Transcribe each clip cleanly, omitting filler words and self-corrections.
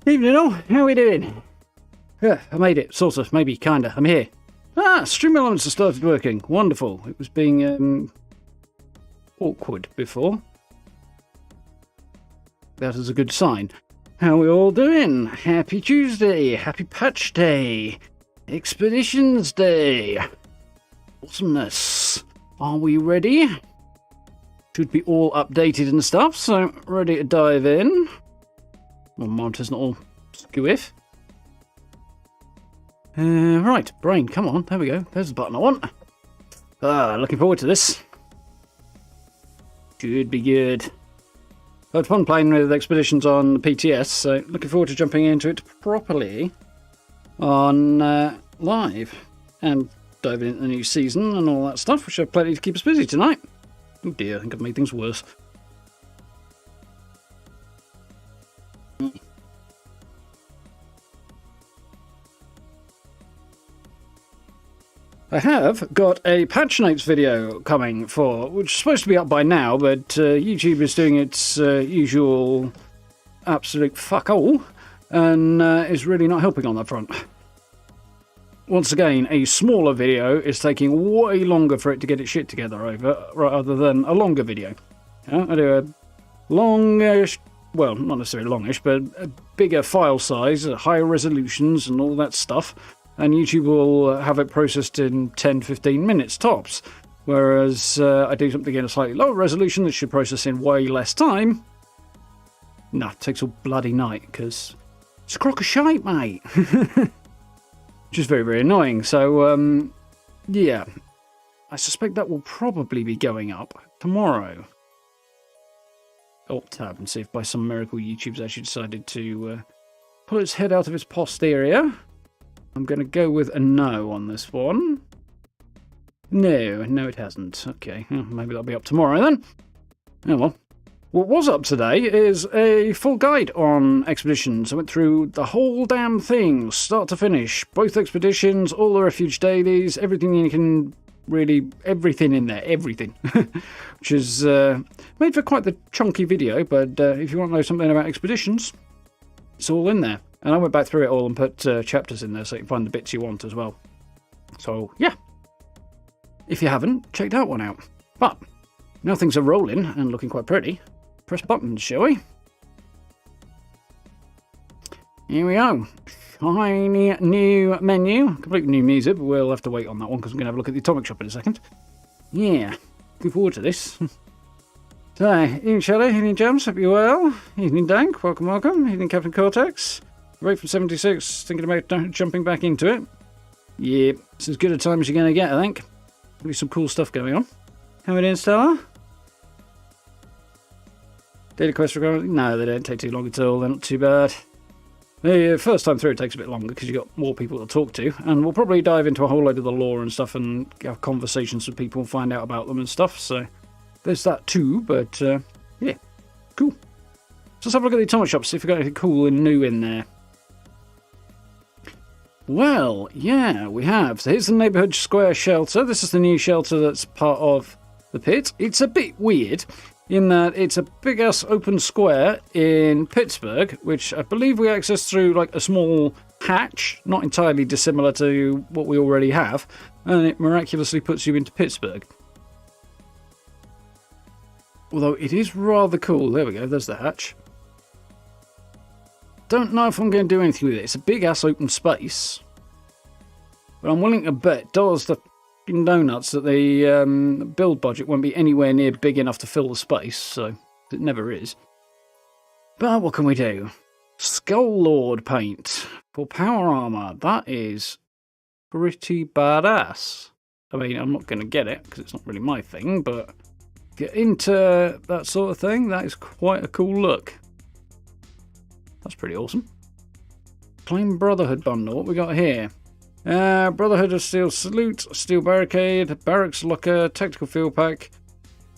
Evening all, how are we doing? Yeah, I made it, sort of, maybe, kinda, I'm here. Stream elements have started working, wonderful. It was being, awkward before. That is a good sign. How are we all doing? Happy Tuesday, happy Patch Day, Expeditions Day. Awesomeness. Are we ready? Should be all updated and stuff, so ready to dive in. My monitor's not all skew-if. Right, brain, come on, there we go. There's the button I want. Looking forward to this. Should be good. I had fun playing with expeditions on the PTS, so looking forward to jumping into it properly on live and diving into the new season and all that stuff, which have plenty to keep us busy tonight. Oh dear, I think I've made things worse. I have got a patch notes video coming for, which is supposed to be up by now, but YouTube is doing its usual absolute fuck all, and is really not helping on that front. Once again, a smaller video is taking way longer for it to get its shit together over, rather than a longer video. I do a longish, well, not necessarily longish, but a bigger file size, higher resolutions and all that stuff. And YouTube will have it processed in 10-15 minutes tops. Whereas I do something in a slightly lower resolution that should process in way less time. Nah, it takes all bloody night, because it's a crock of shite, mate. Which is very, very annoying. So, yeah. I suspect that will probably be going up tomorrow. Alt tab and see if by some miracle YouTube's actually decided to pull its head out of its posterior. I'm going to go with a no on this one. No, it hasn't. Okay, well, maybe that'll be up tomorrow then. Oh well. What was up today is a full guide on expeditions. I went through the whole damn thing, start to finish. Both expeditions, all the Refuge dailies, everything you can really... everything in there, everything. Which is made for quite the chunky video, but if you want to know something about expeditions, it's all in there. And I went back through it all and put chapters in there so you can find the bits you want as well. So, yeah. If you haven't, check that one out. But, now things are rolling and looking quite pretty. Press buttons, shall we? Here we go. Shiny new menu. Completely new music, but we'll have to wait on that one because I'm going to have a look at the Atomic Shop in a second. Yeah, looking forward to this. So, evening Shadow, evening Jams, hope you're well. Evening Dank, welcome, welcome. Evening Captain Cortex. Right from 76, thinking about jumping back into it. Yeah, it's as good a time as you're going to get, I think. There'll be some cool stuff going on. How are we doing, Stella? Daily quest requirements? No, they don't take too long at all. They're not too bad. The first time through it takes a bit longer because you've got more people to talk to. And we'll probably dive into a whole load of the lore and stuff and have conversations with people and find out about them and stuff. So there's that too, but yeah, cool. So let's have a look at the Atomic Shop, see if we've got anything cool and new in there. Well, yeah, we have. So here's the Neighbourhood Square shelter. This is the new shelter that's part of the Pitt. It's a bit weird in that it's a big-ass open square in Pittsburgh, which I believe we access through like a small hatch, not entirely dissimilar to what we already have, and it miraculously puts you into Pittsburgh. Although it is rather cool. There we go, there's the hatch. Don't know if I'm going to do anything with it. It's a big-ass open space. But I'm willing to bet dollars to f***ing donuts that the build budget won't be anywhere near big enough to fill the space, so it never is. But what can we do? Skull Lord paint for power armor. That is pretty badass. I mean, I'm not going to get it because it's not really my thing, but if you're into that sort of thing, that is quite a cool look. That's pretty awesome. Claim Brotherhood bundle. What we got here? Brotherhood of Steel Salute, Steel Barricade, Barracks Locker, Tactical Field Pack,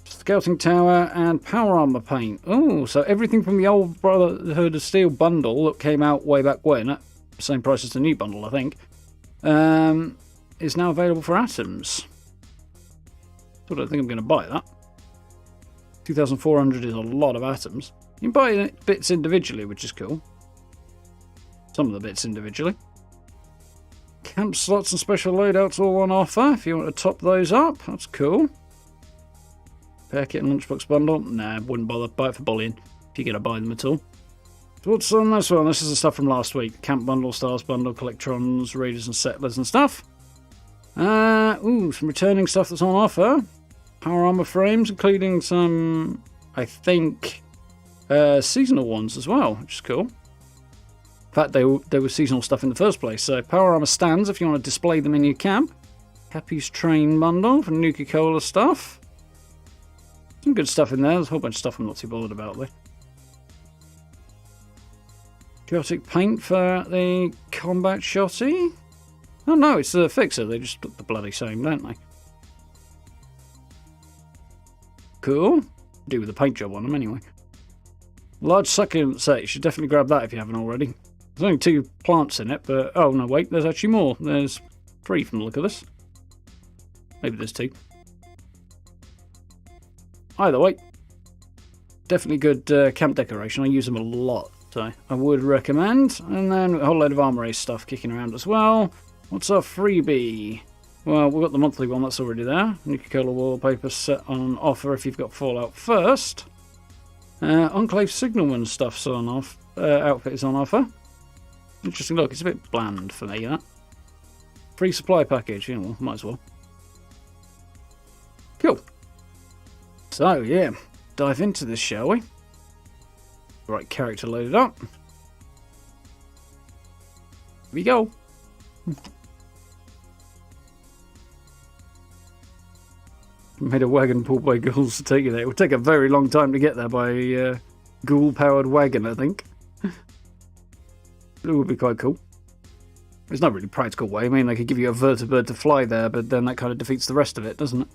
Scouting Tower, and Power Armor Paint. Oh, so everything from the old Brotherhood of Steel bundle that came out way back when, at the same price as the new bundle, I think, is now available for atoms. So I don't think I'm going to buy that. 2,400 is a lot of atoms. You can buy bits individually, which is cool. some of the bits individually. Camp slots and special loadouts all on offer if you want to top those up. That's cool. Pair kit and lunchbox bundle. Nah, wouldn't bother. Buy it for bullion if you're going to buy them at all. So what's on this one? This is the stuff from last week. Camp bundle, stars bundle, collectrons, raiders and settlers and stuff. Ooh, some returning stuff that's on offer. Power armor frames, including some, I think, seasonal ones as well, which is cool. In fact, they were seasonal stuff in the first place. So power armor stands if you want to display them in your camp. Cappy's train bundle for Nuka-Cola stuff. Some good stuff in there. There's a whole bunch of stuff I'm not too bothered about though. Chaotic paint for the combat shotty. Oh no, it's the fixer. They just look the bloody same, don't they? Cool. Do with the paint job on them anyway. Large succulent set. You should definitely grab that if you haven't already. There's only 2 plants in it, but... Oh, no, wait. There's actually more. There's 3 from the look of this. Maybe there's 2. Either way. Definitely good camp decoration. I use them a lot, so I would recommend. And then a whole load of armor race stuff kicking around as well. What's our freebie? Well, we've got the monthly one. That's already there. Nuka-Cola wallpaper set on offer if you've got Fallout first. Enclave Signalman stuff's on off. Outfit is on offer. Interesting look. It's a bit bland for me, that. Free supply package. You know, might as well. Cool. So, yeah. Dive into this, shall we? Right character loaded up. Here we go. Made a wagon pulled by ghouls to take you there. It would take a very long time to get there by ghoul-powered wagon, I think. It would be quite cool. It's not really a practical way. I mean, they could give you a vertibird to fly there, but then that kind of defeats the rest of it, doesn't it?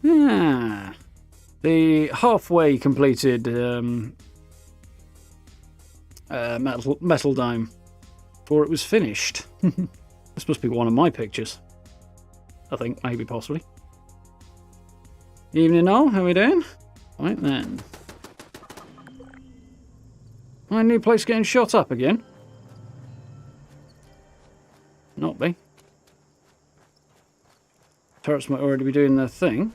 Yeah. The halfway completed metal dome before it was finished. This must be one of my pictures. I think, maybe, possibly. Evening all, how we doing? Right then. My new place getting shot up again? Not be. Turrets might already be doing their thing.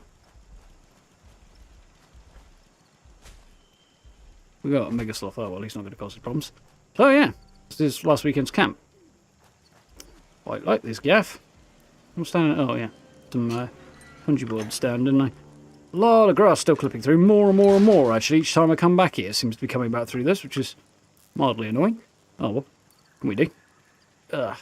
We got a mega sloth. Oh well, he's not going to cause us problems. So yeah, this is last weekend's camp. Quite like this gaff. I'm standing. Oh yeah, some punji boards down, didn't I? A lot of grass still clipping through. More and more and more. Actually, each time I come back here, it seems to be coming back through this, which is mildly annoying. Oh well, what can we do? Ugh.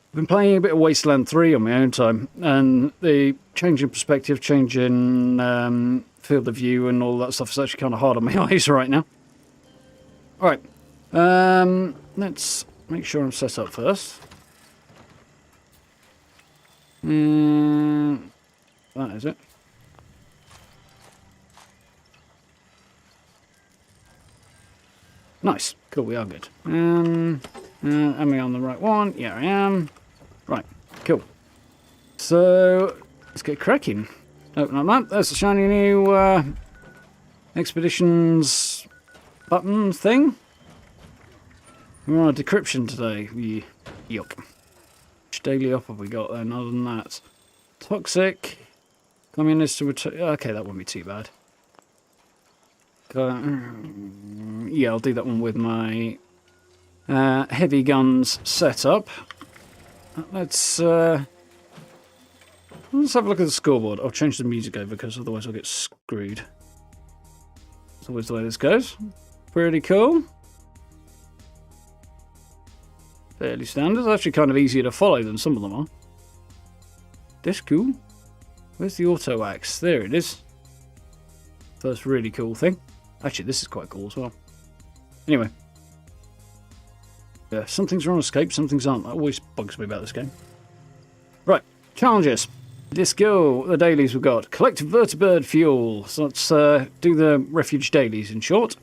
I've been playing a bit of Wasteland 3 on my own time, and the change in perspective, change in field of view and all that stuff is actually kind of hard on my eyes right now. Alright, let's make sure I'm set up first. That is it. Nice, cool, we are good. Am I on the right one? Yeah, I am. Right, cool. So, let's get cracking. Open up that. There's the shiny new expeditions button thing. We're on a decryption today. Yuck. Which daily op have we got then, other than that? Toxic. Communist to return. Okay, that won't be too bad. Yeah, I'll do that one with my heavy guns setup. Let's have a look at the scoreboard. I'll change the music over because otherwise I'll get screwed. That's always the way this goes. Pretty cool. Fairly standard. It's actually kind of easier to follow than some of them are. That's cool. Where's the auto axe? There it is. First really cool thing. Actually, this is quite cool as well. Anyway. Yeah, some things are on escape, some things aren't. That always bugs me about this game. Right, challenges. Let's go. The dailies we've got. Collect vertibird fuel. So let's do the Refuge dailies in short.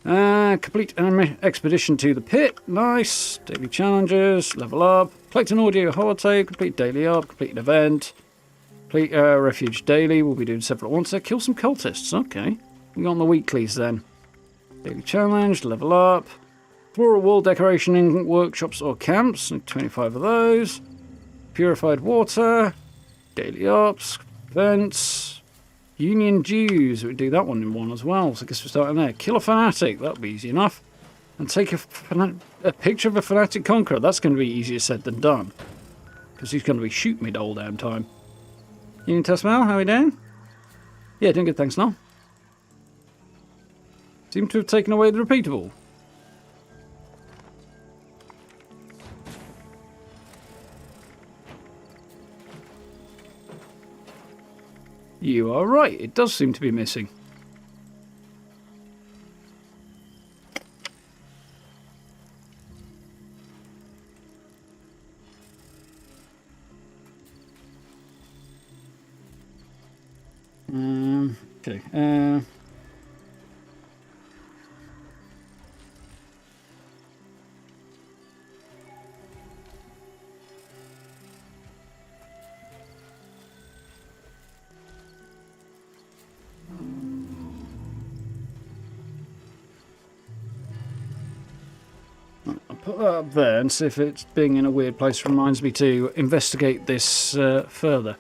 Complete an expedition to the Pitt. Nice. Daily challenges. Level up. Collect an audio holotape. Complete daily up. Complete an event. Complete Refuge daily. We'll be doing several at once there. Kill some cultists. Okay. We got on the weeklies then. Daily challenge. Level up. Explore wall decoration in workshops or camps. 25 of those. Purified water. Daily ops. Vents. Union dues. We do that one in one as well. So I guess we're starting there. Kill a fanatic. That'll be easy enough. And take a picture of a fanatic conqueror. That's going to be easier said than done. Because he's going to be shooting me the whole damn time. Union test mail. How are we doing? Yeah, doing good. Thanks, Noel. Seem to have taken away the repeatable. You are right, it does seem to be missing. Okay. I'll put that up there and see if it's being in a weird place reminds me to investigate this further.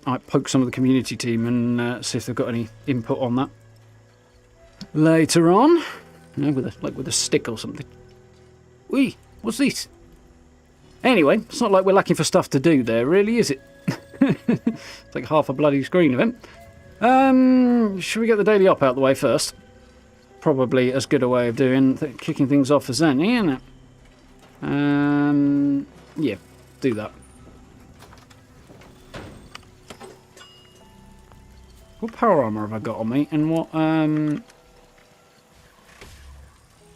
I might poke some of the community team and see if they've got any input on that. Later on, you know, with a stick or something. Wee, what's this? Anyway, it's not like we're lacking for stuff to do there, really, is it? It's like half a bloody screen of it. Should we get the daily op out the way first? Probably as good a way of doing kicking things off as any, isn't it? Yeah, do that. What power armor have I got on me? And what?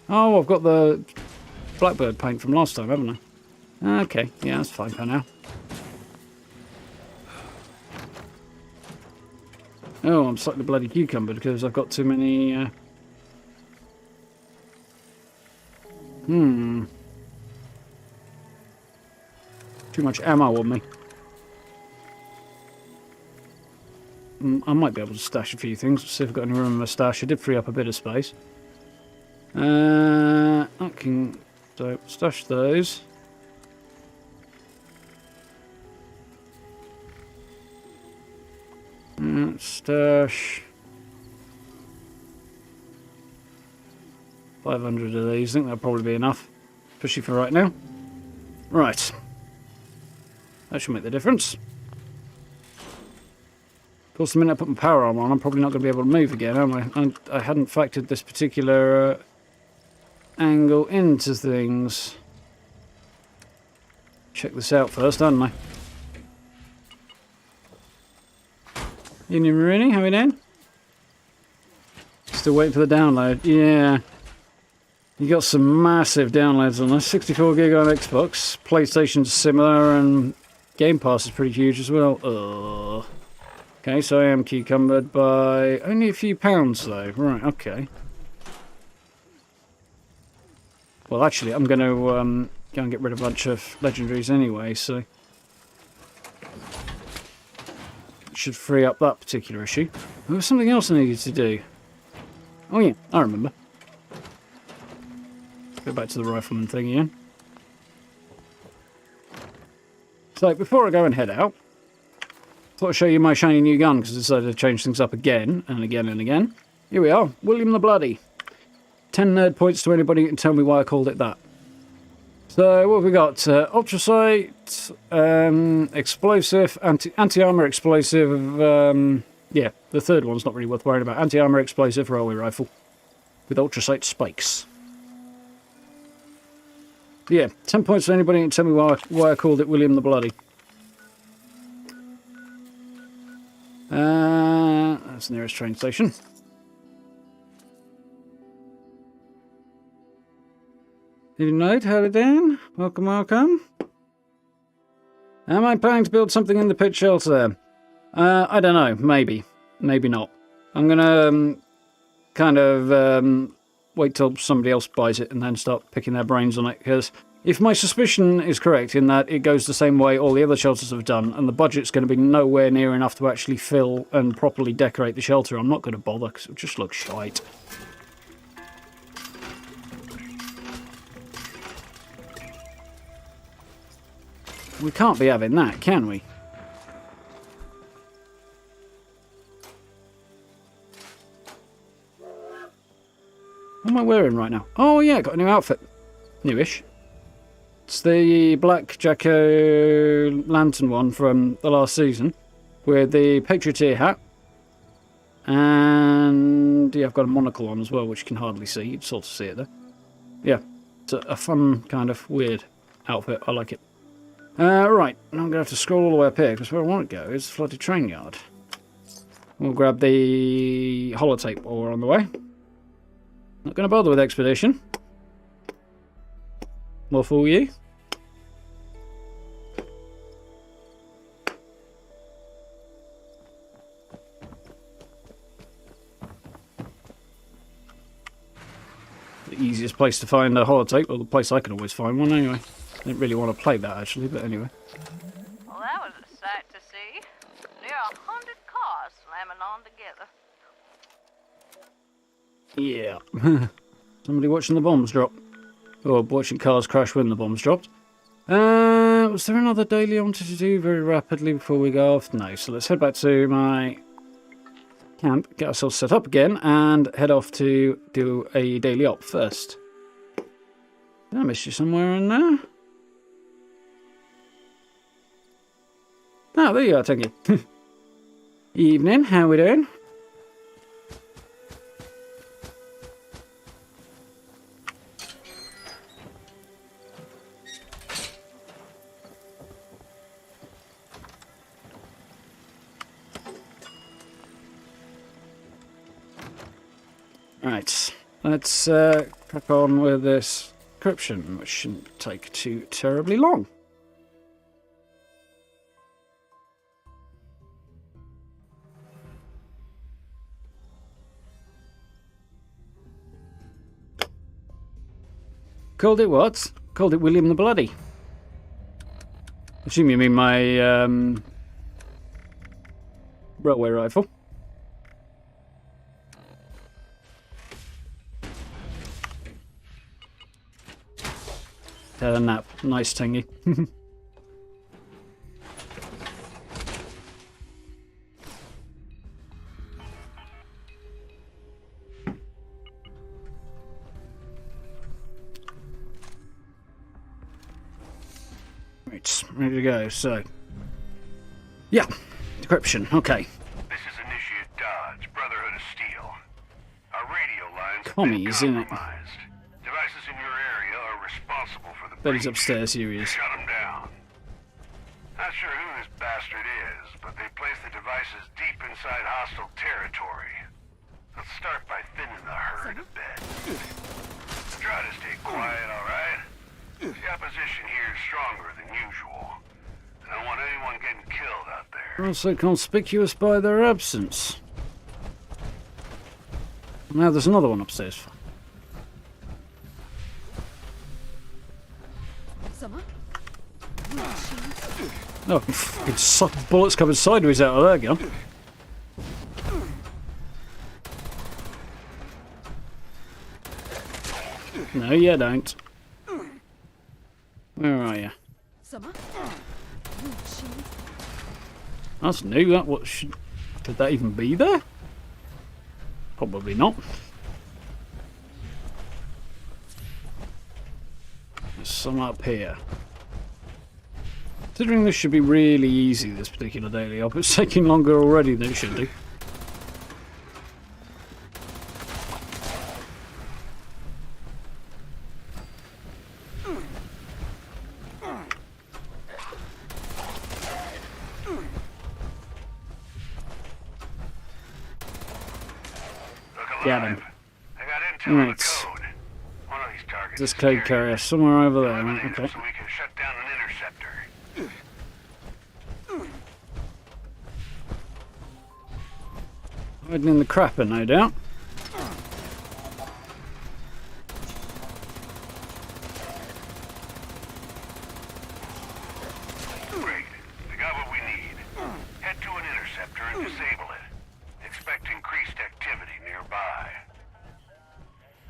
Oh, I've got the Blackbird paint from last time, haven't I? Okay, yeah, that's fine for now. Oh, I'm stuck the bloody cucumber because I've got too many. Too much ammo on me. I might be able to stash a few things. Let's see if I've got any room in my stash. I did free up a bit of space. I can stash those. Stash 500 of these. I think that'll probably be enough, especially for right now. Right. That should make the difference. Of course, the minute I put my power armor on, I'm probably not going to be able to move again, am I? I hadn't factored this particular angle into things. Check this out first, hadn't I? Union Marini, how are we doing? Still waiting for the download. Yeah. You got some massive downloads on this. 64 gig on Xbox. PlayStation's similar, and Game Pass is pretty huge as well. Okay, so I am cucumbered by only a few pounds, though. Right, okay. Well, actually, I'm going to go and get rid of a bunch of legendaries anyway, so... should free up that particular issue. There was something else I needed to do. Oh yeah, I remember. Go back to the rifleman thing again. So, before I go and head out, I thought I'd show you my shiny new gun, because I decided to change things up again, and again, and again. Here we are, William the Bloody. 10 nerd points to anybody who can tell me why I called it that. So, what have we got? Ultrasight, explosive, anti-armor explosive, yeah, the third one's not really worth worrying about. Anti-armor explosive railway rifle with ultrasight spikes. Yeah, 10 points to anybody who can tell me why I called it William the Bloody. That's the nearest train station. Good night, hello Dan. Welcome, welcome. Am I planning to build something in the pit shelter? I don't know. Maybe. Maybe not. I'm going to kind of wait till somebody else buys it and then start picking their brains on it. Because if my suspicion is correct in that it goes the same way all the other shelters have done, and the budget's going to be nowhere near enough to actually fill and properly decorate the shelter, I'm not going to bother because it just looks shite. We can't be having that, can we? What am I wearing right now? Oh yeah, got a new outfit. Newish. It's the black jack-o'-lantern one from the last season with the Patrioteer hat. And yeah, I've got a monocle on as well, which you can hardly see. You'd sort of see it there. Yeah, it's a fun kind of weird outfit. I like it. Right, I'm going to have to scroll all the way up here because where I want to go is the flooded train yard. We'll grab the holotape while we're on the way. Not going to bother with expedition. More fool you. The easiest place to find a holotape, or the place I can always find one anyway. I didn't really want to play that actually, but anyway. Well, that was a sight to see. Near 100 cars slamming on together. Yeah. Somebody watching the bombs drop. Or watching cars crash when the bombs dropped. Was there another daily I wanted to do very rapidly before we go off? No, so let's head back to my camp, get ourselves set up again, and head off to do a daily op first. Did I miss you somewhere in there? Oh, there you are, thank you. Evening, how we doing? Right, let's crack on with this encryption, which shouldn't take too terribly long. Called it what? Called it William the Bloody. I assume you mean my railway rifle. Had a nap. Nice tingy. Right, ready to go. So, yeah, decryption. Okay. This is Initiate Dodge, Brotherhood of Steel. Our radio lines have Commies, been isn't it? compromised. Devices in your area are responsible for the Bet he's breach. upstairs. Here he is. Shut them down. Not sure who this bastard is, but they placed the devices deep inside hostile territory. Let's start by thinning the herd a bit. Try to stay quiet, alright? The opposition here is stronger than usual. I don't want anyone getting killed out there. Also conspicuous by their absence. Now there's another one upstairs. Oh, fucking bullets coming sideways out of there, gun. No, you don't. Where are you? That's new. That what should could that even be there? Probably not. There's some up here. Considering this should be really easy, this particular daily op, it's taking longer already than it should do. Get him. I got intel on the Right. code. One of these targets This is code carrier. carrier somewhere over there, right? Eliminate him Okay. so we can shut down an interceptor. Hiding in the crapper, no doubt. Great. We got what we need. Head to an interceptor and disable it. Expect increased activity nearby.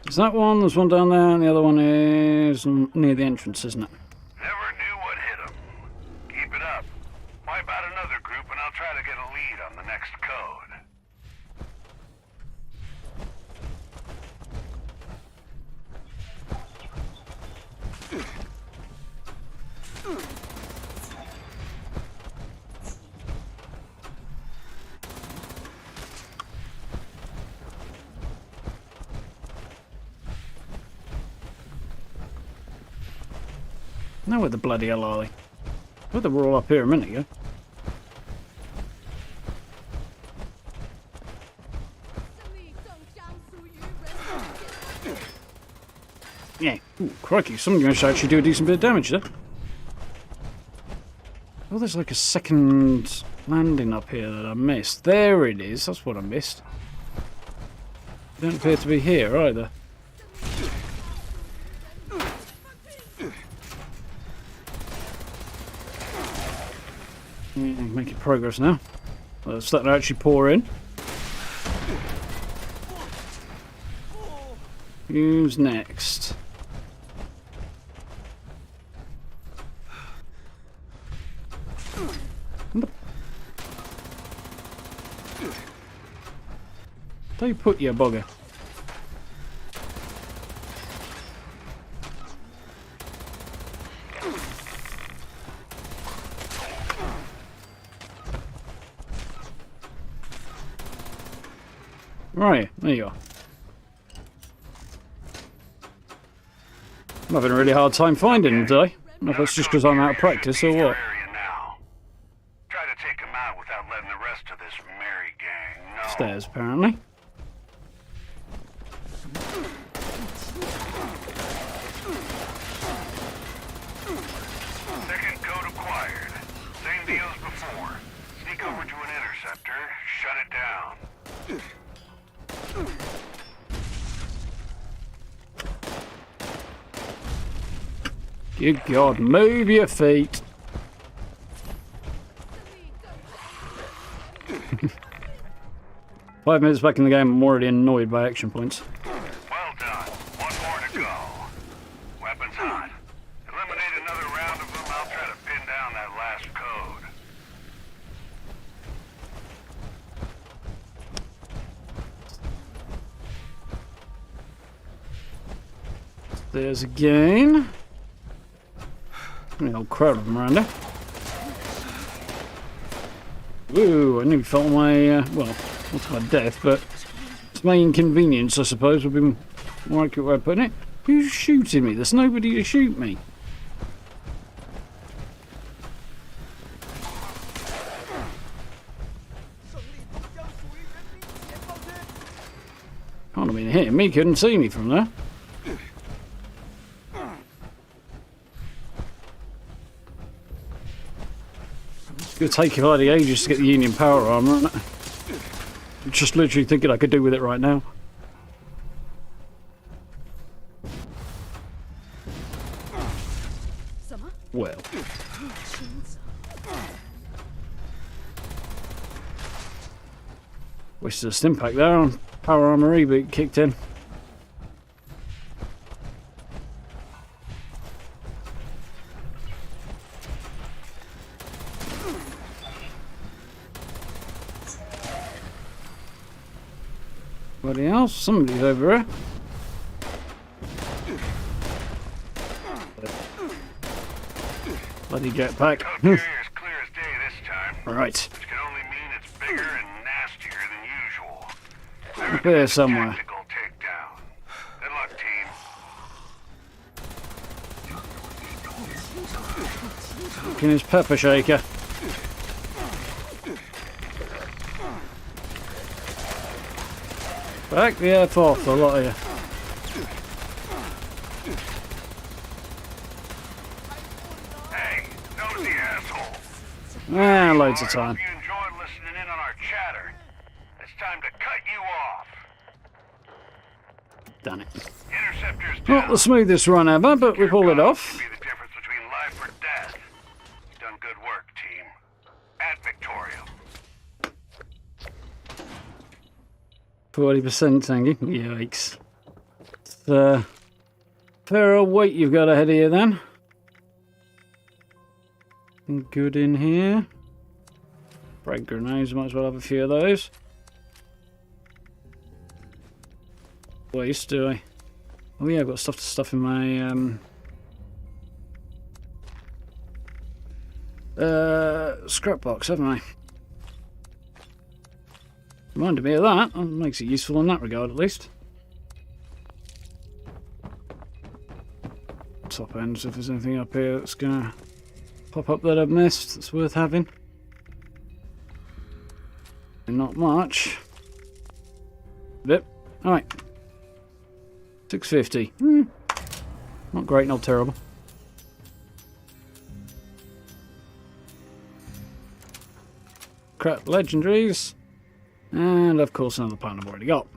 Is that one? There's one down there, and the other one is near the entrance, isn't it? Never knew what hit 'em. get a lead on the next code. Now where the bloody hell are they? I thought they were all up here a minute ago. Yeah. Ooh, crikey, someone managed to actually do a decent bit of damage there. Oh, there's like a second landing up here that I missed. There it is, that's what I missed. Don't appear to be here either. Making progress now. It's starting to actually pour in. Who's next? Don't you put your bugger? Right, there you are. I'm having a really hard time finding them today. I don't know if that's just because I'm out of practice or what. Try to take him out without letting the rest of this merry gang know. Stairs, apparently. Second code acquired. Same deal as before. Sneak over to an interceptor, shut it down. Good God, move your feet. 5 minutes back in the game, I'm already annoyed by action points. Well done. One more to go. Weapons hot. Eliminate another round of them. I'll try to pin down that last code. There's again. A whole crowd of them around there. Ooh, I nearly felt my, well, not my death, but it's my inconvenience, I suppose, would be more accurate way of putting it. Who's shooting me? There's nobody to shoot me. Can't have been hitting me, couldn't see me from there. It's going to take bloody ages to get the Union power armor, isn't it? I'm just literally thinking I could do with it right now. Well. Wasted a stim pack there on power armor reboot kicked in. Anybody else? Somebody's over here. Bloody jetpack. Code carrier's clear as day this time. Right. Which can only mean it's bigger and nastier than usual. Up here somewhere. Tactical takedown. Good luck, team. Looking his pepper shaker. Back the F off, a lot of you. Hey, nosy asshole. Ah, loads of I time. hope you enjoyed listening in on our chatter. It's time to cut you off. Done it. Interceptors down. Not the smoothest run ever, but we pulled it Your off. guns can be the difference between life or death. You've done good work, team. At Victoria. 40%, thank you. Yikes. It's fair old weight you've got ahead of you then. Good in here. Frag grenades, might as well have a few of those. Waste, do I? Oh yeah, I've got stuff to stuff in my scrap box, haven't I? Reminded me of that. That makes it useful in that regard, at least. Top ends, if there's anything up here that's gonna pop up that I've missed that's worth having. Not much. Bit. Alright. 650. Not great, not terrible. Crap legendaries. And of course another plan I've already got.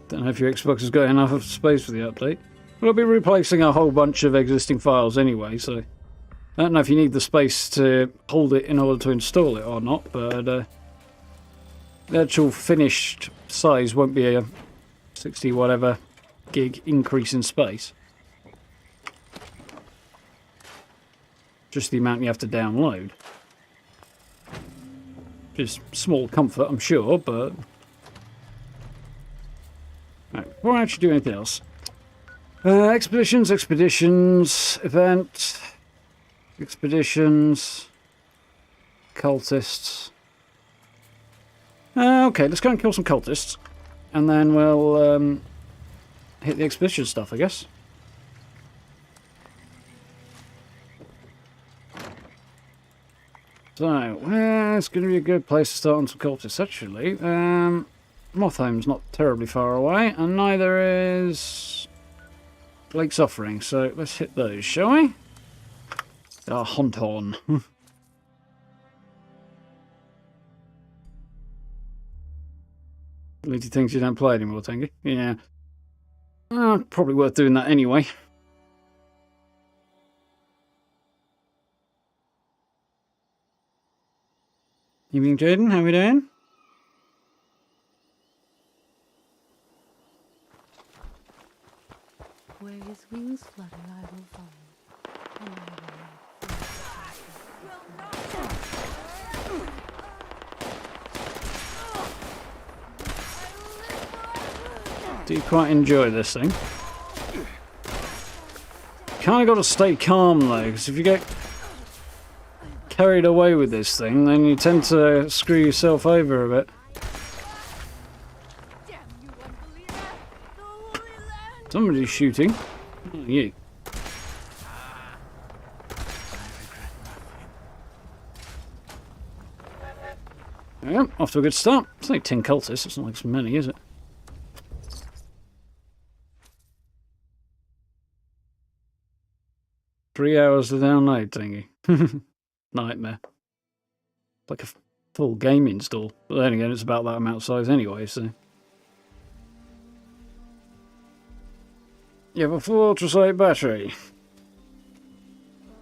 Don't know if your Xbox has got enough space for the update. We'll be replacing a whole bunch of existing files anyway, so I don't know if you need the space to hold it in order to install it or not, but the actual finished size won't be a 60 whatever gig increase in space. Just the amount you have to download. Just small comfort, I'm sure, but... Right, before I actually do anything else... expeditions, event... Expeditions... Cultists... okay, let's go and kill some cultists. And then we'll hit the expedition stuff, I guess. So, it's going to be a good place to start on some cultists, actually. Mothome's not terribly far away, and neither is Blake's Offering. So, let's hit those, shall we? Hunt on. Leads you things you don't play anymore, Tangy. Yeah. Probably worth doing that anyway. Evening, Jaden. How we doing? Where his wings flutter, I will follow. And I will Do you quite enjoy this thing? Kind of got to stay calm though, because if you get carried away with this thing, then you tend to screw yourself over a bit. Somebody's shooting. Oh, you. Yeah, off to a good start. It's like 10 cultists, it's not like so many, is it? Three hours to download, thingy. Nightmare. Like a full game install. But then again, it's about that amount of size anyway, so... You have a full ultrasonic battery.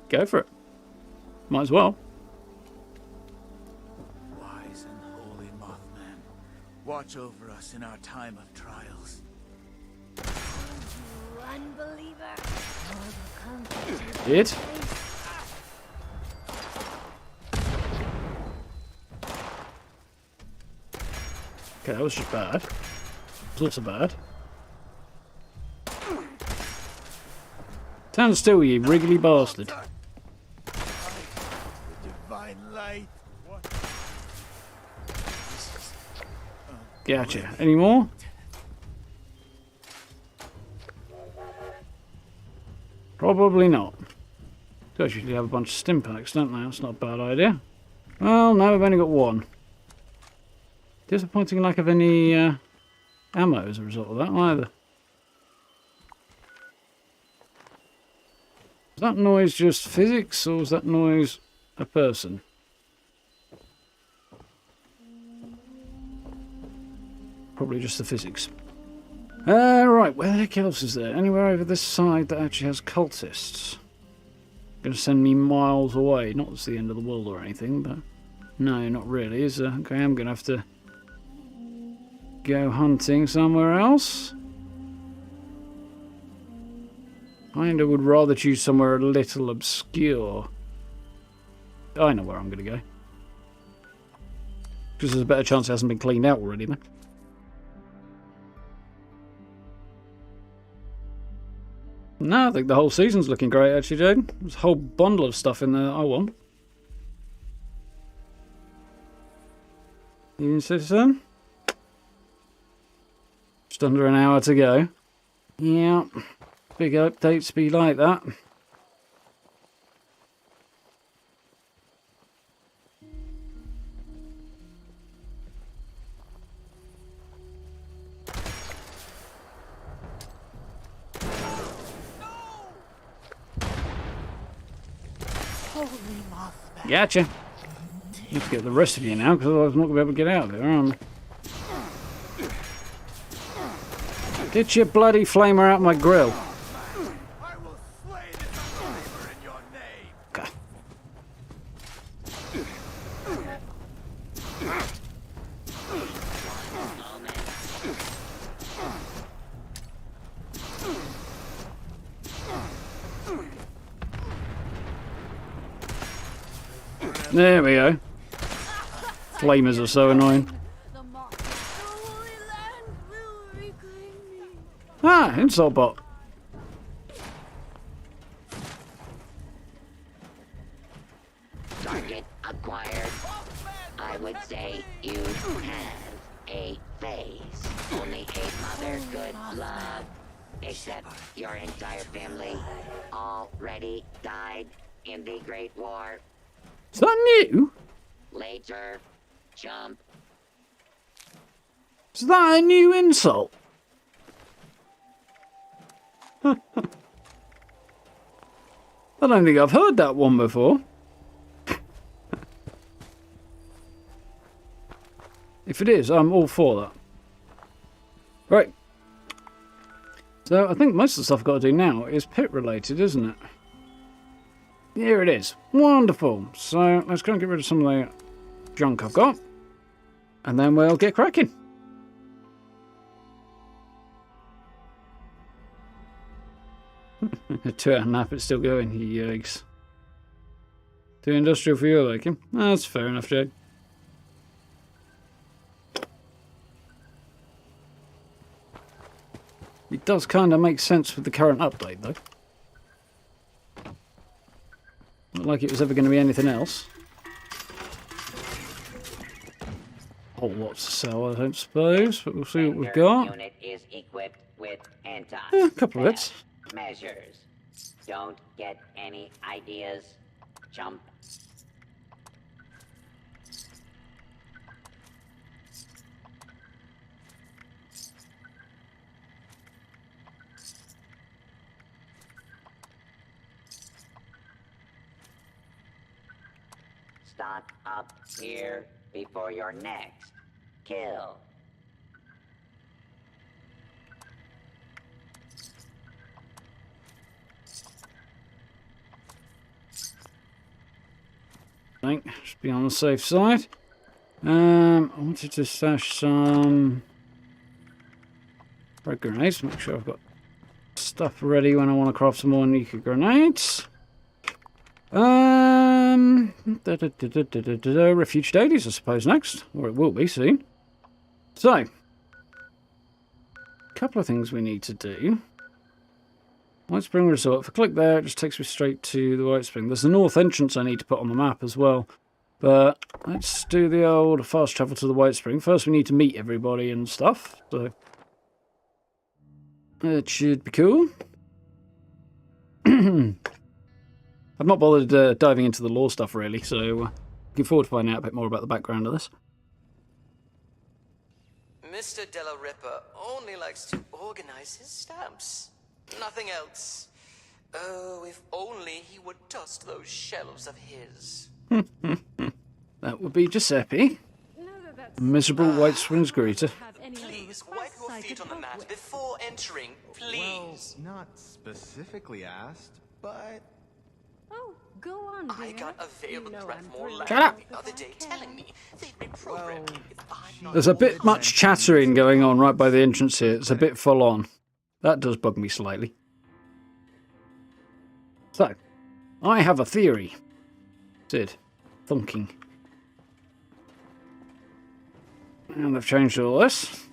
Go for it. Might as well. Wise and holy Mothman, watch over us in our time of trials. You unbeliever! It? Okay, that was just bad. It's also bad. Stand still, you wriggly bastard. The divine light. Gotcha. Any more? Probably not. Guys usually have a bunch of stim packs, don't they? That's not a bad idea. Well, no, I've only got one. Disappointing lack of any ammo as a result of that either. Is that noise just physics, or is that noise a person? Probably just the physics. Right, where the heck else is there? Anywhere over this side that actually has cultists? Gonna send me miles away. Not it's the end of the world or anything, but... No, not really, is there? Okay, I'm gonna have to... go hunting somewhere else. Kinda would rather choose somewhere a little obscure. I know where I'm going to go. Because there's a better chance it hasn't been cleaned out already, then. No, I think the whole season's looking great, actually, Jade. There's a whole bundle of stuff in there that I want. You citizen? Just under an hour to go. Yeah, big updates be like that. Gotcha. Let's get the rest of you now, because otherwise I'm not going to be able to get out of there, am I? Get your bloody flamer out of my grill. I will slay this unbeliever in your name. God. There we go. Flamers are so annoying. The mark. The Holy Land will reclaim me. Ah, insult bot. Target acquired. I would say you have a face. Only a mother could love. Except your entire family already died in the Great War. Is that new? Later, jump. Is that a new insult? I don't think I've heard that one before. If it is, I'm all for that. Right. So I think most of the stuff I've got to do now is Pitt related, isn't it? Here it is. Wonderful. So let's go and get rid of some of the junk I've got. And then we'll get cracking. A 2-hour nap, it's still going. Yikes. Too industrial for your liking. That's fair enough, Jade. It does kind of make sense with the current update, though. Not like it was ever going to be anything else. Oh, lots to sell, I don't suppose, but we'll see what we've got. Unit is equipped with anti. Yeah, a couple of bits. Measures. Don't get any ideas. Jump. Stock up here before your next kill. I think should be on the safe side. I wanted to stash some red grenades. Make sure I've got stuff ready when I want to craft some more nuclear grenades. Refuge dailies, I suppose, next, or it will be soon. So, a couple of things we need to do. White Spring Resort. If I click there, it just takes me straight to the White Spring. There's a north entrance I need to put on the map as well. But let's do the old fast travel to the White Spring. First, we need to meet everybody and stuff. So, it should be cool. I've not bothered diving into the lore stuff, really, so looking forward to finding out a bit more about the background of this. Mr. Della Ripper only likes to organize his stamps. Nothing else. Oh, if only he would dust those shelves of his. That would be Giuseppe. Miserable White Springs greeter. Please, wipe your feet on the mat before entering, please. Well, not specifically asked, but... Oh, go on, dear. I got a veiled breath more Shut loud up. the other day telling me they'd reprogram me if I'm not... There's a bit much chattering going on right by the entrance here. It's a bit full on. That does bug me slightly. So, I have a theory. Sid. thunking. And they've changed all this.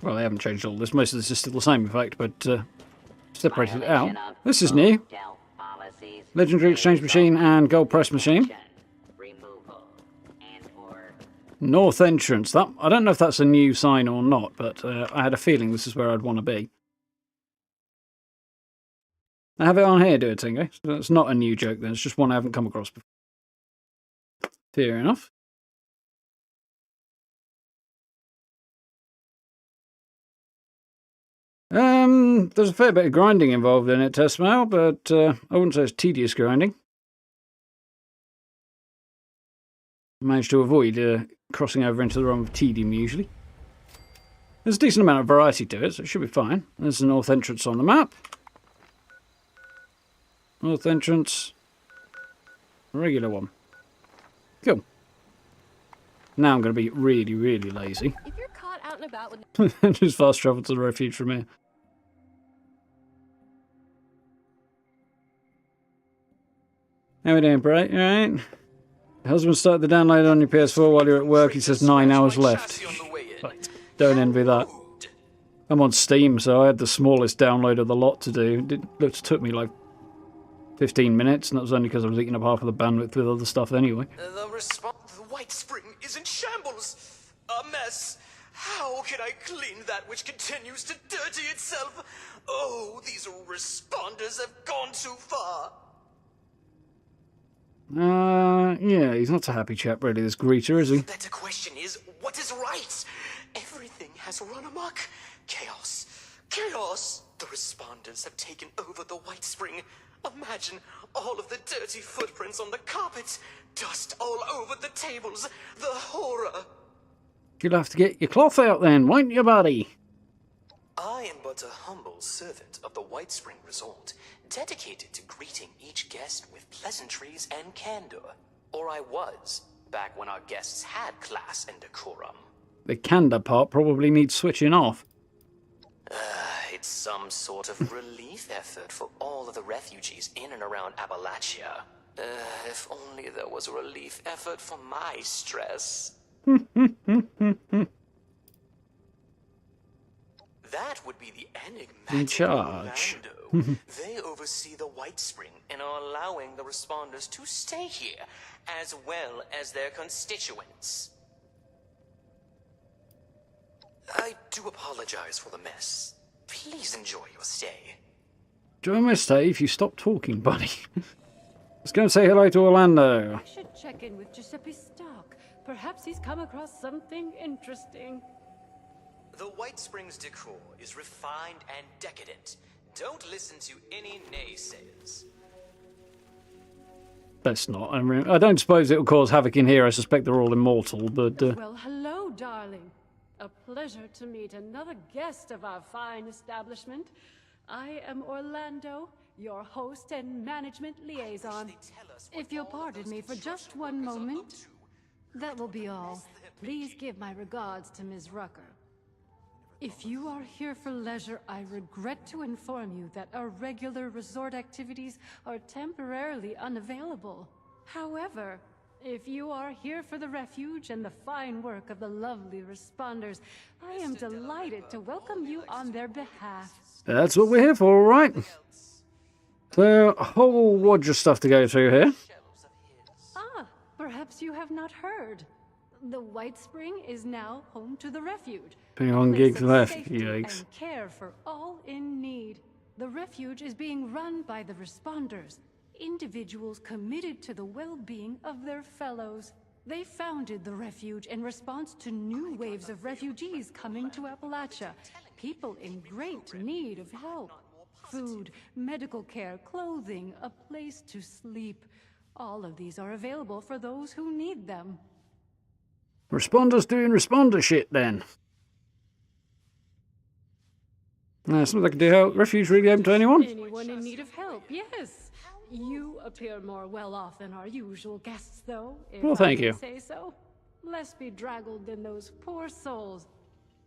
Well, they haven't changed all this. Most of this is still the same, in fact, but separated it out. This is new. Legendary exchange machine and gold press machine. North entrance. That I don't know if that's a new sign or not, but I had a feeling this is where I'd want to be. I have it on here, do it, Tingo. So it's not a new joke then, it's just one I haven't come across before. Fair enough. There's a fair bit of grinding involved in it, Testmail, but I wouldn't say it's tedious grinding. I managed to avoid crossing over into the realm of tedium usually. There's a decent amount of variety to it, so it should be fine. There's the north entrance on the map. North entrance. Regular one. Cool. Now I'm going to be really, really lazy. If you're caught out and about with Just fast travel to the refuge from here. How we doing, Bray? You alright? Your husband started the download on your PS4 while you're at work. He says 9 hours left. Right. Don't envy that. I'm on Steam, so I had the smallest download of the lot to do. It took me like 15 minutes, and that was only because I was eating up half of the bandwidth with other stuff anyway. The White Spring is in shambles. A mess. How can I clean that which continues to dirty itself? Oh, these responders have gone too far. Yeah, he's not a happy chap, really, this greeter, is he? The better question is, what is right? Everything has run amok. Chaos. Chaos. The responders have taken over the White Spring. Imagine all of the dirty footprints on the carpet. Dust all over the tables. The horror. You'll have to get your cloth out then, won't you, buddy? I am but a humble servant of the White Spring Resort, dedicated to greeting each guest with pleasantries and candor. Or I was, back when our guests had class and decorum. The candor part probably needs switching off. It's some sort of relief effort for all of the refugees in and around Appalachia. If only there was a relief effort for my stress. That would be the enigmatic In charge. Orlando. They oversee the White Spring and are allowing the responders to stay here, as well as their constituents. I do apologize for the mess. Please enjoy your stay. Join my stay if you stop talking, buddy. Let's go and say hello to Orlando. I should check in with Giuseppe Stock. Perhaps he's come across something interesting. The White Springs decor is refined and decadent. Don't listen to any naysayers. Best not. I don't suppose it'll cause havoc in here. I suspect they're all immortal, but... Well, hello, darling. A pleasure to meet another guest of our fine establishment. I am Orlando, your host and management liaison. If you'll pardon me for just one moment, that will be all. Please give my regards to Ms. Rucker. If you are here for leisure, I regret to inform you that our regular resort activities are temporarily unavailable. However, if you are here for the refuge and the fine work of the lovely responders, I am delighted to welcome you on their behalf. That's what we're here for, all right? So, a whole wodge of stuff to go through here. Ah, perhaps you have not heard. The White Spring is now home to the refuge. Been on gigs Place of left, safety yikes. and care for all in need. The refuge is being run by the responders, individuals committed to the well-being of their fellows. They founded the refuge in response to new waves of refugees coming to Appalachia, people in great need of help. Food, medical care, clothing, a place to sleep. All of these are available for those who need them. Responders doing responder shit, then. Something I can do help. Refuge really open to anyone? Anyone in need of help, yes. You appear more well off than our usual guests, though, if Well, thank I may you. say so. Less bedraggled than those poor souls.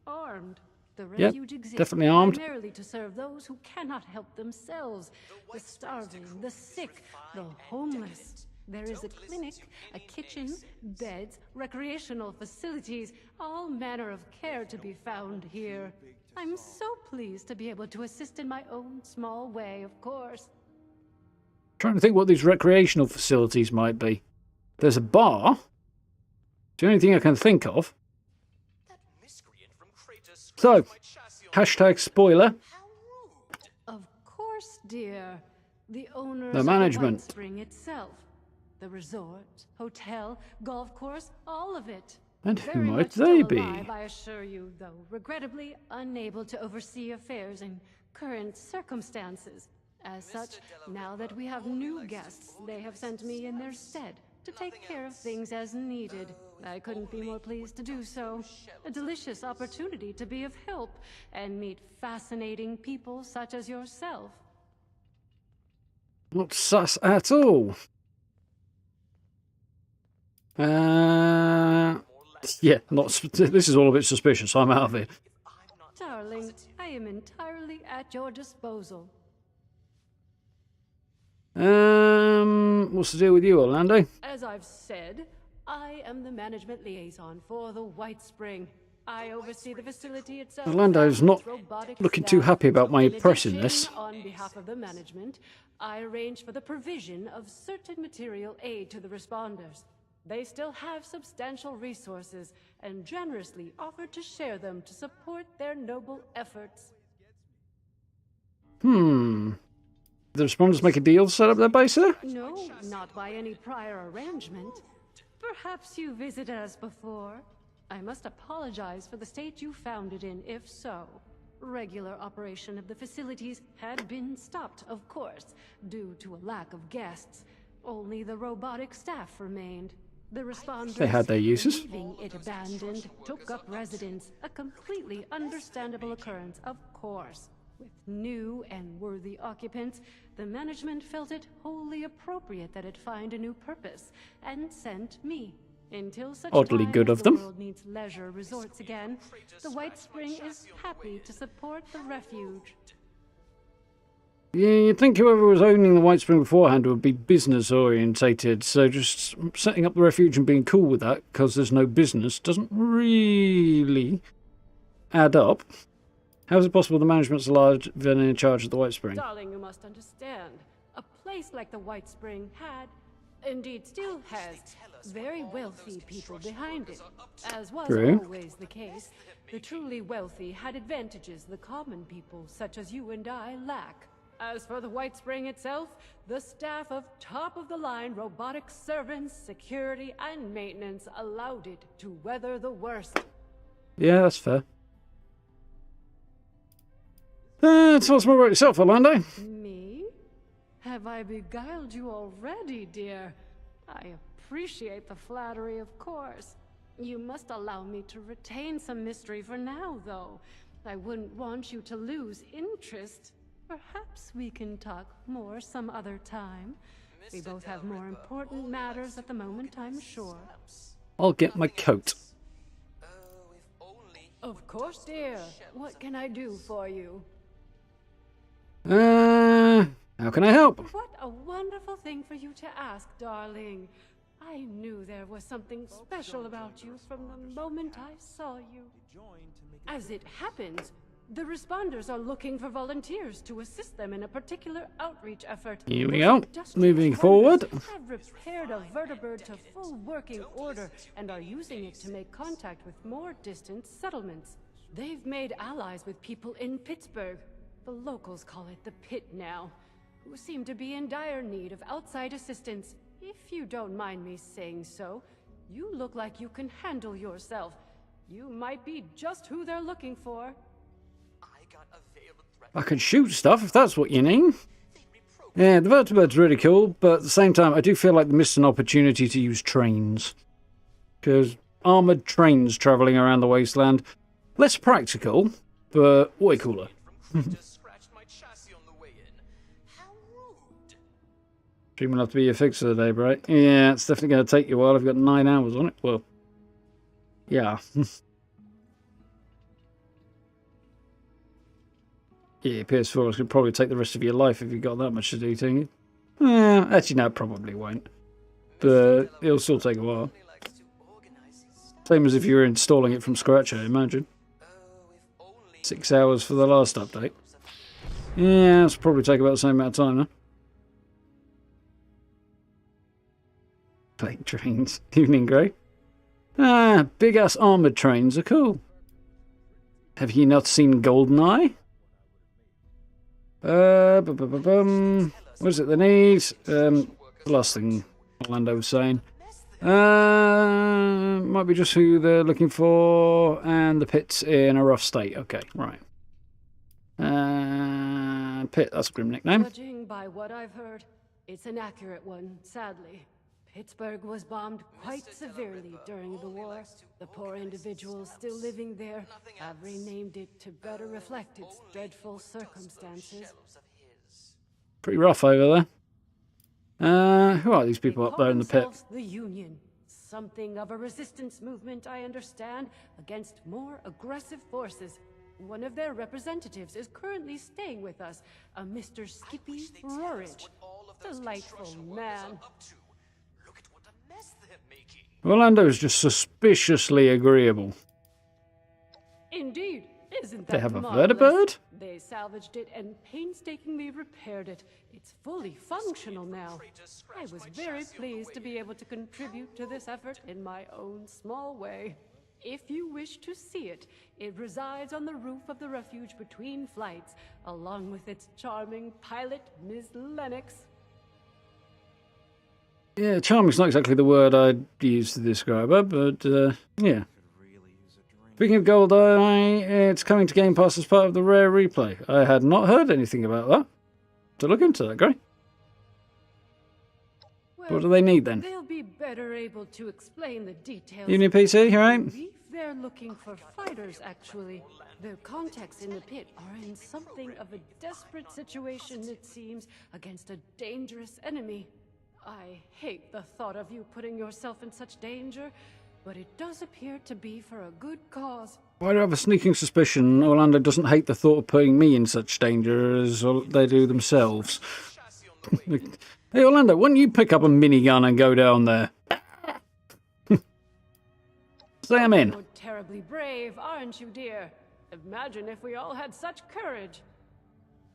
Armed. The Yep, refuge exists definitely armed. primarily to serve those who cannot help themselves. The starving, the sick, the homeless. There is a clinic, a kitchen, beds, recreational facilities, all manner of care to be found here. I'm so pleased to be able to assist in my own small way, of course. Trying to think what these recreational facilities might be. There's a bar. It's the only thing I can think of. So, hashtag spoiler. Of course, dear. The owners The of management. the White Spring itself. The resort, hotel, golf course, all of it. And who Very might much they still be? alive, I assure you, though regrettably unable to oversee affairs in current circumstances. As such, now that we have new guests, they have sent me in their stead to take care of things as needed. I couldn't be more pleased to do so. A delicious opportunity to be of help and meet fascinating people such as yourself. Not sus at all. Yeah, this is all a bit suspicious. I'm out of it. Darling, I am entirely at your disposal. What's the deal with you, Orlando? As I've said, I am the management liaison for the White Spring. I oversee the facility itself. Orlando's not its robotic looking too staff. happy about my In impressiveness. addition, on behalf of the management, I arrange for the provision of certain material aid to the responders. They still have substantial resources and generously offer to share them to support their noble efforts. The responders make a deal to set up their base there? No, not by any prior arrangement. Perhaps you visited us before. I must apologize for the state you found it in, if so. Regular operation of the facilities had been stopped, of course, due to a lack of guests. Only the robotic staff remained. The responders, They had their uses. leaving it abandoned, took up residence. A completely understandable occurrence, of course. With new and worthy occupants, the management felt it wholly appropriate that it find a new purpose, and sent me. Until such Oddly time good as of the them. world needs leisure resorts again, the White Spring is happy to support the Refuge. Yeah, you'd think whoever was owning the White Spring beforehand would be business orientated, so just setting up the Refuge and being cool with that, because there's no business, doesn't really add up. How is it possible the management's large than in charge of the White Spring? Darling, you must understand. A place like the White Spring had, indeed still has, very wealthy people behind it. As was True. always the case, the truly wealthy had advantages the common people, such as you and I, lack. As for the White Spring itself, the staff of top-of-the-line robotic servants, security, and maintenance allowed it to weather the worst. Yeah, that's fair. Tell us more about yourself, Orlando. Me? Have I beguiled you already, dear? I appreciate the flattery, of course. You must allow me to retain some mystery for now, though. I wouldn't want you to lose interest. Perhaps we can talk more some other time. We both have more important matters at the moment, I'm sure. I'll get my coat. Of course, dear. What can I do for you? How can I help? What a wonderful thing for you to ask, darling. I knew there was something special about you from the moment I saw you. As it happens, the responders are looking for volunteers to assist them in a particular outreach effort. Here we Those go. industrious Moving runners forward. Have repaired a vertibird to full working order and are using it to make contact with more distant settlements. They've made allies with people in Pittsburgh. The locals call it the Pitt now, who seem to be in dire need of outside assistance. If you don't mind me saying so, you look like you can handle yourself. You might be just who they're looking for. I can shoot stuff, if that's what you mean. Yeah, the vertebrate's really cool, but at the same time, I do feel like they missed an opportunity to use trains. Because armoured trains travelling around the wasteland, less practical, but way cooler. Dreaming enough to be your fixer today, right? Yeah, it's definitely going to take you a while. I've got 9 hours on it. Well, yeah. Yeah, PS4 could probably take the rest of your life if you got that much to do to you. Actually, no, it probably won't. But it'll still take a while. Same as if you were installing it from scratch, I imagine. 6 hours for the last update. Yeah, it's probably take about the same amount of time, huh? Plane trains. Evening grey. Ah, big-ass armoured trains are cool. Have you not seen GoldenEye? What is it they need? The last thing Orlando was saying. Might be just who they're looking for, and the Pitt's in a rough state. Okay, right. Pitt, that's a grim nickname. Judging by what I've heard, it's an accurate one, sadly. Pittsburgh was bombed quite severely during the war. The poor individuals still living there have renamed it to better reflect its dreadful circumstances. Pretty rough over there. Who are these people up there in the pit? The Union. Something of a resistance movement, I understand, against more aggressive forces. One of their representatives is currently staying with us, a Mr. Skippy Rorridge. Delightful man. Orlando's just suspiciously agreeable. Indeed. Isn't that They have a marvelous? vertibird? They salvaged it and painstakingly repaired it. It's fully functional now. I was very pleased to be able to contribute to this effort in my own small way. If you wish to see it, it resides on the roof of the Refuge between flights, along with its charming pilot, Ms. Lennox. Yeah, charming's not exactly the word I'd use to describe her, but yeah. Speaking of GoldenEye, it's coming to Game Pass as part of the Rare Replay. I had not heard anything about that. To look into that, Gray. Well, What do they need then? They'll be better able to explain the details. You need a PC, right? They're looking for fighters, actually. Their contacts in the pit are in something of a desperate situation, it seems, against a dangerous enemy. I hate the thought of you putting yourself in such danger, but it does appear to be for a good cause. Why do I have a sneaking suspicion Orlando doesn't hate the thought of putting me in such danger as they do themselves? Hey, Orlando, why don't you pick up a minigun and go down there? Say I'm in. You're terribly brave, aren't you, dear? Imagine if we all had such courage.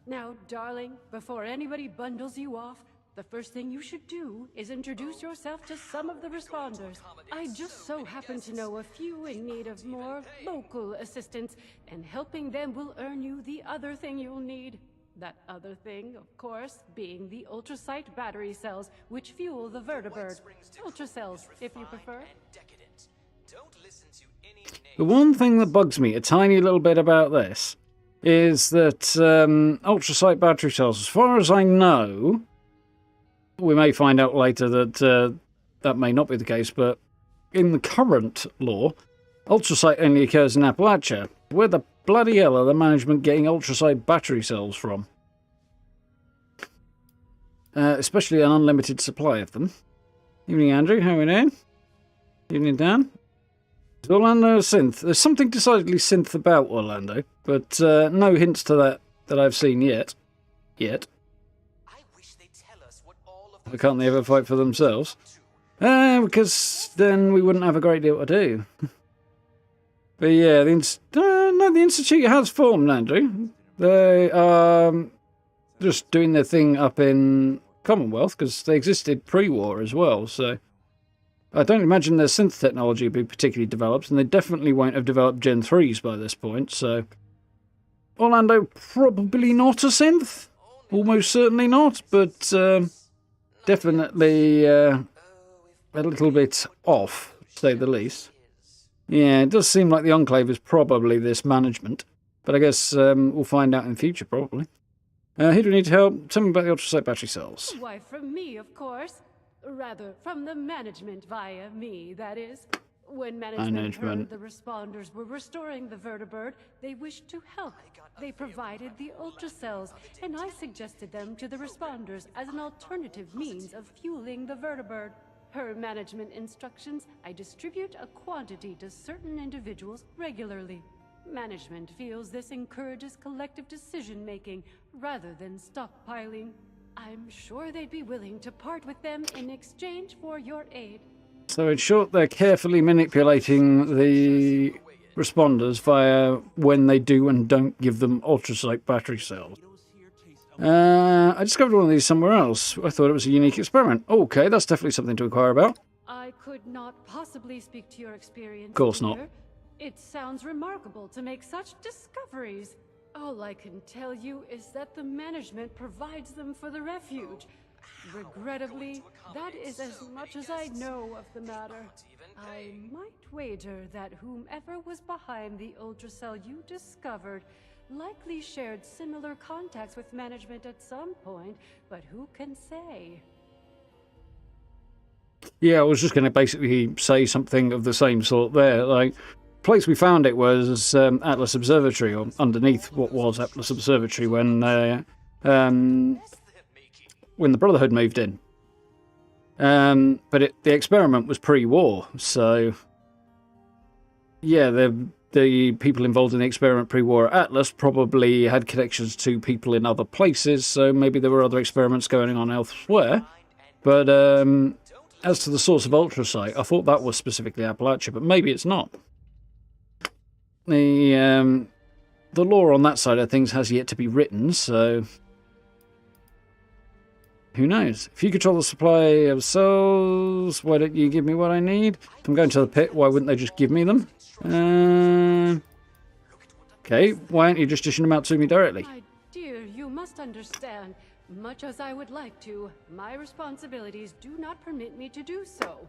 Now, darling, before anybody bundles you off, the first thing you should do is introduce yourself to some of the responders. I just so happen to know a few in need of more local assistance, and helping them will earn you the other thing you'll need. That other thing, of course, being the ultrasight battery cells, which fuel the vertibird. Ultracells, if you prefer. The one thing that bugs me a tiny little bit about this is that ultrasight battery cells, as far as I know, we may find out later that that may not be the case, but in the current law, ultrasight only occurs in Appalachia. Where the bloody hell are the management getting ultrasight battery cells from? Especially an unlimited supply of them. Evening, Andrew. How are we doing? Evening, Dan. Is Orlando a synth? There's something decidedly synth about Orlando, but no hints to that I've seen yet. Why can't they ever fight for themselves? Because then we wouldn't have a great deal to do. But yeah, the Institute has formed, Andrew. They are just doing their thing up in Commonwealth, because they existed pre-war as well, so I don't imagine their synth technology would be particularly developed, and they definitely won't have developed Gen 3s by this point, so Orlando, probably not a synth. Almost certainly not, but definitely a little bit off, to say the least. Yeah, it does seem like the Enclave is probably this management, but I guess we'll find out in the future, probably. Who do we need to help? Tell me about the ultrasight battery cells. Why, from me, of course. Rather, from the management via me, that is. When management heard the responders were restoring the vertibird, they wished to help. They provided the ultracells, and I suggested them to the responders as an alternative means of fueling the vertibird. Per management instructions, I distribute a quantity to certain individuals regularly. Management feels this encourages collective decision-making rather than stockpiling. I'm sure they'd be willing to part with them in exchange for your aid. So in short, they're carefully manipulating the responders via when they do and don't give them ultrasight battery cells. I discovered one of these somewhere else. I thought it was a unique experiment. Okay, that's definitely something to inquire about. I could not possibly speak to your experience. Of course not. Peter. It sounds remarkable to make such discoveries. All I can tell you is that the management provides them for the Refuge. Regrettably, that is as much as I know of the matter. I might wager that whomever was behind the ultracell you discovered likely shared similar contacts with management at some point, but who can say? Yeah, I was just going to basically say something of the same sort there. Like, the place we found it was Atlas Observatory, or underneath what was Atlas Observatory when the Brotherhood moved in. But the experiment was pre-war, so yeah, the people involved in the experiment pre-war at Atlas probably had connections to people in other places, so maybe there were other experiments going on elsewhere. But as to the source of ultrasight, I thought that was specifically Appalachia, but maybe it's not. The lore on that side of things has yet to be written, so who knows? If you control the supply of cells, why don't you give me what I need? If I'm going to the pit, why wouldn't they just give me them? Okay, why aren't you just dishing them out to me directly? My dear, you must understand. Much as I would like to, my responsibilities do not permit me to do so.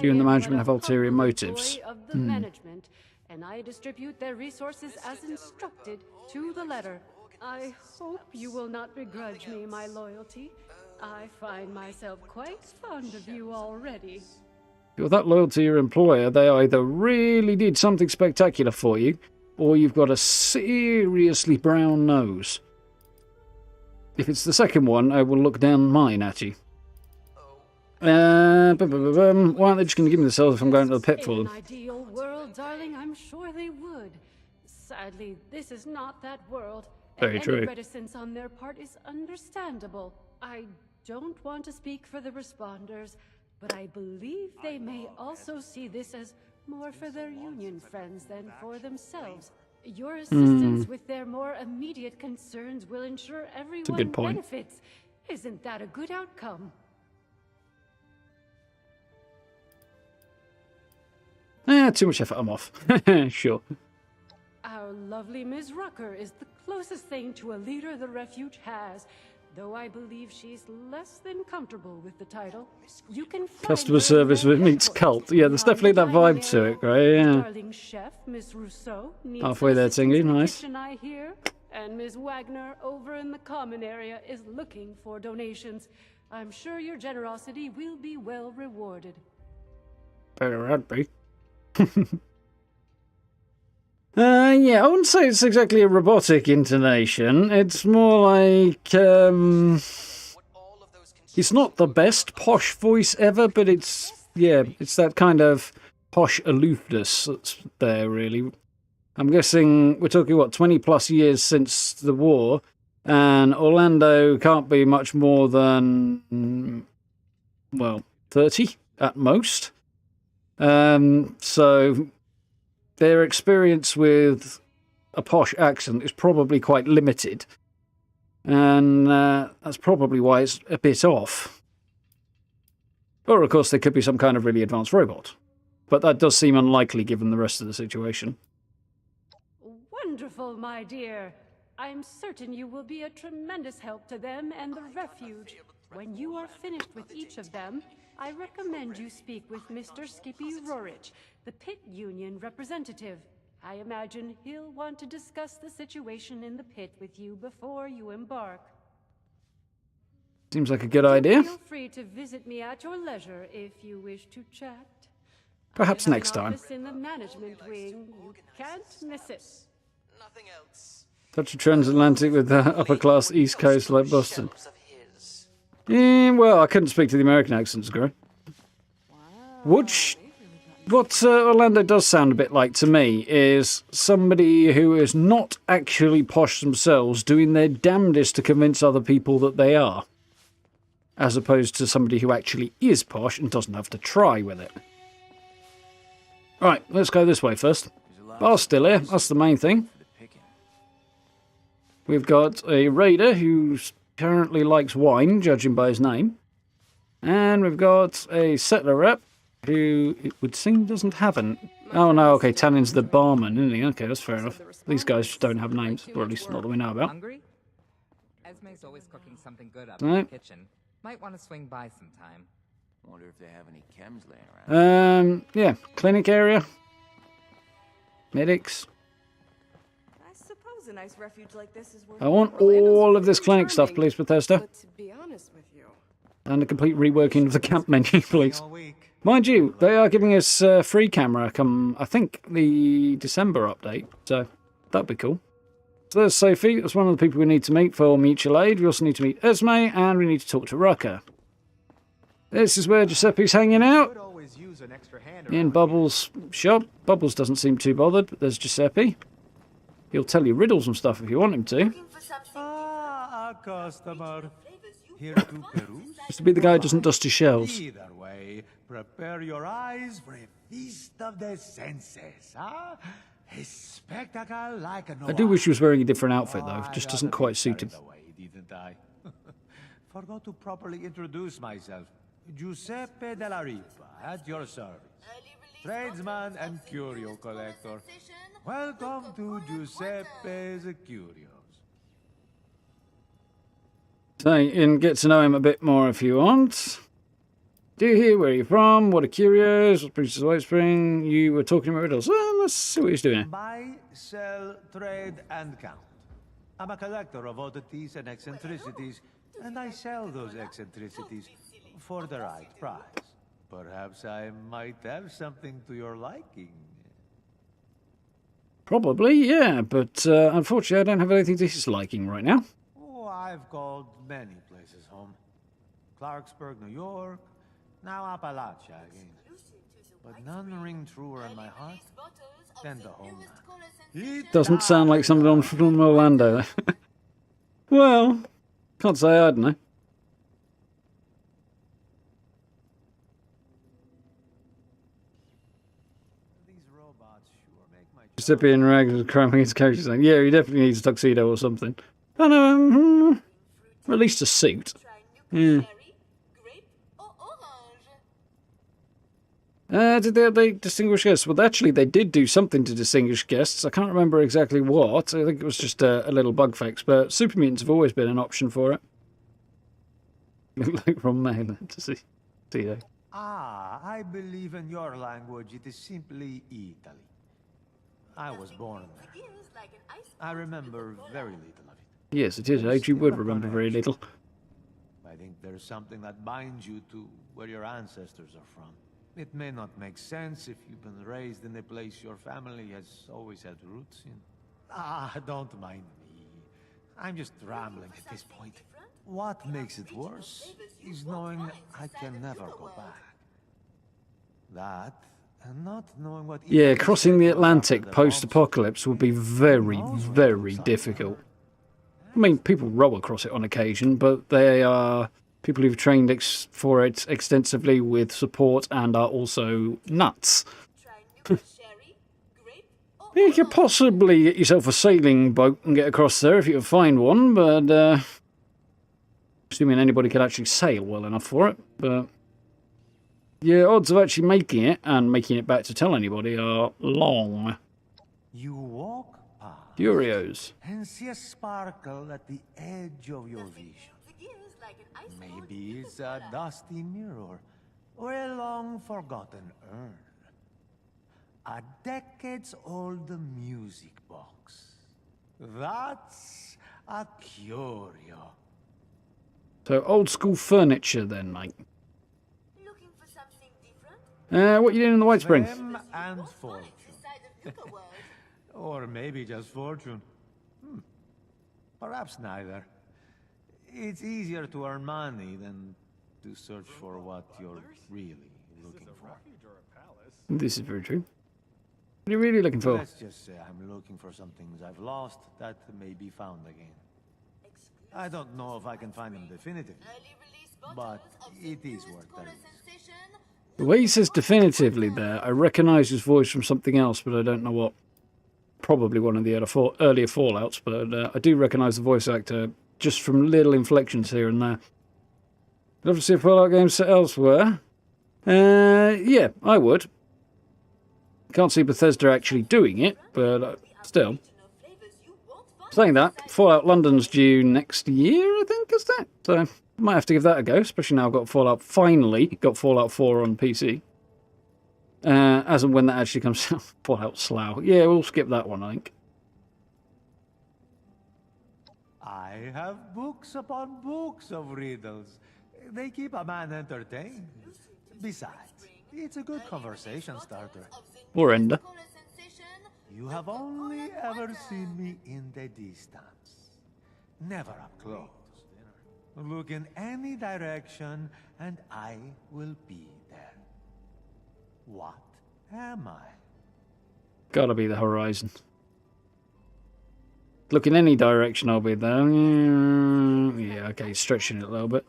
You and the I am management but have a ulterior humble motives. employee of the management, and I distribute their resources as instructed to the letter. I hope you will not begrudge me my loyalty. I find myself quite fond of you already. With that loyal to your employer, they either really did something spectacular for you, or you've got a seriously brown nose. If it's the second one, I will look down mine at you. Why aren't they just going to give me the cells if I'm going to the pit for In them? an ideal world, darling, I'm sure they would. Sadly, this is not that world. Very and true. Any reticence on their part is understandable. I don't want to speak for the responders, but I believe they may also see this as more for their Union friends than for themselves. Your assistance with their more immediate concerns will ensure everyone good point. benefits. Isn't that a good outcome? Too much effort, I'm off. Sure. Our lovely Ms. Rucker is the closest thing to a leader the Refuge has, though I believe she's less than comfortable with the title. You can find Customer her service at their meets headquarters cult. Yeah, there's definitely that behind vibe the to arrow. it, right? Yeah. Darling chef, Miss Rousseau, needs Halfway there, assistance Tingy, in the nice. kitchen, I hear. And Ms. Wagner over in the common area is looking for donations. I'm sure your generosity will be well rewarded. Better I'd be. Yeah, I wouldn't say it's exactly a robotic intonation. It's more like, it's not the best posh voice ever, but it's that kind of posh aloofness that's there, really. I'm guessing we're talking, 20 plus years since the war, and Orlando can't be much more than, 30 at most. So their experience with a posh accent is probably quite limited, and that's probably why it's a bit off. Or, of course, there could be some kind of really advanced robot, but that does seem unlikely given the rest of the situation. Wonderful, my dear. I'm certain you will be a tremendous help to them and the Refuge. When you are finished with each of them, I recommend you speak with Mr. Skippy Rorich, the Pitt Union representative. I imagine he'll want to discuss the situation in the pit with you before you embark. Seems like a good idea. Feel free to visit me at your leisure if you wish to chat. Perhaps I have next an time. office in the management wing. You can't miss it. Nothing else. Such a transatlantic with the upper-class East Coast like Boston. Well, I couldn't speak to the American accents, Gray. Which What Orlando does sound a bit like to me is somebody who is not actually posh themselves doing their damnedest to convince other people that they are. As opposed to somebody who actually is posh and doesn't have to try with it. Right, let's go this way first. Bar's still here, that's the main thing. We've got a raider who apparently likes wine, judging by his name. And we've got a settler rep who, it would seem, doesn't have an... Oh no, okay, Tannin's the barman, isn't he? Okay, that's fair enough. These guys just don't have names, or at least not that we know about. Hungry? Esme's always cooking something good up in the kitchen. Might want to swing by sometime. Wonder if they have any chems laying around. Yeah, clinic area. Medics. I suppose a nice refuge like this is worth. I want all of this clinic stuff, please, Bethesda. But to be honest with you, And a complete reworking of the camp menu, please. Mind you, they are giving us free camera come, I think, the December update. So, that'd be cool. So there's Sophie. That's one of the people we need to meet for mutual aid. We also need to meet Esme, and we need to talk to Rucker. This is where Giuseppe's hanging out. In Bubbles' shop. Bubbles doesn't seem too bothered, but there's Giuseppe. He'll tell you riddles and stuff if you want him to. Ah, a customer. Here to peruse? Just to be the guy who doesn't dust his shelves. Either way, prepare your eyes for a feast of the senses, huh? A spectacle like a I do wish he was wearing a different outfit, though. It just doesn't quite suit him. Didn't I? Forgot to properly introduce myself. Giuseppe della Ripa, at your service. Tradesman and curio collector. Welcome to Giuseppe's Curios. So you can get to know him a bit more if you want. Do you hear where you're from? What are curios? What brings you to White Spring? You were talking about riddles. Well, let's see what he's doing. Buy, sell, trade, and count. I'm a collector of oddities and eccentricities, and I sell those eccentricities for the right price. Perhaps I might have something to your liking. Probably, yeah, but unfortunately I don't have anything to his liking right now. Oh, I've called many places home. Clarksburg, New York, now Appalachia again. But none ring truer in my heart than the homeland. Doesn't sound like somebody from Orlando. Well, can't say I don't know. Giuseppe in rags was cramming his coach saying, yeah, he definitely needs a tuxedo or something. I know, or at least a suit. Yeah. Did they update distinguished guests? Well, actually, they did do something to distinguished guests. I can't remember exactly what. I think it was just a little bug fix, but super mutants have always been an option for it. Look like Ron Maylin to see that. Ah, I believe in your language it is simply Italy. I was born there. I remember very little of it. Yes, it is. You would remember very little. I think there's something that binds you to where your ancestors are from. It may not make sense if you've been raised in a place your family has always had roots in. Ah, don't mind me. I'm just rambling at this point. What makes it worse is knowing I can never go back. That, and not knowing what... Yeah, crossing the Atlantic post-apocalypse would be very, very difficult. I mean, people row across it on occasion, but they are people who've trained for it extensively with support and are also nuts. You could possibly get yourself a sailing boat and get across there if you can find one, but assuming anybody could actually sail well enough for it. But yeah, odds of actually making it and making it back to tell anybody are long. You walk past Curios. and see a sparkle at the edge of your vision. Maybe it's a dusty mirror or a long-forgotten urn. A decades-old music box. That's a curio. So old-school furniture then, mate. looking for something different? What are you doing in the White Spring? Fame and fortune. Or maybe just fortune. Perhaps neither. It's easier to earn money than to search for what you're really looking for. This is very true. What are you really looking for? Let's just say I'm looking for some things I've lost that may be found again. I don't know if I can find them definitively, but it is worth the risk. The way he says definitively there, I recognise his voice from something else, but I don't know what. Probably one of the earlier Fallouts, but I do recognise the voice actor just from little inflections here and there. Love to see a Fallout game set elsewhere. Yeah, I would. Can't see Bethesda actually doing it, but still. Saying that, Fallout London's due next year, I think, is that? So I might have to give that a go, especially now I've got finally got Fallout 4 on PC. As and when that actually comes out. Fallout Slough. Yeah, we'll skip that one, I think. I have books upon books of riddles. They keep a man entertained. Besides, it's a good conversation starter. Or ender. You have only ever seen me in the distance. Never up close. Look in any direction, and I will be there. What am I? Gotta be the horizon. Look in any direction, I'll be there. Yeah, okay, stretching it a little bit.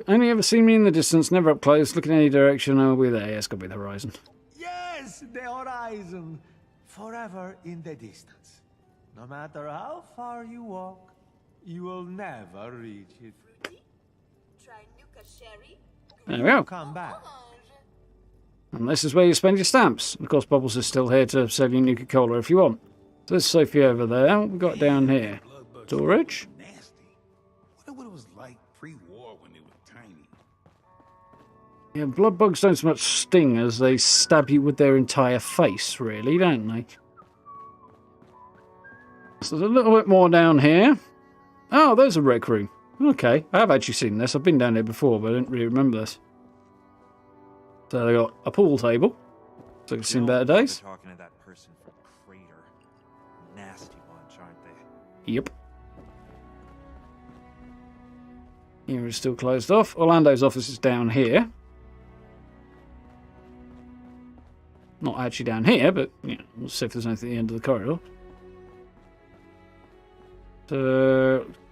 Only ever seen me in the distance, never up close. Look in any direction, I'll be there. Yeah, it's gotta be the horizon. Yes, the horizon. Forever in the distance. No matter how far you walk, you will never reach it. There we go. Come back. And this is where you spend your stamps. Of course, Bubbles is still here to sell you Nuka-Cola if you want. So there's Sophie over there. What we got down here? Storage. Nasty. Wonder what it was like pre-war when they were tiny. Yeah, blood bugs don't so much sting as they stab you with their entire face, really, don't they? So there's a little bit more down here. Oh, there's a rec room. Okay, I have actually seen this. I've been down here before, but I didn't really remember this. So they got a pool table. So you've seen better days. Talking to that person from Crater. Nasty bunch, aren't they? Yep. Here is still closed off. Orlando's office is down here. Not actually down here, but you know, we'll see if there's anything at the end of the corridor.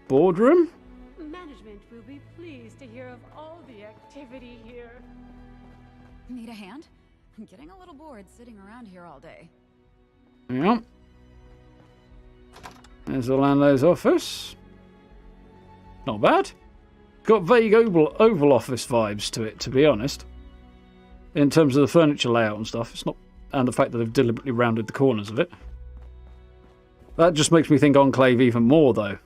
Boardroom? Management will be pleased to hear of all the activity here. Need a hand? I'm getting a little bored sitting around here all day. Yeah. There's Orlando's office. Not bad. Got vague Oval Office vibes to it, to be honest. In terms of the furniture layout and stuff. It's not, and the fact that they've deliberately rounded the corners of it. That just makes me think Enclave even more, though.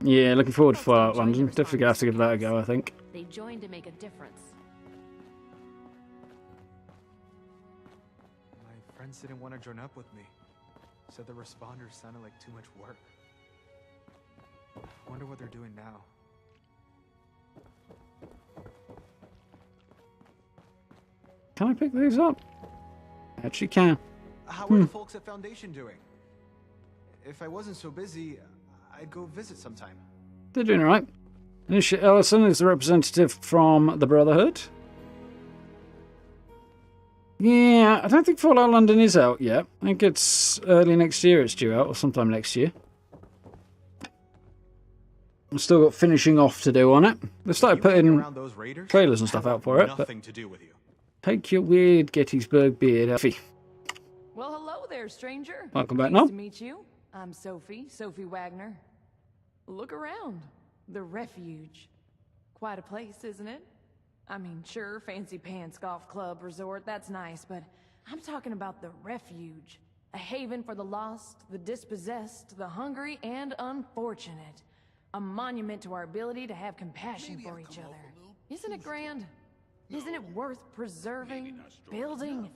Yeah, looking forward to Fallout London. Definitely gonna have to give that a go, I think. They joined to make a difference. My friends didn't want to join up with me. Said the responders sounded like too much work. I wonder what they're doing now. Can I pick these up? Actually can. How are the folks at Foundation doing? If I wasn't so busy, I'd go visit sometime. They're doing alright. Anisha Ellison is the representative from the Brotherhood. Yeah, I don't think Fallout London is out yet. I think it's early next year it's due out, or sometime next year. I've still got finishing off to do on it. They started putting trailers and stuff out for it. Nothing to do with you. Take your weird Gettysburg beard, Effie. Well, hello there, stranger. Welcome back, Nice Noel. to meet you. I'm Sophie Wagner. Look around. The Refuge. Quite a place, isn't it? I mean, sure, fancy pants golf club resort, that's nice, but I'm talking about the Refuge. A haven for the lost, the dispossessed, the hungry, and unfortunate. A monument to our ability to have compassion for each other. Isn't it grand? Isn't it worth preserving, building,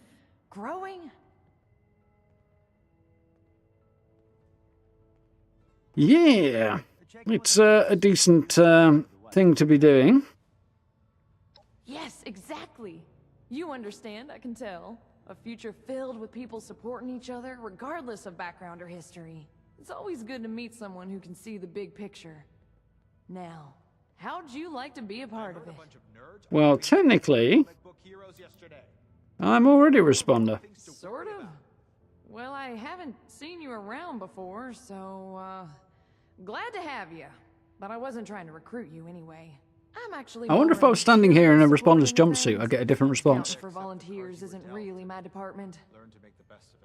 growing? Yeah, it's a decent thing to be doing. Yes, exactly. You understand, I can tell. A future filled with people supporting each other, regardless of background or history. It's always good to meet someone who can see the big picture. Now, how'd you like to be a part of it? Well, technically, I'm already a responder. Sort of. Well, I haven't seen you around before, so, glad to have you. But I wasn't trying to recruit you anyway. I'm actually... I wonder if I was standing here in a responder's jumpsuit, I'd get a different response. Counting for volunteers isn't really my department. Learn to make the best of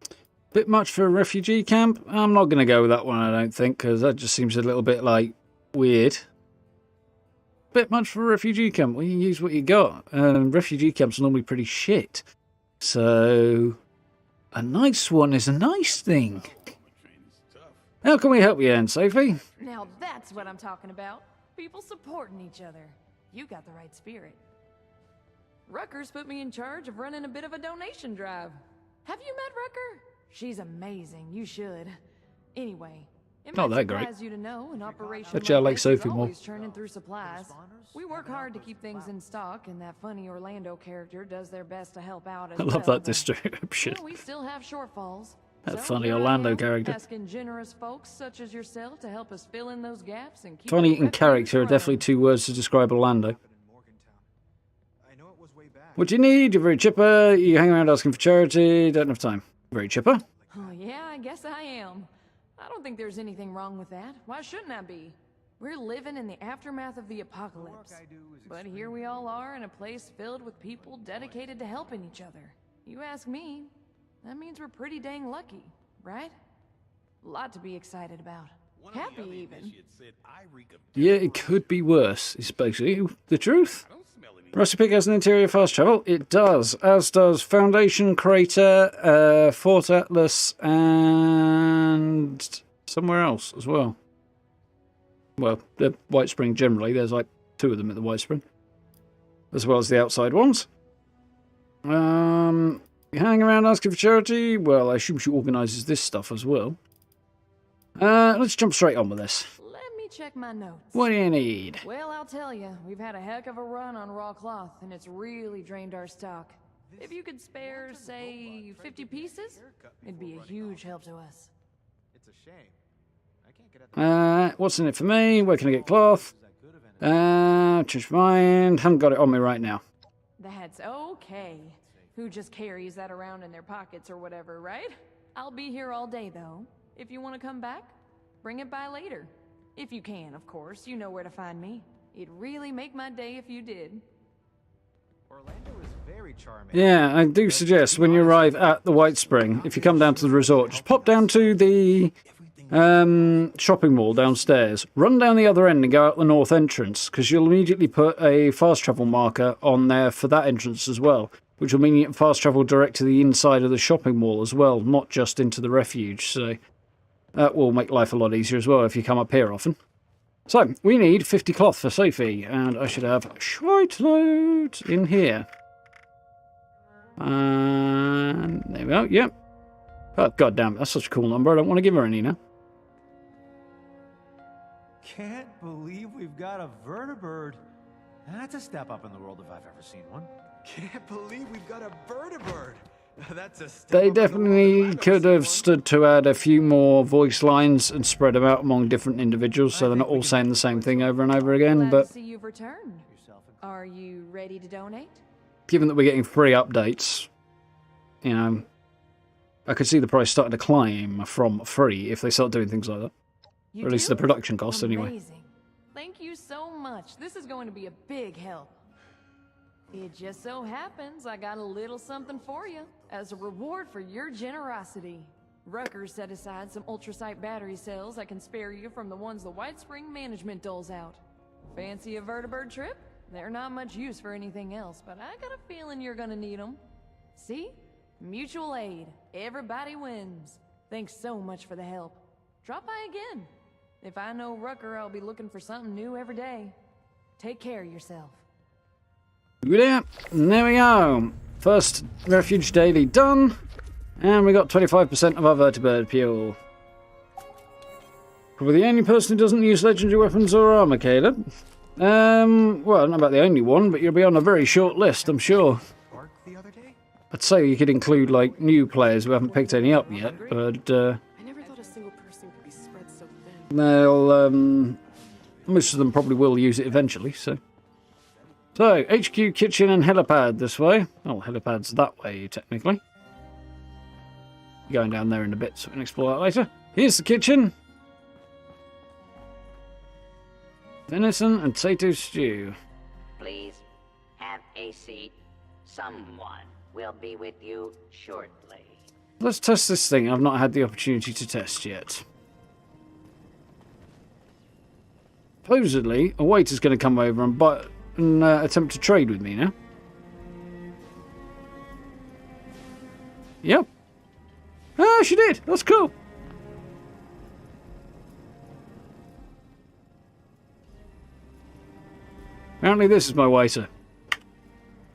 it. Bit much for a refugee camp? I'm not going to go with that one, I don't think, because that just seems a little bit, like, weird. Bit much for a refugee camp. Well, you use what you got. Refugee camps are normally pretty shit. So, a nice one is a nice thing. How can we help you then, Sophie? Now that's what I'm talking about. People supporting each other. You got the right spirit. Rucker's put me in charge of running a bit of a donation drive. Have you met Rucker? She's amazing. You should. Anyway, it Not might that great. surprise you to know an operation Actually, I like this is Sophie more. always churning through supplies. We work hard to keep things in stock, and that funny Orlando character does their best to help out as I love well, that description. but we still have shortfalls. That So funny here I Orlando am, character. asking generous folks such as yourself to help us fill in those gaps and keep Funny the and refuge character are running. definitely two words to describe Orlando. What do you need? You're very chipper. You hang around asking for charity. Don't have time. Very chipper. Oh, yeah, I guess I am. I don't think there's anything wrong with that. Why shouldn't I be? We're living in the aftermath of the apocalypse. But here we all are in a place filled with people dedicated to helping each other. You ask me, that means we're pretty dang lucky, right? A lot to be excited about. Happy, even. Yeah, it could be worse. It's basically the truth. Rusty Pig has an interior fast travel. It does, as does Foundation, Crater, Fort Atlas, and somewhere else as well. Well, the White Spring generally. There's like 2 of them at the White Spring, as well as the outside ones. You hang around asking for charity? Well, I assume she organises this stuff as well. Let's jump straight on with this. Let me check my notes. What do you need? Well, I'll tell you, we've had a heck of a run on raw cloth, and it's really drained our stock. If you could spare, say, 50 pieces, it'd be a huge help to us. It's a shame. I can't get at What's in it for me? Where can I get cloth? Change my mind. Haven't got it on me right now. That's okay. Who just carries that around in their pockets or whatever, right? I'll be here all day, though. If you want to come back, bring it by later. If you can, of course. You know where to find me. It'd really make my day if you did. Orlando is very charming. Yeah, I do suggest when you arrive at the White Spring, if you come down to the resort, just pop down to the shopping mall downstairs. Run down the other end and go out the north entrance, because you'll immediately put a fast travel marker on there for that entrance as well, which will mean you can fast travel direct to the inside of the shopping mall as well, not just into the refuge. So that will make life a lot easier as well if you come up here often. So, we need 50 cloth for Sophie, and I should have shite loads in here. And there we go, yep. Oh, goddamn, that's such a cool number, I don't want to give her any now. Can't believe we've got a vertibird. That's a step up in the world if I've ever seen one. Can't believe we've got a vertibird. That's a step They up in the world definitely if I've could ever have seen stood to add a few more voice lines and spread them out among different individuals so they're not all saying the same thing over and over again, Glad but to see you've returned. Are you ready to donate? given that we're getting free updates, you know, I could see the price starting to climb from free if they start doing things like that. You Or at least do? the production cost, anyway. Amazing. Thank you so much. This is going to be a big help. It just so happens I got a little something for you as a reward for your generosity. Rucker set aside some ultrasight battery cells I can spare you from the ones the White Spring management doles out. Fancy a vertibird trip? They're not much use for anything else, but I got a feeling you're gonna need them. See? Mutual aid. Everybody wins. Thanks so much for the help. Drop by again. If I know Rucker, I'll be looking for something new every day. Take care of yourself. Yeah, there we go. First Refuge daily done. And we got 25% of our vertibird fuel. Probably the only person who doesn't use legendary weapons or armor, Caleb. Well, not about the only one, but you'll be on a very short list, I'm sure. I'd say you could include, like, new players who haven't picked any up yet, but, I never thought a single person could be spread they'll, most of them probably will use it eventually, so. So, HQ, kitchen, and helipad this way. Oh, helipad's that way, technically. Going down there in a bit, so we can explore that later. Here's the kitchen. Venison and potato stew. Please, have a seat. Someone will be with you shortly. Let's test this thing I've not had the opportunity to test yet. Supposedly, a waiter's going to come over and attempt to trade with me now. Yep. Ah, she did. That's cool. Apparently this is my waiter.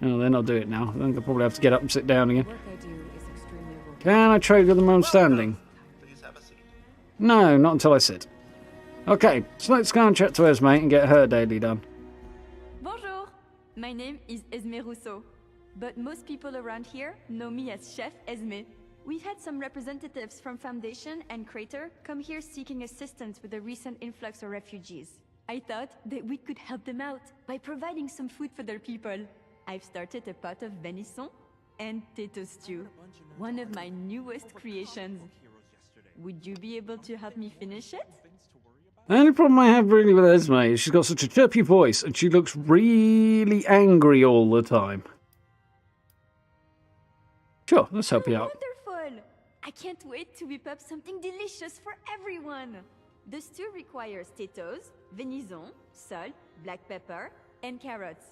Oh, then I'll do it now. Then I'll probably have to get up and sit down again. Can I trade with them while I'm standing? No, not until I sit. Okay, so let's go and chat to Esme and get her daily done. Bonjour, my name is Esme Rousseau, but most people around here know me as Chef Esme. We've had some representatives from Foundation and Crater come here seeking assistance with the recent influx of refugees. I thought that we could help them out by providing some food for their people. I've started a pot of venison and potato stew, one of my newest creations. Would you be able to help me finish it? The only problem I have really with Esme is she's got such a chirpy voice and she looks really angry all the time. Sure, let's help you out. Wonderful! I can't wait to whip up something delicious for everyone. The stew requires potatoes, venison, salt, black pepper, and carrots.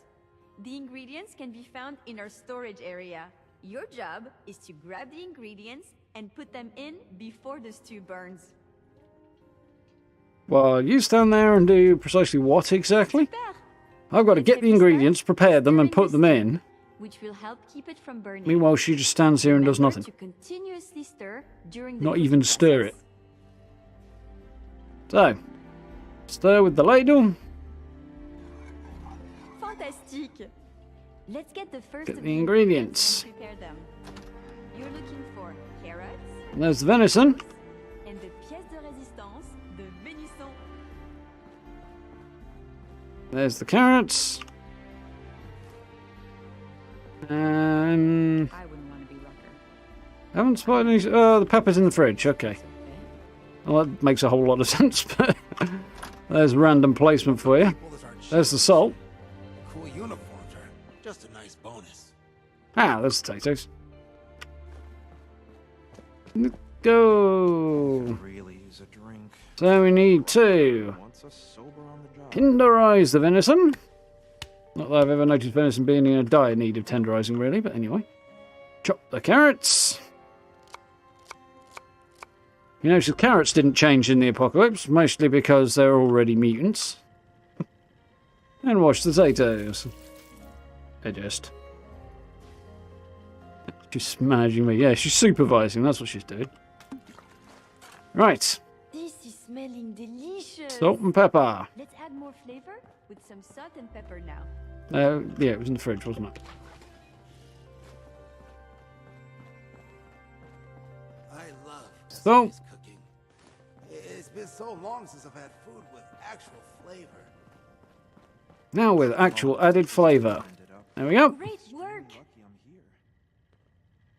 The ingredients can be found in our storage area. Your job is to grab the ingredients and put them in before the stew burns. Well, you stand there and do precisely what exactly? I've got to get the ingredients, prepare them, and put them in. Which will help keep it from burning. Meanwhile, she just stands here and does nothing. To continuously stir during the Not even stir it. So, stir with the ladle. Fantastique. Let's get the first Get of the ingredients. and prepare them. You're looking for carrots. And there's the venison. And the pièce de résistance, the venison. There's the carrots. And I wouldn't want to be Rucker. haven't spotted any. Oh, the pepper's in the fridge. Okay. Well, that makes a whole lot of sense. But there's a random placement for you. There's the salt. Cool uniforms are just a nice bonus. Ah, there's the potatoes. Go. Really use a drink. So we need to tenderize the venison. Not that I've ever noticed venison being in a dire need of tenderizing, really, but anyway. Chop the carrots. You notice the carrots didn't change in the apocalypse, mostly because they're already mutants. And wash the potatoes. They're just... She's managing me. Yeah, she's supervising, that's what she's doing. Right. This is smelling delicious. Salt and pepper. Let's add more flavor with some salt and pepper now. Yeah, it was in the fridge, wasn't it? I love So, cooking. It's been so long since I've had food with actual flavor. now with actual added flavour. There we go. Great work. Lucky I'm here.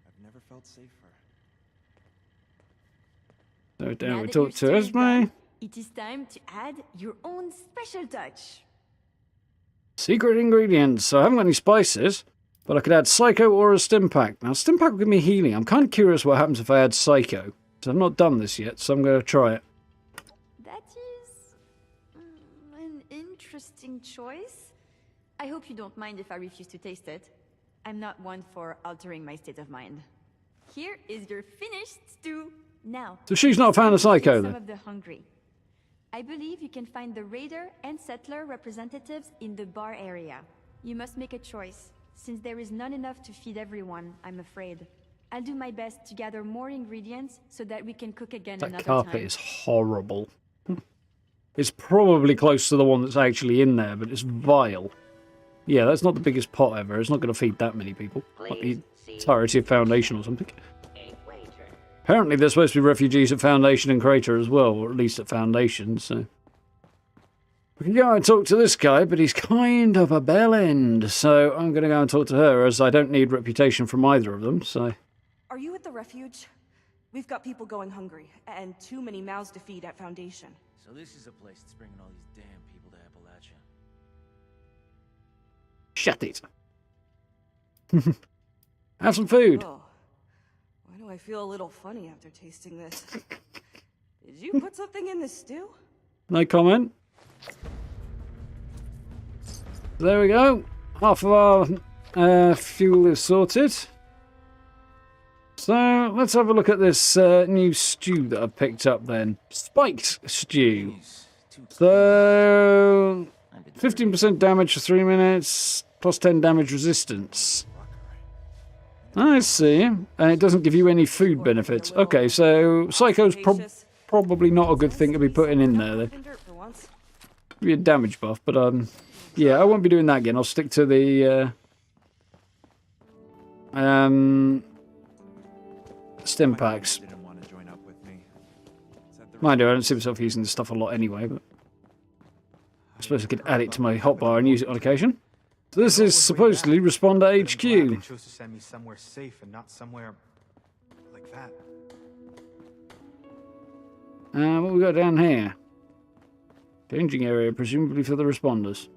I've never felt safer. So Now down we that talk your to stew is Esme. done, it is time to add your own special touch. Secret ingredients. So I haven't got any spices, but I could add Psycho or a Stim Pack. Now, Stim Pack will give me healing. I'm kind of curious what happens if I add Psycho. So I've not done this yet, so I'm going to try it. That is an interesting choice. I hope you don't mind if I refuse to taste it. I'm not one for altering my state of mind. Here is your finished stew. Now, So she's not a fan of Psycho, some then? of the hungry. I believe you can find the Raider and Settler representatives in the bar area. You must make a choice, since there is not enough to feed everyone, I'm afraid. I'll do my best to gather more ingredients so that we can cook again That another carpet time. is horrible. It's probably close to the one that's actually in there, but it's vile. Yeah, that's not the biggest pot ever. It's not going to feed that many people. Like the entirety of Foundation or something. Apparently there's supposed to be refugees at Foundation and Crater as well, or at least at Foundation, so... We can go and talk to this guy, but he's kind of a bell end, so I'm going to go and talk to her, as I don't need reputation from either of them, so... Are you at the Refuge? We've got people going hungry, and too many mouths to feed at Foundation. So this is a place that's bringing all these damn people to Appalachia. Shut it. Have some food. Oh, why do I feel a little funny after tasting this? Did you put something in the stew? No comment. There we go. Half of our fuel is sorted. So, let's have a look at this new stew that I've picked up then. Spiked stew. So, 15% damage for 3 minutes, plus 10 damage resistance. I see. And it doesn't give you any food benefits. Okay, so Psycho's probably not a good thing to be putting in there then. Give you a damage buff, but yeah, I won't be doing that again. I'll stick to the stim packs. Mind you, I don't see myself using this stuff a lot anyway, but I suppose I could add it to my hotbar and use it on occasion. So this is supposedly Responder HQ. They chose to send me somewhere safe and not somewhere like that. What we got down here? Changing area, presumably for the responders.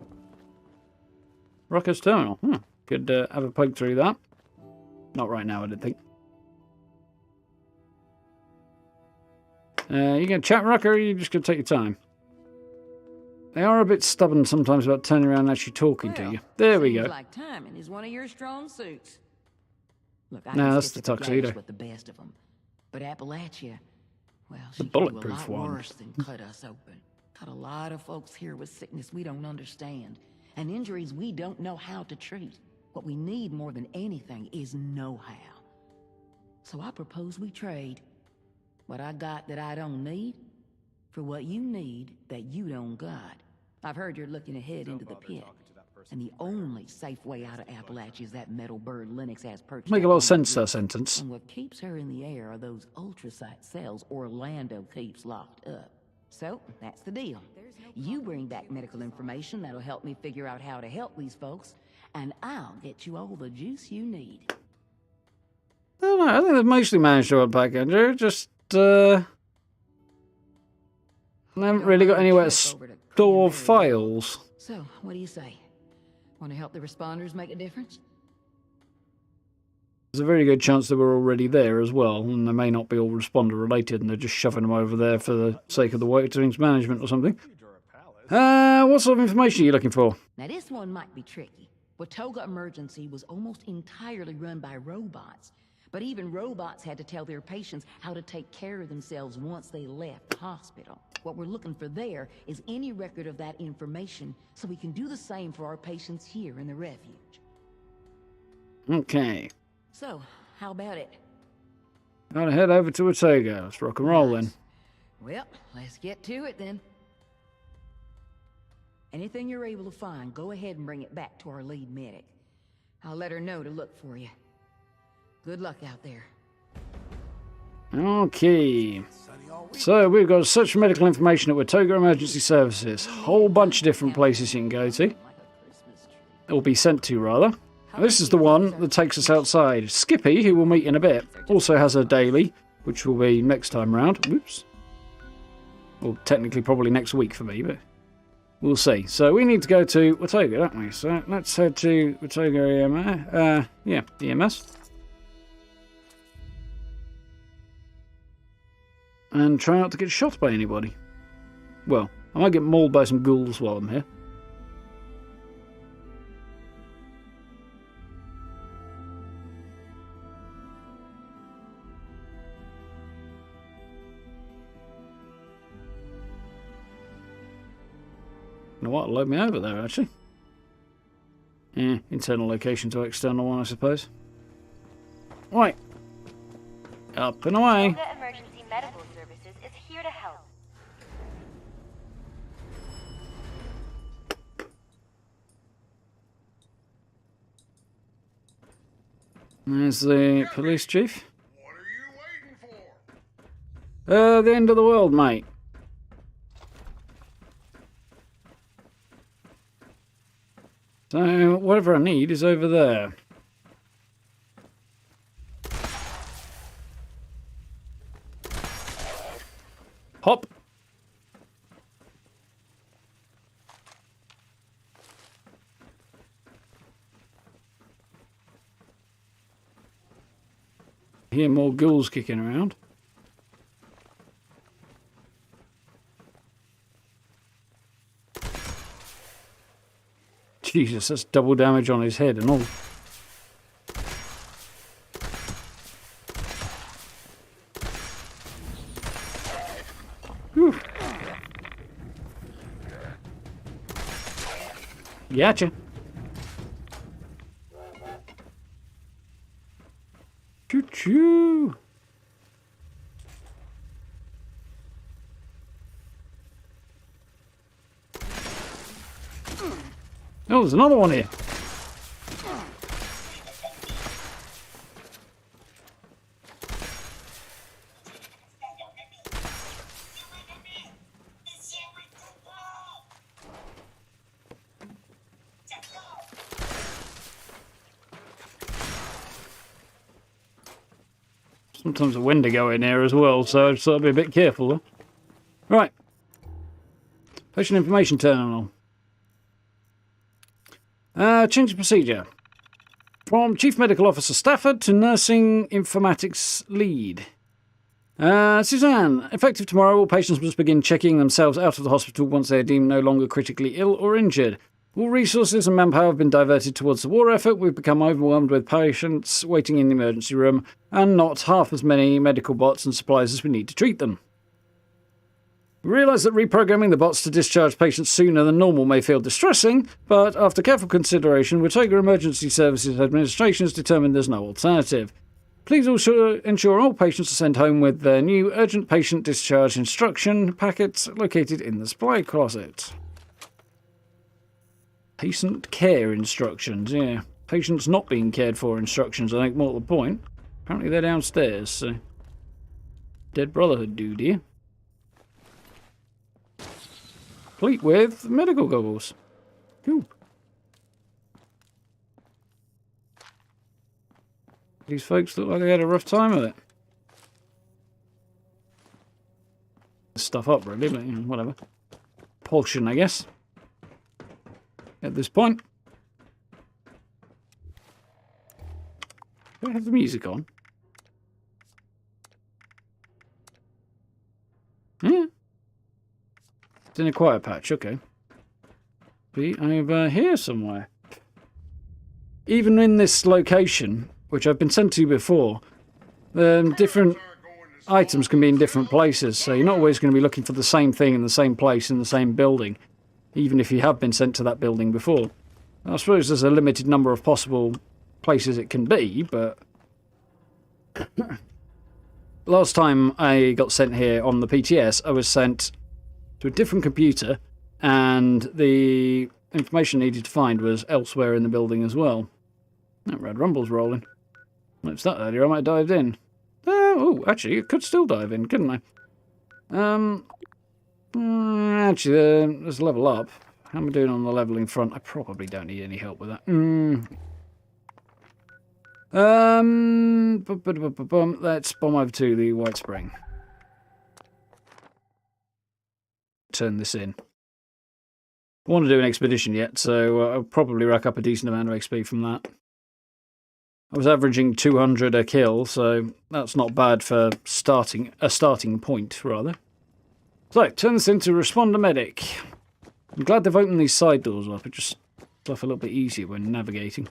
Rocker's Terminal. Could have a poke through that. Not right now, I don't think. You going to chat, Rocker, or are you just going to take your time? They are a bit stubborn sometimes about turning around and actually talking to you. There we go. Like timing is one of your strong suits. Look, I No, can that's stick the to glass tuxedo. with the best of them. But Appalachia, well, The she can do a bulletproof lot one. worse than cut us open. Got a lot of folks here with sickness we don't understand, and injuries we don't know how to treat. What we need more than anything is know-how. So I propose we trade what I got that I don't need for what you need that you don't got. I've heard you're looking ahead into the pit, and the only safe way out of Appalachia is that metal bird Lennox has purchased. Make a lot of sense, that sentence. And what keeps her in the air are those ultrasight cells Orlando keeps locked up. So, that's the deal. You bring back medical information that'll help me figure out how to help these folks, and I'll get you all the juice you need. I don't know, I think they've mostly managed to unpack, Andrew. Just, they haven't really got anywhere to store files. So, what do you say? Want to help the responders make a difference? There's a very good chance they were already there as well, and they may not be all responder related, and they're just shoving them over there for the sake of the White Wings management or something. What sort of information are you looking for? Now this one might be tricky. Watoga Emergency was almost entirely run by robots, but even robots had to tell their patients how to take care of themselves once they left the hospital. What we're looking for there is any record of that information, so we can do the same for our patients here in the Refuge. Okay. So, how about it? Gotta head over to Watoga. Let's rock and roll then. Well, let's get to it then. Anything you're able to find, go ahead and bring it back to our lead medic. I'll let her know to look for you. Good luck out there. Okay. So we've got search for medical information at Watoga Emergency Services. Whole bunch of different places you can go to. Or be sent to, rather. This is the one that takes us outside. Skippy, who we'll meet in a bit, also has a daily, which will be next time round. Whoops. Well, technically probably next week for me, but we'll see. So we need to go to Watoga, don't we? So let's head to Watoga EMS. Yeah, EMS. And try not to get shot by anybody. Well, I might get mauled by some ghouls while I'm here. You know what? Load me over there, actually. Yeah, internal location to external one, I suppose. Right. Up and away. Watoga Emergency Medical Services is here to help. There's the police chief. What are you waiting for? The end of the world, mate. So, whatever I need is over there. Hop. Hear more ghouls kicking around. Jesus, that's double damage on his head and all. Whew. Gotcha. Choo-choo. Oh, there's another one here. Sometimes a Wendigo in here as well, so I've got to be a bit careful. Though. Right. Patient information terminal. Change of procedure. From Chief Medical Officer Stafford to Nursing Informatics Lead. Suzanne, effective tomorrow, all patients must begin checking themselves out of the hospital once they are deemed no longer critically ill or injured. All resources and manpower have been diverted towards the war effort. We've become overwhelmed with patients waiting in the emergency room and not half as many medical bots and supplies as we need to treat them. We realise that reprogramming the bots to discharge patients sooner than normal may feel distressing, but after careful consideration, Watoga Emergency Services Administration has determined there's no alternative. Please also ensure all patients are sent home with their new urgent patient discharge instruction packets located in the supply closet. Patient care instructions, yeah. Patients not being cared for instructions, I think, more to the point. Apparently they're downstairs, so... Dead Brotherhood dude here. Complete with medical goggles. Cool. These folks look like they had a rough time with it. Stuff up, really, but you know, whatever. Propulsion, I guess. At this point. Do I have the music on? Yeah. It's in a quiet patch, okay. Be over here somewhere. Even in this location, which I've been sent to before, different items can be in different places, so you're not always going to be looking for the same thing in the same place in the same building, even if you have been sent to that building before. I suppose there's a limited number of possible places it can be, but... Last time I got sent here on the PTS, I was sent to a different computer, and the information needed to find was elsewhere in the building as well. That Red Rumble's rolling. Noticed that earlier, I might have dived in. Oh, actually, I could still dive in, couldn't I? Actually, let's level up. How am I doing on the leveling front? I probably don't need any help with that. Let's bomb over to the White Spring. Turn this in. I want to do an expedition yet, so I'll probably rack up a decent amount of XP from that. I was averaging 200 a kill, so that's not bad for starting point, rather. So, turn this into Responder Medic. I'm glad they've opened these side doors up. It just makes life a little bit easier when navigating.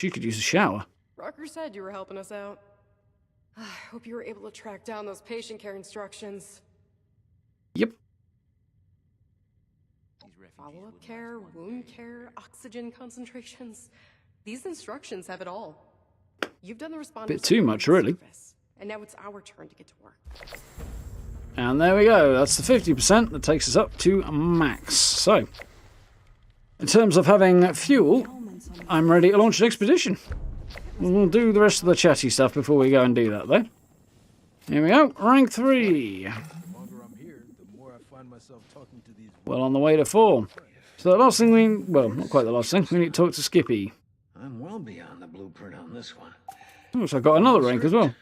She could use a shower. Rucker said you were helping us out. I hope you were able to track down those patient care instructions. Yep. Follow-up care, wound care, oxygen concentrations. These instructions have it all. You've done the response. Bit too much, really. And now it's our turn to get to work. And there we go. That's the 50% that takes us up to max. So, in terms of having fuel, I'm ready to launch an expedition. We'll do the rest of the chatty stuff before we go and do that, though. Here we go. Rank 3. Well, on the way to 4. So the last thing we... Well, not quite the last thing. We need to talk to Skippy. I'm well beyond the blueprint on this one. Oh, so I got another rank as well.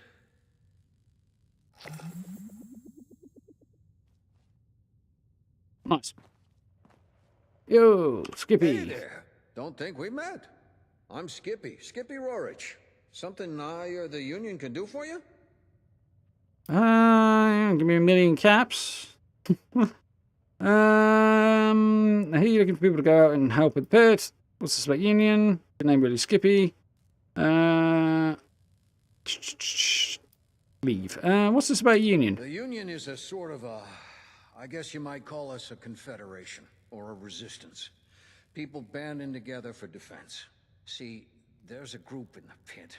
Nice. Yo, Skippy. Hey there. Don't think we met. I'm Skippy Rorich. Something I or the Union can do for you? Give me 1,000,000 caps. Here you're looking for people to go out and help with Pitt. What's this about Union? The name really Skippy. Leave. What's this about Union? The Union is a sort of a... I guess you might call us a confederation, or a resistance. People banding together for defense. See, there's a group in the Pit.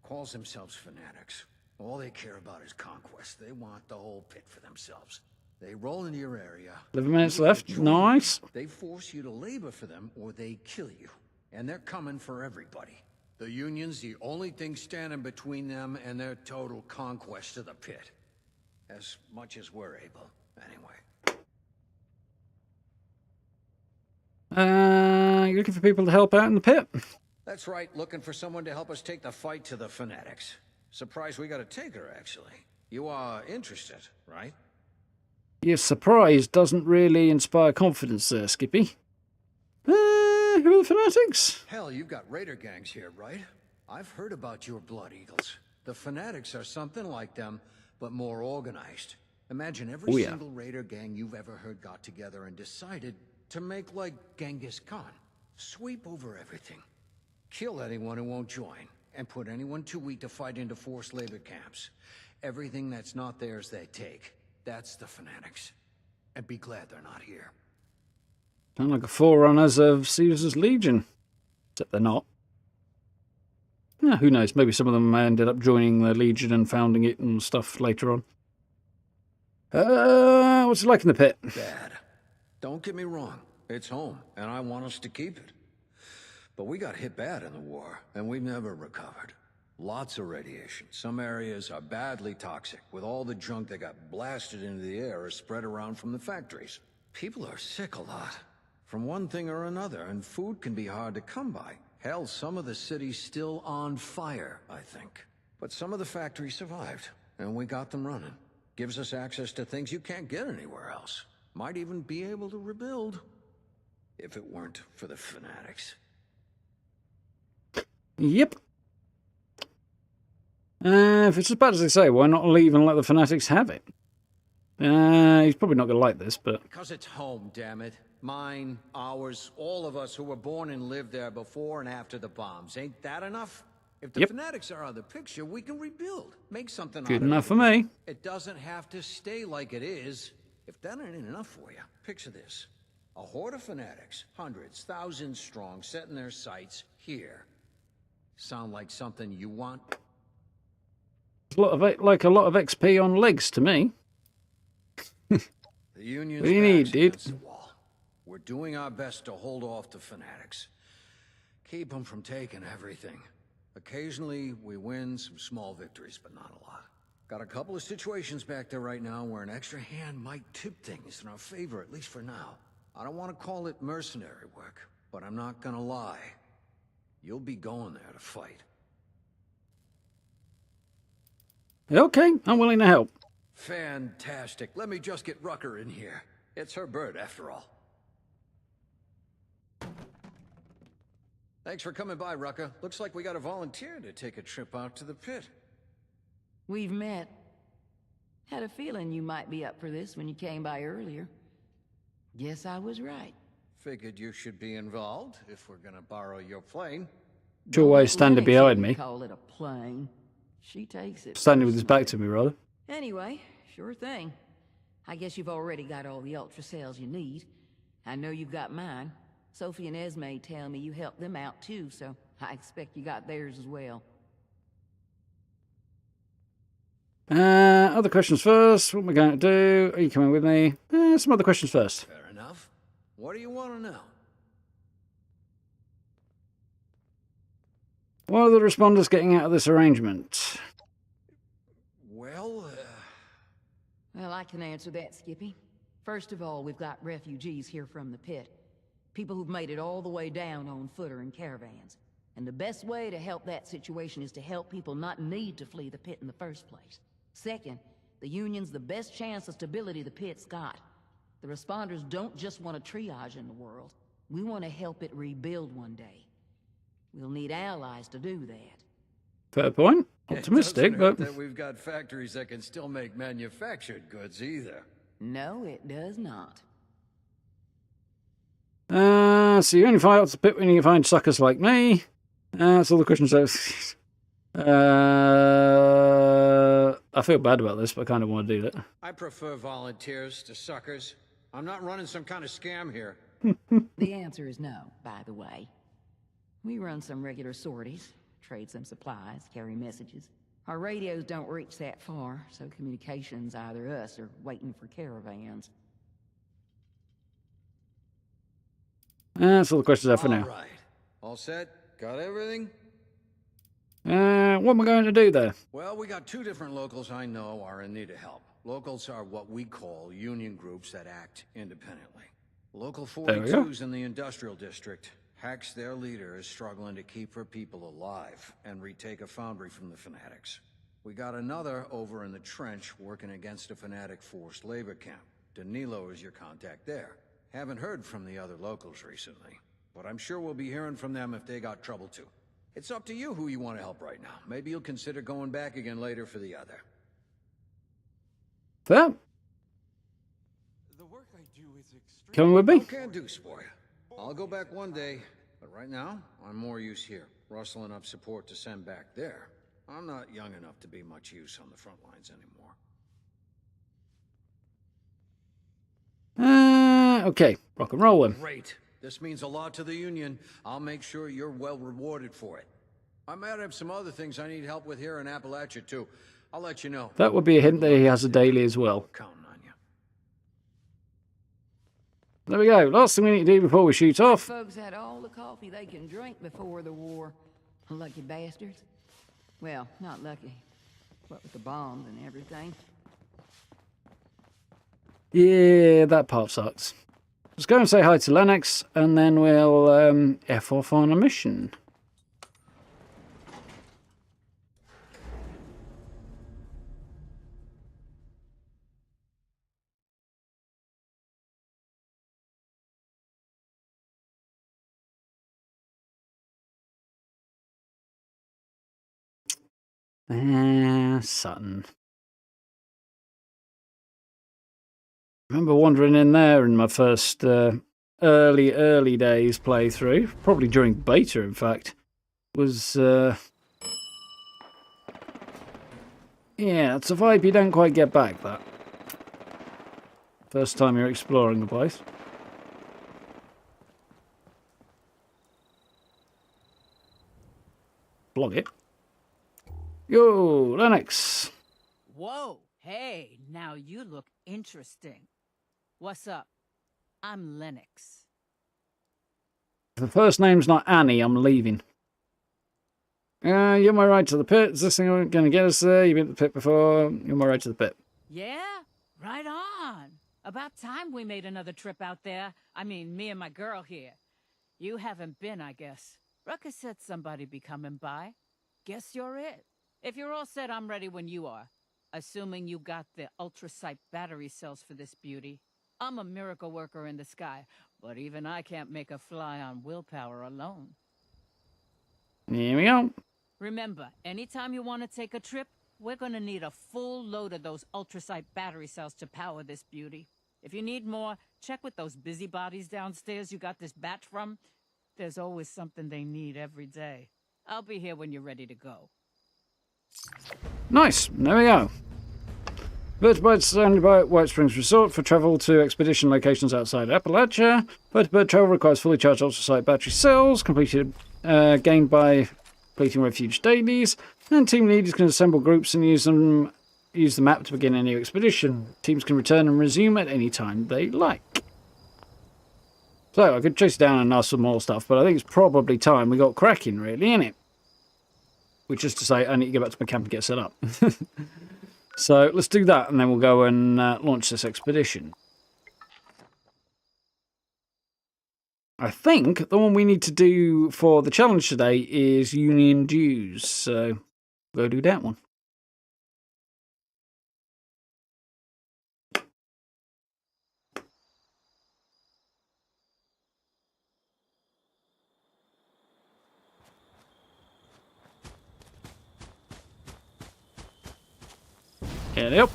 Calls themselves fanatics. All they care about is conquest. They want the whole Pit for themselves. They roll into your area. 11 minutes left. Nice. They force you to labor for them, or they kill you. And they're coming for everybody. The Union's the only thing standing between them and their total conquest of the Pit. As much as we're able, anyway. You're looking for people to help out in the Pit? That's right, looking for someone to help us take the fight to the fanatics. Surprised we got a taker, actually. You are interested, right? Your surprise doesn't really inspire confidence there, Skippy. Who are the fanatics? Hell, you've got raider gangs here, right? I've heard about your Blood Eagles. The fanatics are something like them, but more organized. Imagine every single raider gang you've ever heard got together and decided to make like Genghis Khan. Sweep over everything. Kill anyone who won't join, and put anyone too weak to fight into forced labor camps. Everything that's not theirs they take. That's the fanatics. And be glad they're not here. Sound like a forerunners of Caesar's Legion. Except they're not. Yeah, who knows? Maybe some of them ended up joining the Legion and founding it and stuff later on. What's it like in the Pit? Bad. Don't get me wrong. It's home, and I want us to keep it. But we got hit bad in the war, and we've never recovered. Lots of radiation. Some areas are badly toxic, with all the junk that got blasted into the air or spread around from the factories. People are sick a lot, from one thing or another, and food can be hard to come by. Hell, some of the city's still on fire, I think. But some of the factories survived, and we got them running. Gives us access to things you can't get anywhere else. Might even be able to rebuild, if it weren't for the fanatics. Yep. If it's as bad as they say, why not leave and let the fanatics have it? He's probably not going to like this, but... Because it's home, damn it. Mine, ours, all of us who were born and lived there before and after the bombs. Ain't that enough? If the fanatics are out of the picture, we can rebuild. Make something good out of enough it. for me. It doesn't have to stay like it is. If that ain't enough for you, picture this. A horde of fanatics, hundreds, thousands strong, setting their sights here. Sound like something you want? It's a lot of like a lot of XP on legs to me. The Union's what do you need, dude? We're doing our best to hold off the fanatics. Keep them from taking everything. Occasionally, we win some small victories, but not a lot. Got a couple of situations back there right now where an extra hand might tip things in our favor, at least for now. I don't want to call it mercenary work, but I'm not gonna lie. You'll be going there to fight. Okay, I'm willing to help. Fantastic. Let me just get Rucker in here. It's her bird, after all. Thanks for coming by, Rucker. Looks like we got a volunteer to take a trip out to the Pit. We've met. Had a feeling you might be up for this when you came by earlier. Guess I was right. Figured you should be involved, if we're gonna borrow your plane. Sure way standing behind me. Call it a plane. She takes it. Standing with his back to me, rather. Anyway, sure thing. I guess you've already got all the ultra cells you need. I know you've got mine. Sophie and Esme tell me you helped them out too, so I expect you got theirs as well. Other questions first. What am I going to do? Are you coming with me? Some other questions first. Fair enough. What do you want to know? What are the responders getting out of this arrangement? Well, Well, I can answer that, Skippy. First of all, we've got refugees here from the Pit. People who've made it all the way down on foot or in caravans. And the best way to help that situation is to help people not need to flee the Pit in the first place. Second, the Union's the best chance of stability the Pit's got. The responders don't just want a triage in the world. We want to help it rebuild one day. We'll need allies to do that. Fair point. Optimistic, it but... doesn't hurt that we've got factories that can still make manufactured goods either. No, it does not. So you only fly out to the Pit when you find suckers like me. That's all the questions I feel bad about this, but I kind of want to do that. I prefer volunteers to suckers. I'm not running some kind of scam here. The answer is no, by the way. We run some regular sorties, trade some supplies, carry messages. Our radios don't reach that far, so communications either us or waiting for caravans. That's all the questions I have for now. All right. All set? Got everything? What am I going to do there? Well, we got two different locals I know are in need of help. Locals are what we call union groups that act independently. Local 42's in the industrial district. Hex, their leader, is struggling to keep her people alive and retake a foundry from the fanatics. We got another over in the trench working against a fanatic forced labor camp. Danilo is your contact there. Haven't heard from the other locals recently, but I'm sure we'll be hearing from them if they got trouble too. It's up to you who you want to help right now. Maybe you'll consider going back again later for the other. Fair. Coming with me? Can do, Spoya. I'll go back one day, but right now, I'm more use here, rustling up support to send back there. I'm not young enough to be much use on the front lines anymore. Okay, rock and roll then. Great. This means a lot to the Union. I'll make sure you're well rewarded for it. I might have some other things I need help with here in Appalachia, too. I'll let you know. That would be a hint that he has a daily as well. Counting on you. There we go. Last thing we need to do before we shoot off. Folks had all the coffee they can drink before the war. Lucky bastards. Well, not lucky. What with the bombs and everything. Yeah, that part sucks. Let's go and say hi to Lennox, and then we'll F off on a mission. Sutton. I remember wandering in there in my first early days playthrough, probably during beta, in fact. Was yeah, it's a vibe you don't quite get back. That first time you're exploring the place. Blog it. Yo, Lennox. Whoa, hey, now you look interesting. What's up? I'm Lennox. If the first name's not Annie, I'm leaving. You're my ride to the pit. Is this thing going to get us there? You've been to the pit before. You're my ride to the pit. Yeah, right on. About time we made another trip out there. I mean, me and my girl here. You haven't been, I guess. Ruckus said somebody'd be coming by. Guess you're it. If you're all set, I'm ready when you are. Assuming you got the ultrasight battery cells for this beauty. I'm a miracle worker in the sky, but even I can't make a fly on willpower alone. Here we go. Remember, anytime you want to take a trip, we're gonna need a full load of those ultrasight battery cells to power this beauty. If you need more, check with those busybodies downstairs you got this batch from. There's always something they need every day. I'll be here when you're ready to go. Nice. There we go. Vertebrate surrounded by White Springs Resort for travel to expedition locations outside Appalachia. Vertebrate travel requires fully charged ultrasight battery cells, completed gained by completing Refuge dailies, and team leaders can assemble groups and use the map to begin a new expedition. Teams can return and resume at any time they like. So I could chase it down and ask for more stuff, but I think it's probably time we got cracking, really, innit? which is to say I need to go back to my camp and get set up. So let's do that, and then we'll go and launch this expedition. I think the one we need to do for the challenge today is Union Dues, so go do that one. Get up.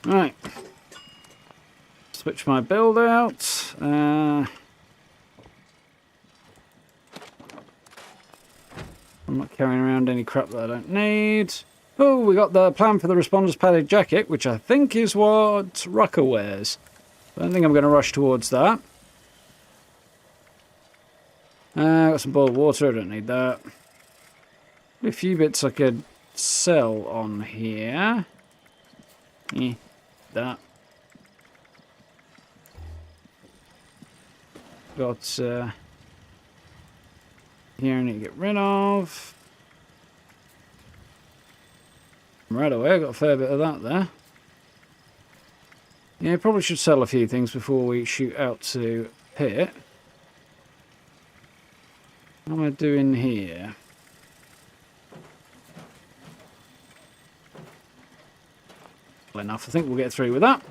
Right. Switch my build out. I'm not carrying around any crap that I don't need. Oh, we got the plan for the Responder's padded jacket, which I think is what Rucker wears. I don't think I'm going to rush towards that. Got some boiled water, I don't need that. A few bits I could sell on here. That. Got here I need to get rid of. Right away, I got a fair bit of that there. Yeah, probably should sell a few things before we shoot out to Pitt. What am I doing here? Well enough, I think we'll get through with that.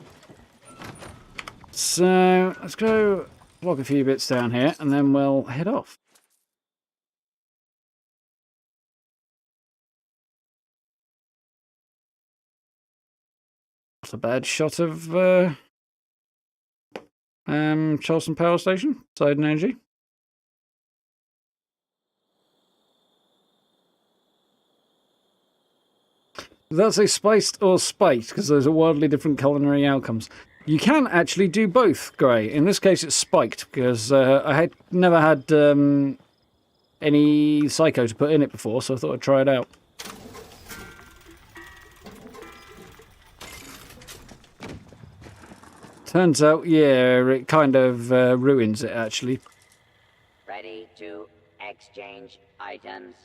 So let's go block a few bits down here and then we'll head off. Not a bad shot of Charleston Power Station, side energy. Does that say spiced or spiked? Because those are wildly different culinary outcomes. You can actually do both, Grey. In this case, it's spiked because I had never had any psycho to put in it before, so I thought I'd try it out. Turns out, yeah, it kind of ruins it, actually. Ready to exchange items.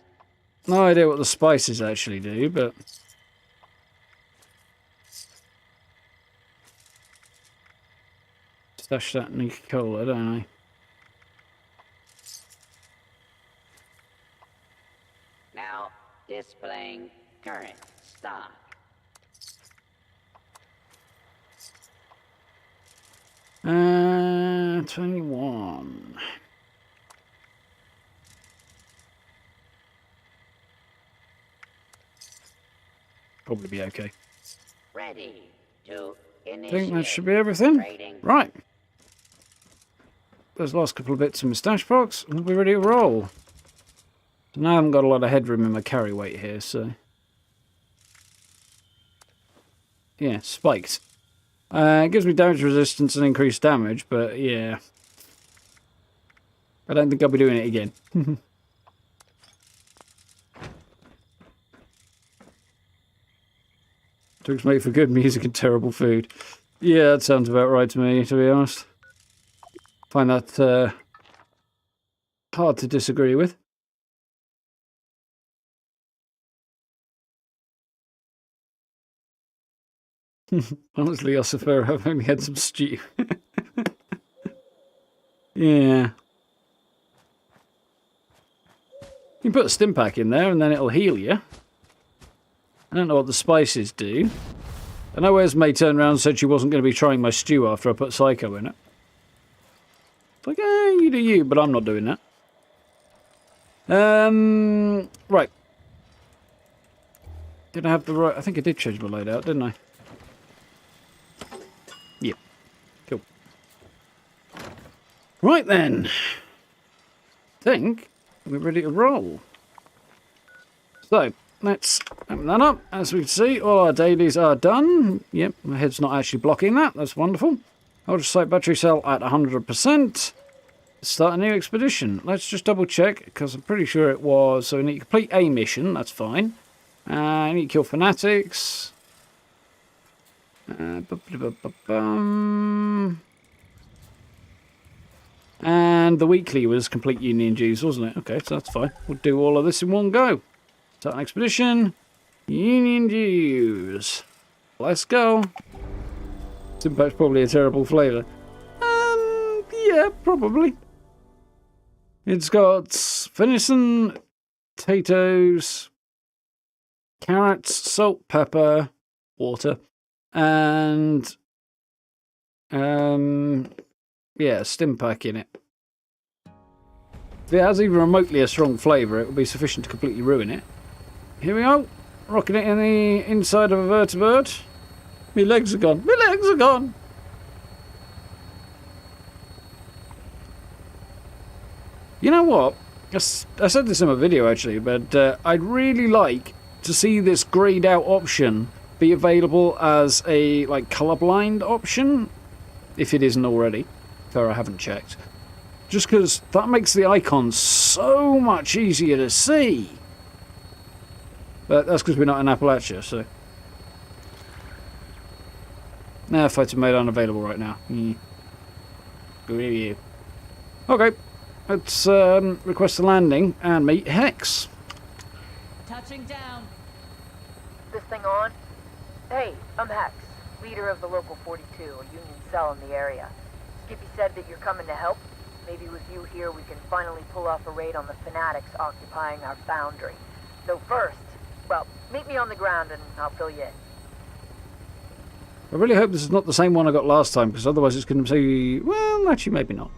No idea what the spices actually do, but... Stash that Nuka-Cola, don't I? Now displaying current stock. Uh, 21. Probably be okay. Ready to I think that should be everything. Right. Those last couple of bits in my stash box, and we'll be ready to roll. So now I haven't got a lot of headroom in my carry weight here, so... Yeah, spiked. It gives me damage resistance and increased damage, but yeah. I don't think I'll be doing it again. Drugs make for good music and terrible food. Yeah, that sounds about right to me, to be honest. Find that hard to disagree with. Honestly, Ossifer, I've only had some stew. Yeah. You can put a stim pack in there and then it'll heal you. I don't know what the spices do. I know Esme turned around and said she wasn't going to be trying my stew after I put Psycho in it. It's like, you do you, but I'm not doing that. Right. Did I have the right... I think I did change my loadout, didn't I? Yep. Cool. Right then. I think we're ready to roll. So, let's open that up. As we can see, all our dailies are done. Yep, my head's not actually blocking that. That's wonderful. Ultrasight battery cell at 100%. Start a new expedition. Let's just double check, because I'm pretty sure it was... So we need to complete a mission. That's fine. I need to kill fanatics. And the weekly was complete Union dues, wasn't it? Okay, so that's fine. We'll do all of this in one go. Start an expedition. Union dues. Let's go. Stimpak's probably a terrible flavour. Yeah, probably. It's got venison, potatoes, carrots, salt, pepper, water, and yeah, Stimpak in it. If it has even remotely a strong flavour, it will be sufficient to completely ruin it. Here we go. Rocking it in the inside of a vertebrate. My legs are gone. My legs are gone. You know what? I said this in a video actually, but I'd really like to see this greyed out option be available as a colourblind option, if it isn't already. Though I haven't checked. Just because that makes the icons so much easier to see. But that's because we're not in Appalachia, so. Nah, fighter mode unavailable right now. Good you. Okay, let's request a landing and meet Hex. Touching down. This thing on? Hey, I'm Hex, leader of the local 42, a Union cell in the area. Skippy said that you're coming to help. Maybe with you here we can finally pull off a raid on the fanatics occupying our foundry. So first, well, meet me on the ground and I'll fill you in. I really hope this is not the same one I got last time, because otherwise it's going to say, well, actually maybe not.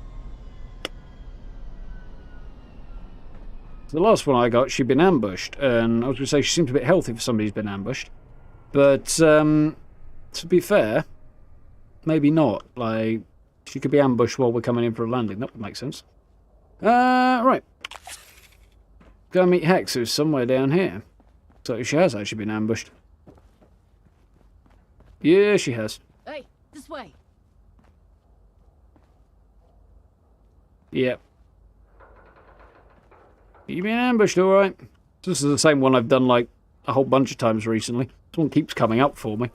The last one I got, she'd been ambushed, and I was going to say she seems a bit healthy for somebody who's been ambushed. But, to be fair, maybe not. Like, she could be ambushed while we're coming in for a landing. That would make sense. Right. Go meet Hex, who's somewhere down here. So she has actually been ambushed. Yeah, she has. Hey, this way. Yep. You've been ambushed, alright. This is the same one I've done like a whole bunch of times recently. This one keeps coming up for me.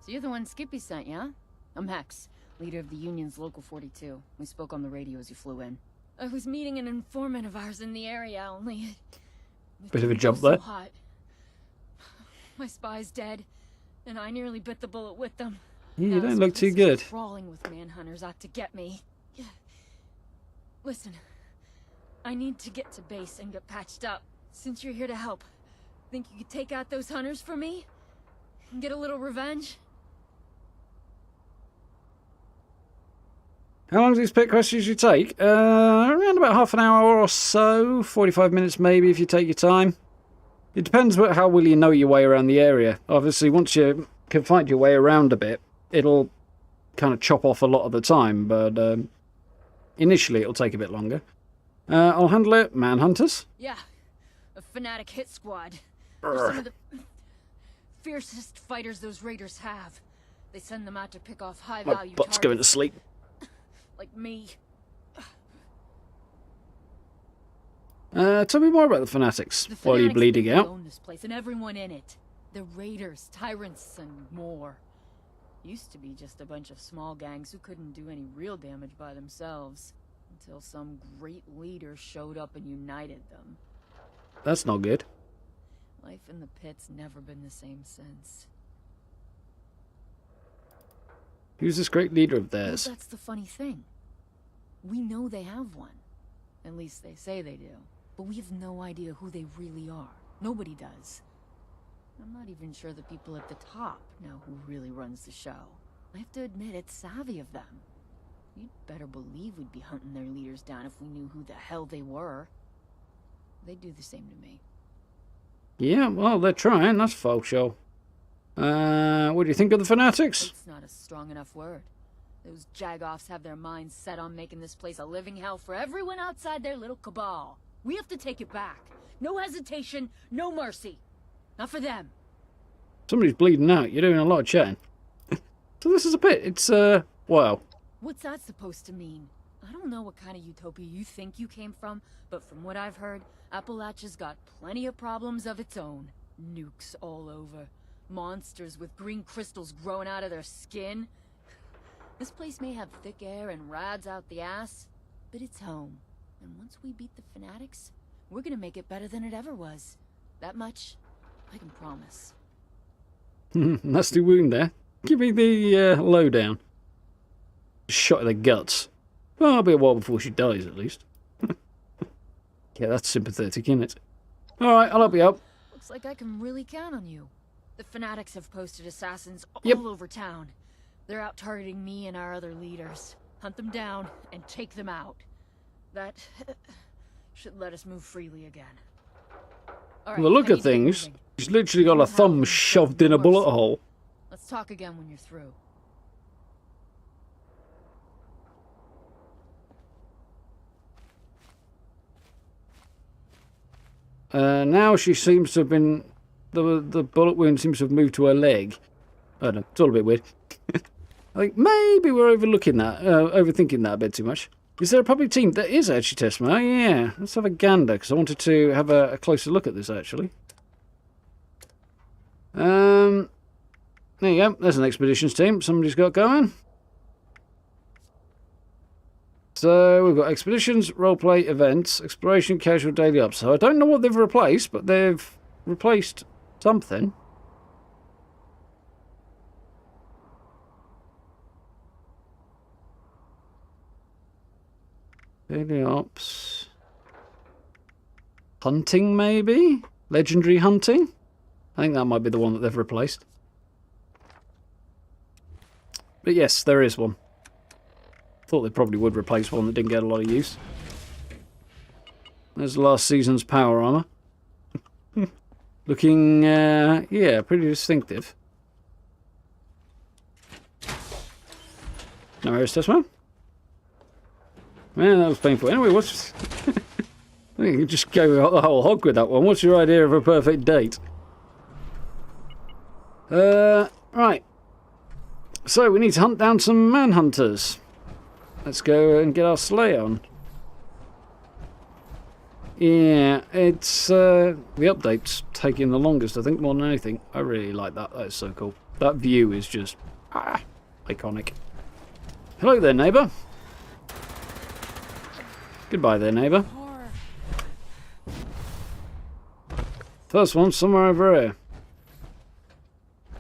So you're the one Skippy sent, yeah? I'm Hex, leader of the Union's Local 42. We spoke on the radio as you flew in. I was meeting an informant of ours in the area, only... Bit of a jump there. So hot. My spy's dead, and I nearly bit the bullet with them. Yeah, you don't look too good. Crawling with manhunters out to get me. Listen, I need to get to base and get patched up. Since you're here to help, think you could take out those hunters for me? And get a little revenge? How long do these pit quests usually take? Around about half an hour or so. 45 minutes maybe if you take your time. It depends how well you know your way around the area. Obviously, once you can find your way around a bit, it'll kind of chop off a lot of the time, but initially it'll take a bit longer. I'll handle it. Manhunters? Yeah, a fanatic hit squad. They're some of the fiercest fighters those raiders have. They send them out to pick off high-value My butt's targets. going to sleep. Like me. Tell me more about the fanatics while you're bleeding out. Own this place and everyone in it. The raiders, tyrants, and more. Used to be just a bunch of small gangs who couldn't do any real damage by themselves. Until some great leader showed up and united them. That's not good. Life in the pit's never been the same since. Who's this great leader of theirs? Well, that's the funny thing. We know they have one. At least they say they do. But we have no idea who they really are. Nobody does. I'm not even sure the people at the top know who really runs the show. I have to admit, it's savvy of them. You'd better believe we'd be hunting their leaders down if we knew who the hell they were. They'd do the same to me. Yeah, well, they're trying. That's for sure. What do you think of the fanatics? It's not a strong enough word. Those jagoffs have their minds set on making this place a living hell for everyone outside their little cabal. We have to take it back. No hesitation, no mercy. Not for them. Somebody's bleeding out. You're doing a lot of chatting. So this is a pit. It's, wow. What's that supposed to mean? I don't know what kind of utopia you think you came from, but from what I've heard, Appalachia's got plenty of problems of its own. Nukes all over. Monsters with green crystals growing out of their skin. This place may have thick air and rads out the ass, but it's home. And once we beat the fanatics, we're gonna make it better than it ever was. That much, I can promise. Nasty wound there. Give me the lowdown. Shot in the guts. Well, it'll be a while before she dies, at least. Yeah, that's sympathetic, isn't it? Alright, I'll help you out. Looks like I can really count on you. The fanatics have posted assassins Yep. all over town. They're out targeting me and our other leaders. Hunt them down and take them out. That should let us move freely again. All From the look of things, she's literally got a thumb shoved in a bullet hole. Let's talk again when you're through. Now she seems to have been... The bullet wound seems to have moved to her leg. I don't know, it's all a bit weird. I think maybe we're overthinking that a bit too much. Is there a public team? There is actually, Tessma. Oh, yeah, let's have a gander, because I wanted to have a closer look at this, actually. There you go. There's an expeditions team somebody's got going. So we've got expeditions, roleplay, events, exploration, casual, daily ups. So I don't know what they've replaced, but they've replaced something. Daily ops. Hunting, maybe? Legendary hunting? I think that might be the one that they've replaced. But yes, there is one. Thought they probably would replace one that didn't get a lot of use. There's last season's power armor. Looking, yeah, pretty distinctive. No errors, Tessma? Man, that was painful. Anyway, what's... I think you can just go the whole hog with that one. What's your idea of a perfect date? Right. So, we need to hunt down some manhunters. Let's go and get our sleigh on. Yeah, it's, the update's taking the longest, I think, more than anything. I really like that. That is so cool. That view is just, iconic. Hello there, neighbour. Goodbye there, neighbour. First one, somewhere over here.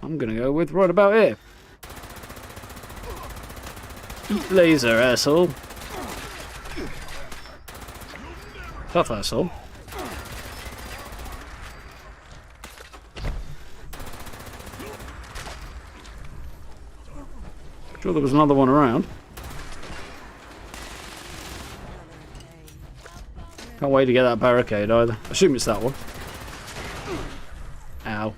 I'm gonna go with right about here. Eat laser, asshole. Tough asshole. Sure there was another one around. Can't wait to get that barricade either. I assume it's that one. Ow.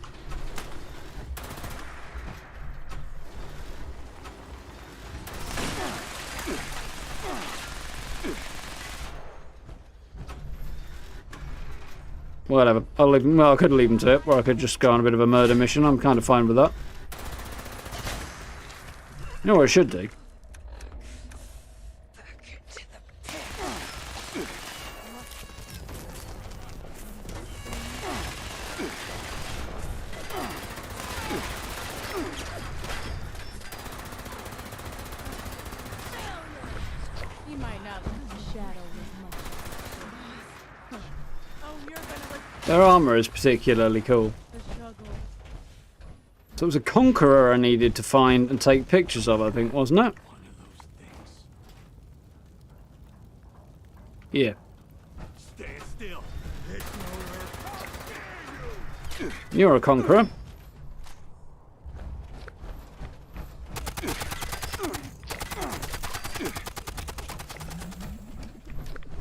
Whatever. I'll leave him. Well, I could leave him to it, or I could just go on a bit of a murder mission. I'm kind of fine with that. You know what I should do? He might not let the shadow with Their armour is particularly cool. So it was a conqueror I needed to find and take pictures of, I think, wasn't it? Yeah. Stand still. You're a conqueror.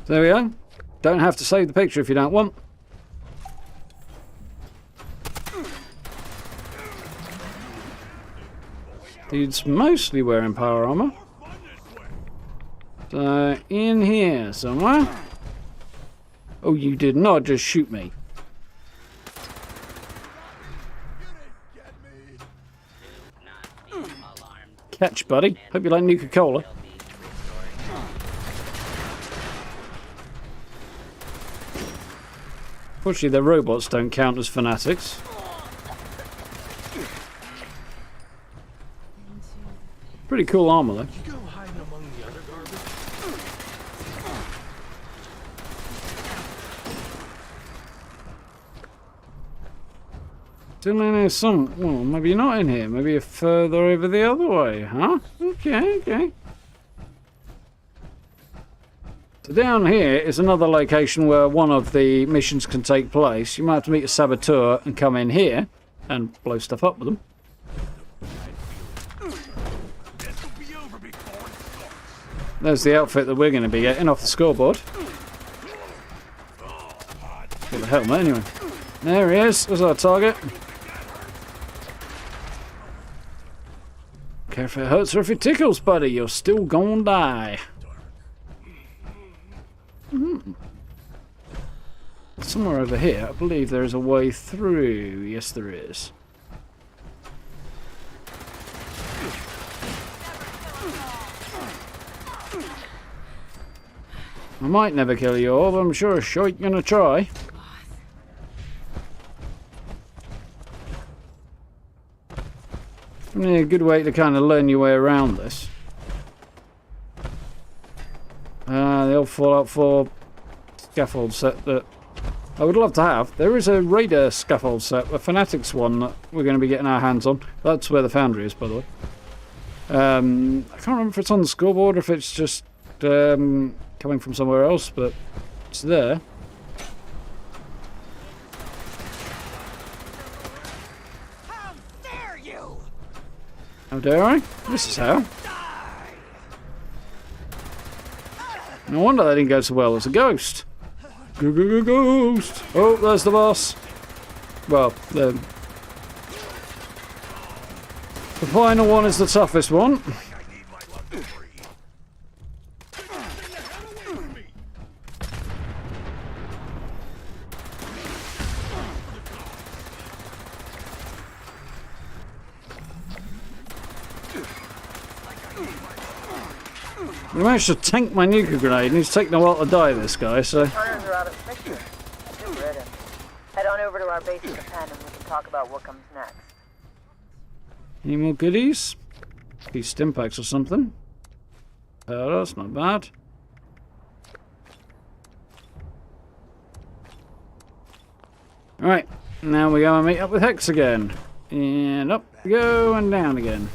There we go. Don't have to save the picture if you don't want. Dude's mostly wearing power armor. So, in here somewhere. Oh, you did not just shoot me. Catch, buddy. Hope you like Nuka-Cola. Fortunately, the robots don't count as fanatics. Pretty cool armor, though. Still in here some. Well, maybe you're not in here. Maybe you're further over the other way, huh? Okay. So down here is another location where one of the missions can take place. You might have to meet a saboteur and come in here and blow stuff up with them. There's the outfit that we're going to be getting off the scoreboard. Get the helmet anyway. There he is. There's our target. Care if it hurts or if it tickles, buddy. You're still gonna die. Somewhere over here, I believe there is a way through. Yes, there is. I might never kill you all, but I'm sure as shite gonna try. A good way to kind of learn your way around this. The old Fallout 4 scaffold set that I would love to have. There is a Raider scaffold set, a Fanatics one that we're going to be getting our hands on. That's where the foundry is, by the way. I can't remember if it's on the scoreboard or if it's just coming from somewhere else, but it's there. How dare I? This is how. No wonder that didn't go so well. It's a ghost. Ghost. Oh, there's the boss. Well, the final one is the toughest one. He managed to tank my nuclear grenade, and he's taken a while to die, this guy, so... Hunters are out of the picture. Good riddance. Head on over to our base in Japan and we can talk about what comes next. Any more goodies? These stim packs or something. That's not bad. Alright, now we go and meet up with Hex again. And up we go and down again.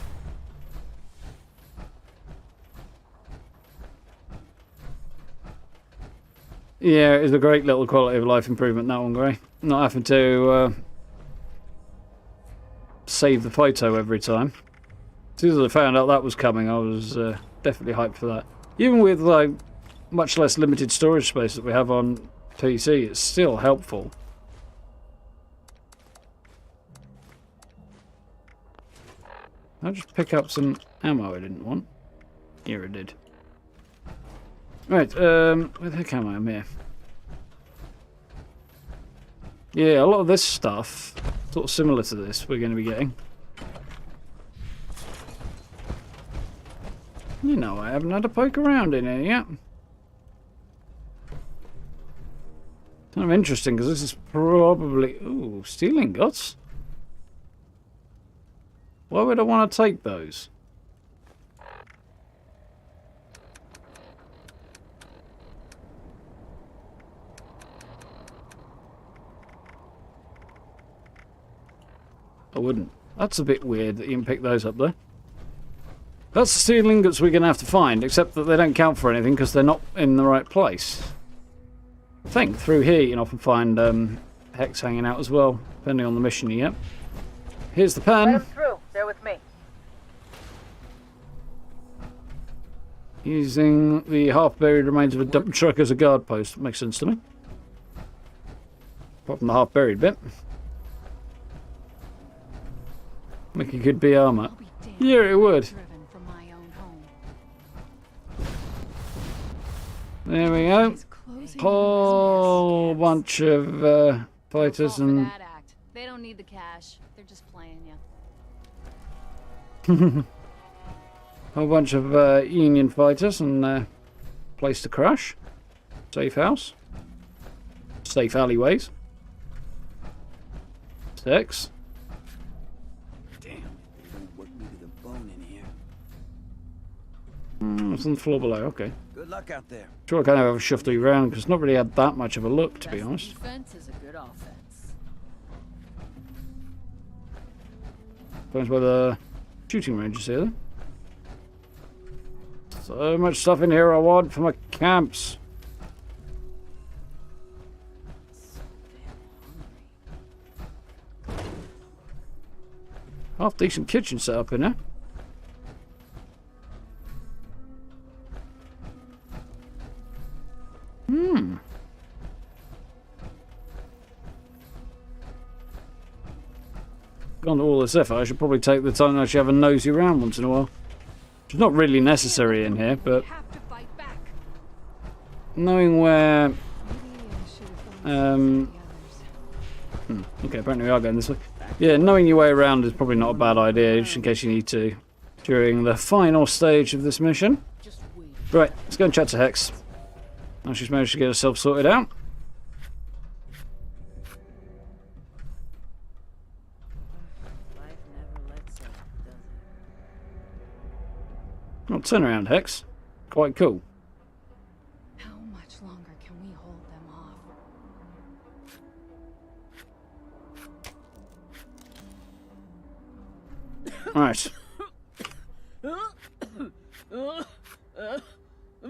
Yeah, it's a great little quality of life improvement, that one, Gray. Not having to save the photo every time. As soon as I found out that was coming, I was definitely hyped for that. Even with like much less limited storage space that we have on PC, it's still helpful. I'll just pick up some ammo I didn't want. Here I did. Right, where the heck am I? I'm here. Yeah, a lot of this stuff, sort of similar to this, we're going to be getting. You know, I haven't had a poke around in here yet. Kind of interesting, because this is probably... Ooh, steel ingots? Why would I want to take those? I wouldn't. That's a bit weird that you can pick those up there. That's the steel ingots we're going to have to find, except that they don't count for anything because they're not in the right place. I think through here you can often find Hex hanging out as well, depending on the mission you get. Here's the pen. Let him through. They're with me. Using the half-buried remains of a dump truck as a guard post. Makes sense to me. Apart from the half-buried bit. Make a good B armor. Yeah, it would. There we go. Whole bunch of fighters and... They don't need the cash. They're just playing you. Whole bunch of Union fighters and place to crash. Safe house. Safe alleyways. 6. It's on the floor below, okay. Good luck out there. Sure, I kind of have a shuffle around because not really had that much of a look, to be honest. Defense is a good offense. Depends where the shooting range is here. So much stuff in here I want for my camps. Half decent kitchen setup in there. Gone to all this effort, I should probably take the time to actually have a nosy around once in a while. Which is not really necessary in here, but knowing where okay, apparently we are going this way. Yeah, knowing your way around is probably not a bad idea, just in case you need to during the final stage of this mission. Right, let's go and chat to Hex. Now she's managed to get herself sorted out. Oh, turn around, Hex. Quite cool. How much longer can we hold them off? Right.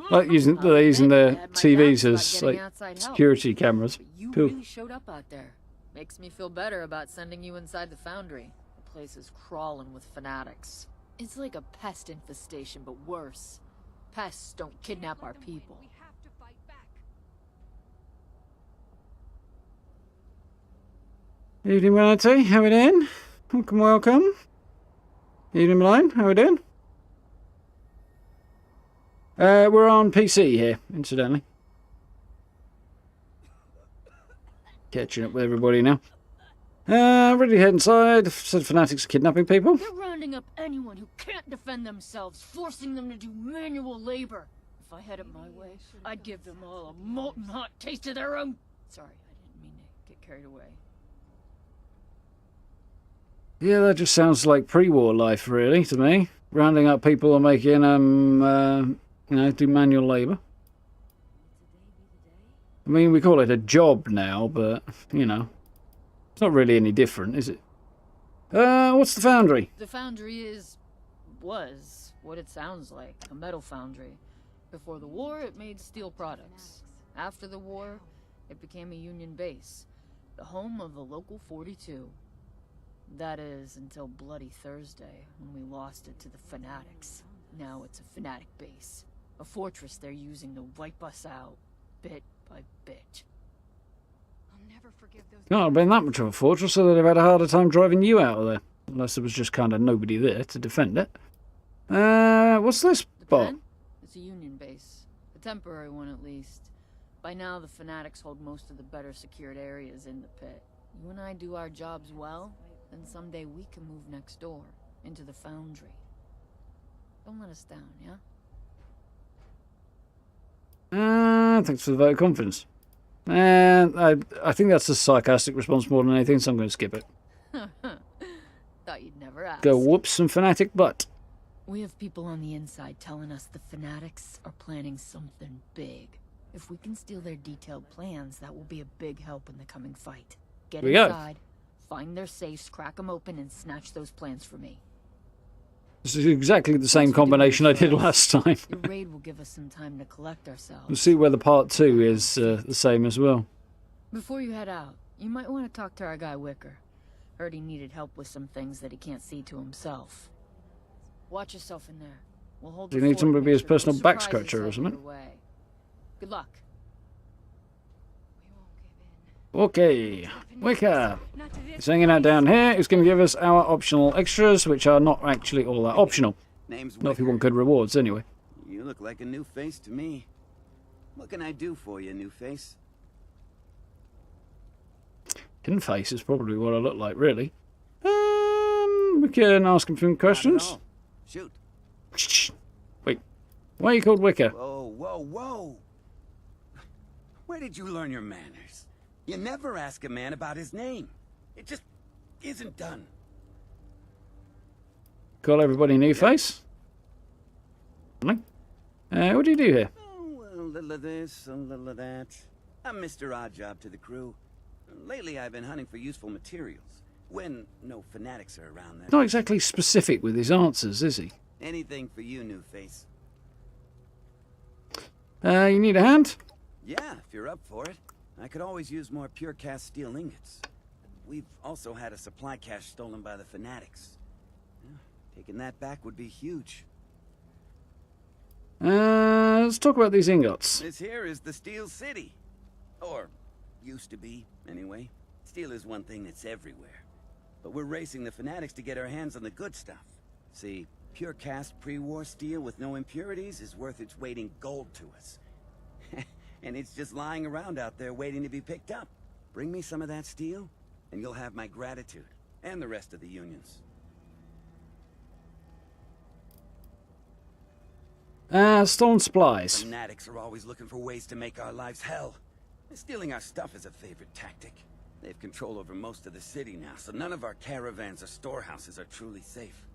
Like they're using their TVs as like security cameras. You Cool. really showed up out there. Makes me feel better about sending you inside the foundry. The place is crawling with fanatics. It's like a pest infestation, but worse. Pests don't kidnap our people. Evening, Melody. How we doing? Welcome, welcome. Evening, Malone. How we doing? We're on PC here, incidentally. Catching up with everybody now. Ready to head inside. Said fanatics are kidnapping people. They're rounding up anyone who can't defend themselves, forcing them to do manual labor. If I had it my way, I'd give them all a molten hot taste of their own. Sorry, I didn't mean to get carried away. Yeah, that just sounds like pre-war life, really, to me. Rounding up people and making them, do manual labour. I mean, we call it a job now, but, it's not really any different, is it? What's the foundry? The foundry was what it sounds like, a metal foundry. Before the war, it made steel products. After the war, it became a Union base, the home of the local 42. That is, until Bloody Thursday, when we lost it to the fanatics. Now it's a fanatic base. A fortress they're using to wipe us out, bit by bit. I'll never forgive those. Can't have been that much of a fortress, so they'd have had a harder time driving you out of there. Unless there was just kind of nobody there to defend it. What's this spot? It's a Union base. A temporary one, at least. By now, the fanatics hold most of the better secured areas in the pit. You and I do our jobs well, then someday we can move next door, into the foundry. Don't let us down, yeah? Thanks for the vote of confidence. I think that's a sarcastic response more than anything, so I'm going to skip it. Thought you'd never ask. Go whoop some fanatic butt. We have people on the inside telling us the fanatics are planning something big. If we can steal their detailed plans, that will be a big help in the coming fight. Get inside, find their safes, crack them open, and snatch those plans for me. This is exactly the same combination I did last time. Your raid will give us some time to collect ourselves. We'll see whether part 2 is the same as well. Before you head out, you might want to talk to our guy Wicker. Heard he needed help with some things that he can't see to himself. Watch yourself in there. We'll hold. Do you need somebody to be his personal back scratcher or something? Good luck. Okay, Wicker. He's hanging out down here. He's going to give us our optional extras, which are not actually all that optional. Name's not if you Wicker. want good rewards, anyway. You look like a new face to me. What can I do for you, new face? Hidden face is probably what I look like, really. We can ask him some questions. Shoot. Shh. Wait, why are you called Wicker? Whoa, whoa, whoa! Where did you learn your manners? You never ask a man about his name. It just isn't done. Call everybody new face? What do you do here? Oh, a little of this, a little of that. I'm Mr. Oddjob to the crew. Lately, I've been hunting for useful materials. When no fanatics are around there. Not exactly specific with his answers, is he? Anything for you, new face. You need a hand? Yeah, if you're up for it. I could always use more pure cast steel ingots. We've also had a supply cache stolen by the fanatics. Yeah, taking that back would be huge. Let's talk about these ingots. This here is the Steel City. Or, used to be, anyway. Steel is one thing that's everywhere. But we're racing the fanatics to get our hands on the good stuff. See, pure cast pre-war steel with no impurities is worth its weight in gold to us. And it's just lying around out there waiting to be picked up. Bring me some of that steel, and you'll have my gratitude. And the rest of the unions. Stolen supplies. Fanatics are always looking for ways to make our lives hell. Stealing our stuff is a favorite tactic. They've control over most of the city now, so none of our caravans or storehouses are truly safe.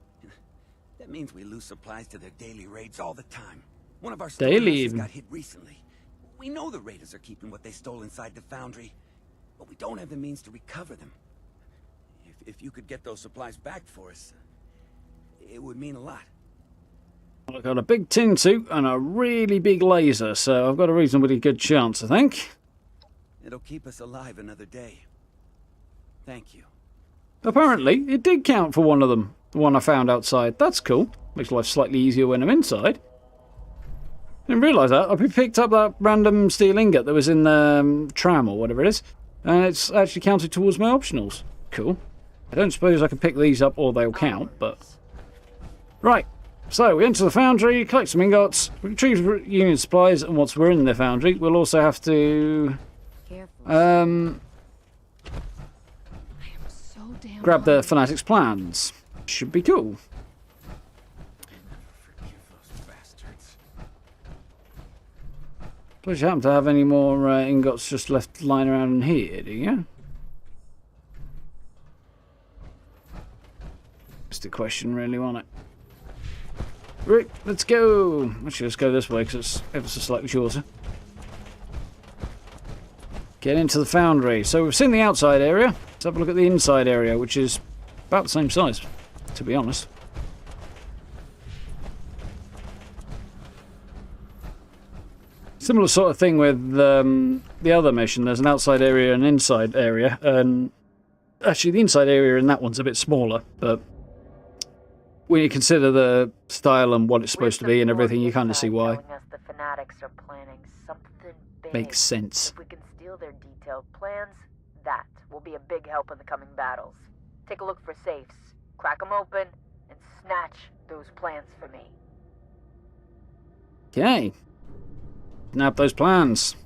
That means we lose supplies to their daily raids all the time. One of our storehouses got hit recently. We know the raiders are keeping what they stole inside the foundry, but we don't have the means to recover them. If you could get those supplies back for us, it would mean a lot. I've got a big tin suit and a really big laser, so I've got a reasonably good chance, I think. It'll keep us alive another day. Thank you. Apparently, it did count for one of them, the one I found outside. That's cool. Makes life slightly easier when I'm inside. Didn't realise that. I picked up that random steel ingot that was in the tram or whatever it is, and it's actually counted towards my optionals. Cool. I don't suppose I can pick these up or they'll count, but... Right. So, we enter the foundry, collect some ingots, retrieve union supplies, and once we're in the foundry, we'll also have to... grab the fanatics' plans. Should be cool. Suppose you happen to have any more ingots just left lying around in here, do you? That's the question, really, wasn't it? Right, let's go. Actually, let's go this way because it's ever so slightly shorter. Get into the foundry. So we've seen the outside area. Let's have a look at the inside area, which is about the same size, to be honest. Similar sort of thing with the other mission. There's an outside area and an inside area. And actually, the inside area in that one's a bit smaller, but when you consider the style and what it's supposed to be and everything, you kind of see why. The fanatics are planning something big. Makes sense. If we can steal their detailed plans, that will be a big help in the coming battles. Take a look for safes, crack them open, and snatch those plans for me. Okay. Snap those plans.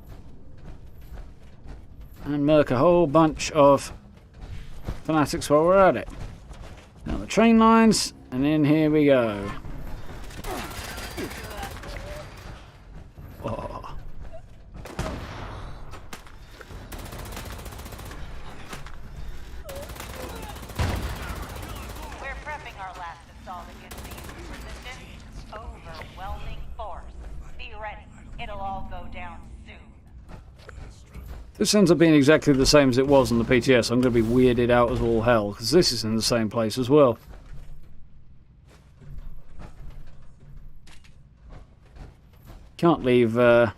And murk a whole bunch of fanatics while we're at it. Now the train lines, and in here we go. Oh. We're prepping our last assault against these resistance. Overwhelming force. Be ready. It'll all go down soon. This ends up being exactly the same as it was on the PTS. I'm going to be weirded out as all hell, because this is in the same place as well. Can't leave, what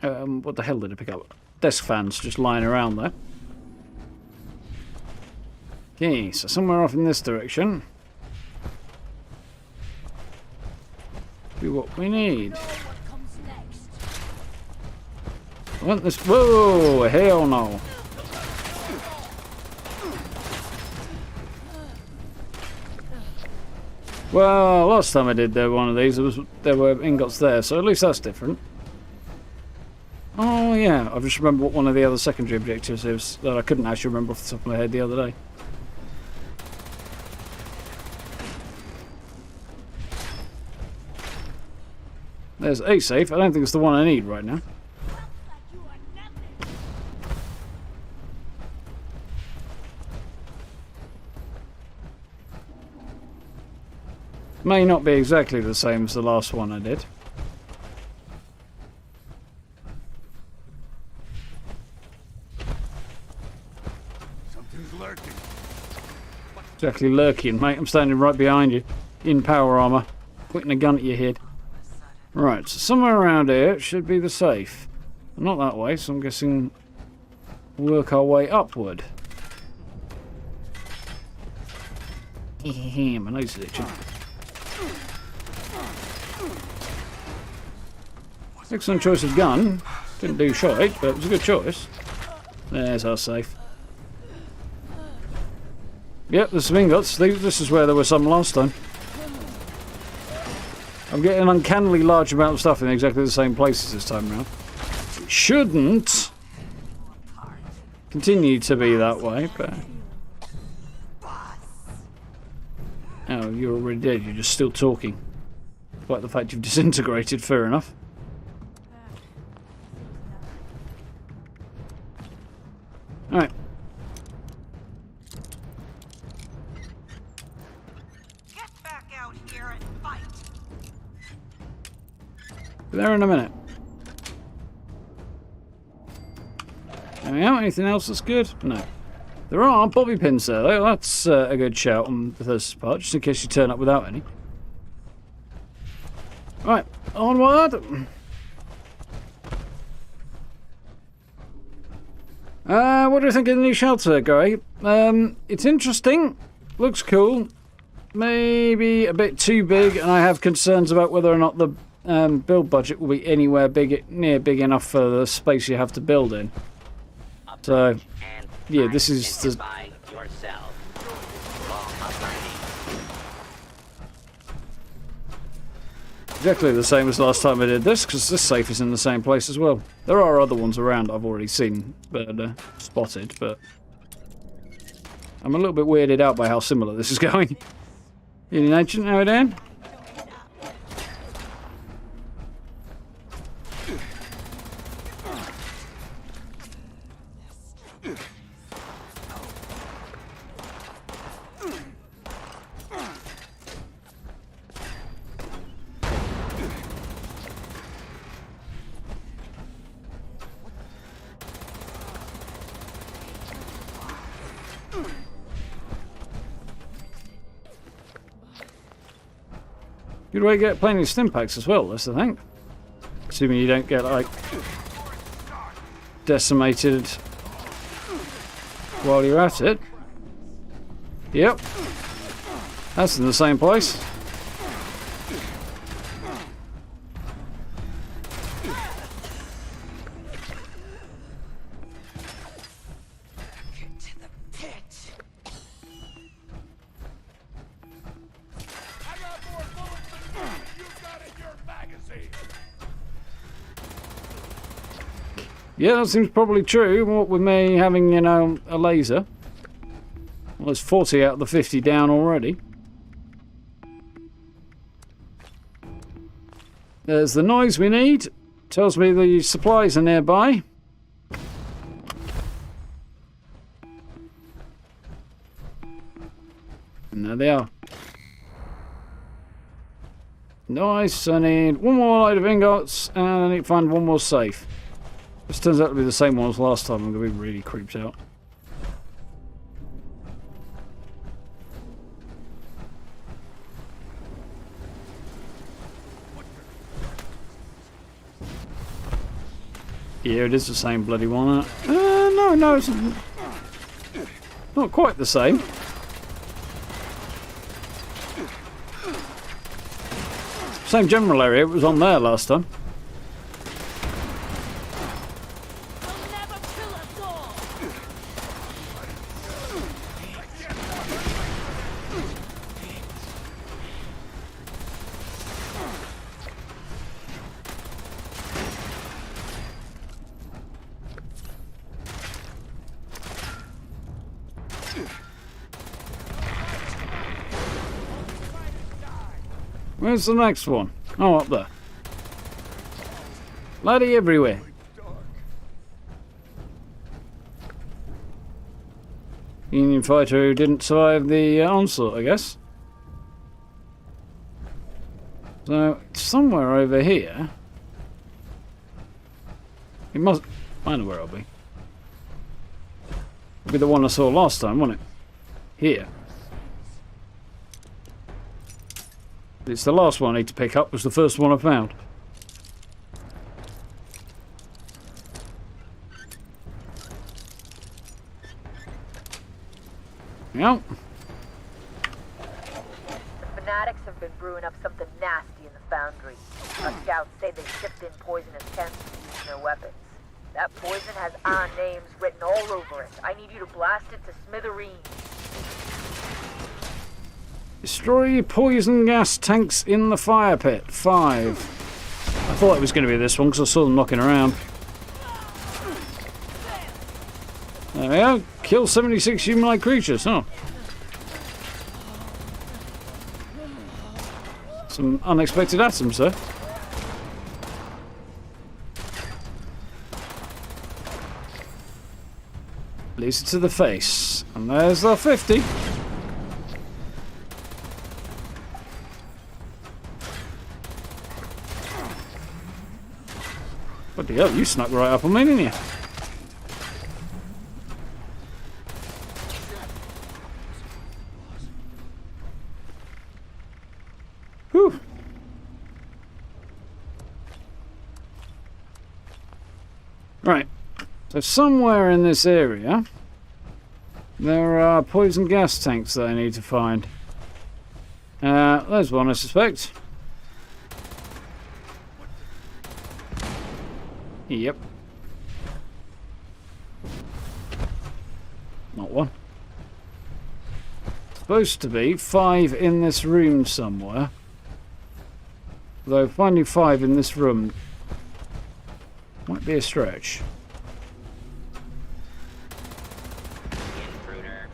the hell did I pick up? Desk fans just lying around there. Okay, so somewhere off in this direction. Be what we need. I want this. Whoa! Hell no! Well, last time I did one of these, there were ingots there, so at least that's different. Oh yeah, I just remember what one of the other secondary objectives is that I couldn't actually remember off the top of my head the other day. There's a safe. I don't think it's the one I need right now. May not be exactly the same as the last one I did. lurking. Exactly lurking, mate. I'm standing right behind you. In power armor. Pointing a gun at your head. Right, so somewhere around here should be the safe. Not that way, so I'm guessing work our way upward. My nose is itching. Excellent choice of gun. Didn't do shite, but it was a good choice. There's our safe. Yep, there's some ingots. This is where there were some last time. I'm getting an uncannily large amount of stuff in exactly the same places this time around. It shouldn't continue to be that way, but... Oh, you're already dead. You're just still talking. Despite the fact you've disintegrated, fair enough. Alright. Get back out here and fight. Be there in a minute. There we go. Anything else that's good? No. There are bobby pins there, though. That's a good shout on Bethesda's part, just in case you turn up without any. Right, onward. What do you think of the new shelter, Gary? It's interesting. Looks cool. Maybe a bit too big, and I have concerns about whether or not the build budget will be anywhere near big enough for the space you have to build in. So, yeah, this is the... exactly the same as last time I did this, because this safe is in the same place as well. There are other ones around I've already seen, but spotted, but... I'm a little bit weirded out by how similar this is going. Union Agent, how are you doing? Good way to get plenty of stim packs as well, that's the thing. Assuming you don't get, like, decimated while you're at it. Yep. That's in the same place. Yeah, that seems probably true. What with me having, you know, a laser. Well, there's 40 out of the 50 down already. There's the noise we need. Tells me the supplies are nearby. And there they are. Nice. I need one more load of ingots, and I need to find one more safe. This turns out to be the same one as last time. I'm going to be really creeped out. Yeah, it is the same bloody one. No, it's not quite the same. Same general area. It was on there last time. Where's the next one? Oh, up there. Bloody everywhere. Union fighter who didn't survive the onslaught, I guess. So, it's somewhere over here. It must... I know where I'll be. It'll be the one I saw last time, won't it? Here. It's the last one I need to pick up, was the first one I found. Yep. The fanatics have been brewing up something nasty in the foundry. Our scouts say they shipped in poisonous chems to use in their weapons. That poison has our names written all over it. I need you to blast it to smithereens. Destroy poison gas tanks in the fire pit. 5. I thought it was going to be this one because I saw them knocking around. There we go. Kill 76 human-like creatures. Oh. Some unexpected atoms there. Leads it to the face. And there's the 50. Bloody hell, you snuck right up on me, didn't you? Whew. Right. So somewhere in this area, there are poison gas tanks that I need to find. There's one, I suspect. Yep. Not one. Supposed to be 5 in this room somewhere. Though finding 5 in this room might be a stretch. Intruder,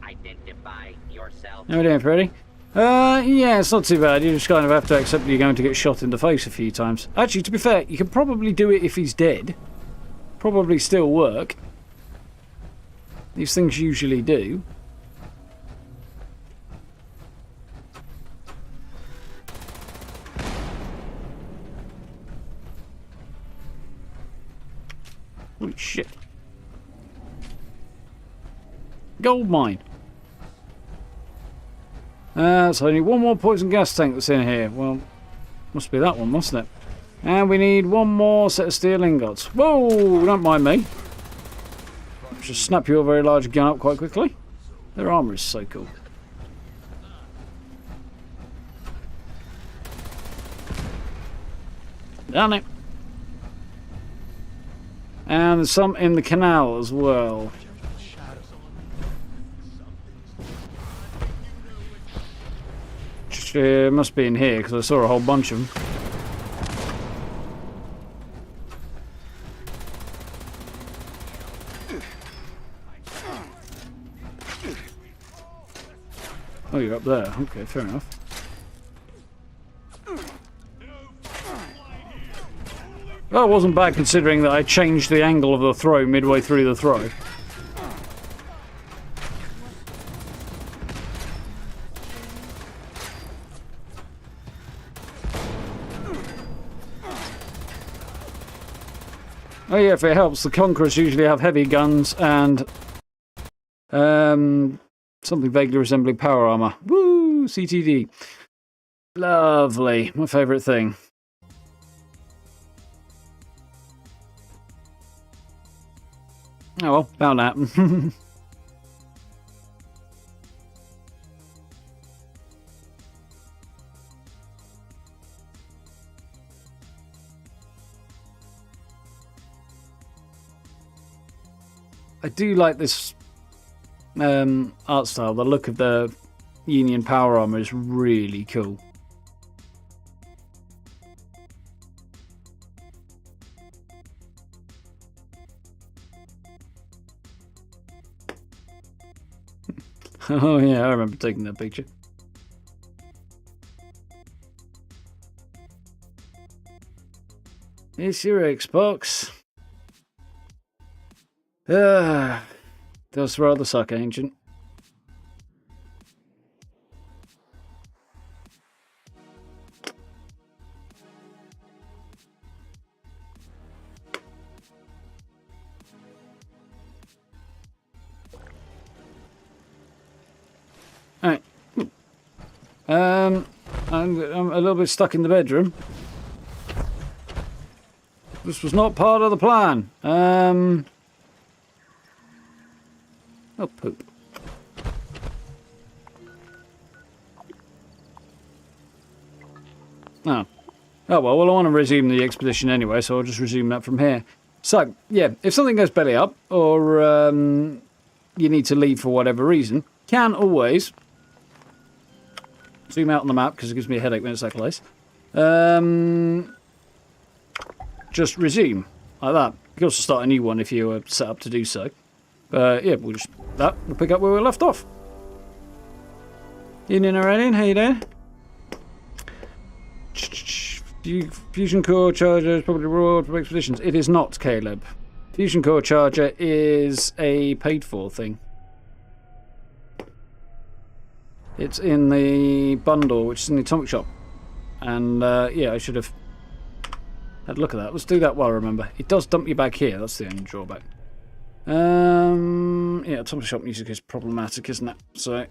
identify yourself. How are we doing, Freddy? Yeah, it's not too bad. You just kind of have to accept that you're going to get shot in the face a few times. Actually, to be fair, you can probably do it if he's dead. Probably still work. These things usually do. Holy shit. Gold mine. So I need one more poison gas tank that's in here. Well, must be that one, mustn't it? And we need one more set of steel ingots. Whoa, don't mind me. Just snap your very large gun up quite quickly. Their armour is so cool. Done it. And there's some in the canal as well. Must be in here because I saw a whole bunch of them. Oh, you're up there. Okay, fair enough. That wasn't bad considering that I changed the angle of the throw midway through the throw. Oh yeah, if it helps, the Conquerors usually have heavy guns and something vaguely resembling power armor. Woo! CTD. Lovely. My favourite thing. Oh well, bound to happen. I do like this art style. The look of the Union power armor is really cool. Oh yeah, I remember taking that picture. It's your Xbox. Does rather suck, Ancient. I'm a little bit stuck in the bedroom. This was not part of the plan. Oh, poop. Oh. Oh, well, I want to resume the expedition anyway, so I'll just resume that from here. So, yeah, if something goes belly up, or you need to leave for whatever reason, can always zoom out on the map, because it gives me a headache when it's that close. Just resume, like that. You can also start a new one if you are set up to do so. Yeah, we'll pick up where we left off. Evening already, how you doing? Fusion core charger is probably reward for expeditions. It is not, Caleb. Fusion core charger is a paid for thing. It's in the bundle, which is in the atomic shop. And yeah, I should have had a look at that. Let's do that while I remember. It does dump you back here. That's the only drawback. Yeah, atomic shop music is problematic, isn't it? So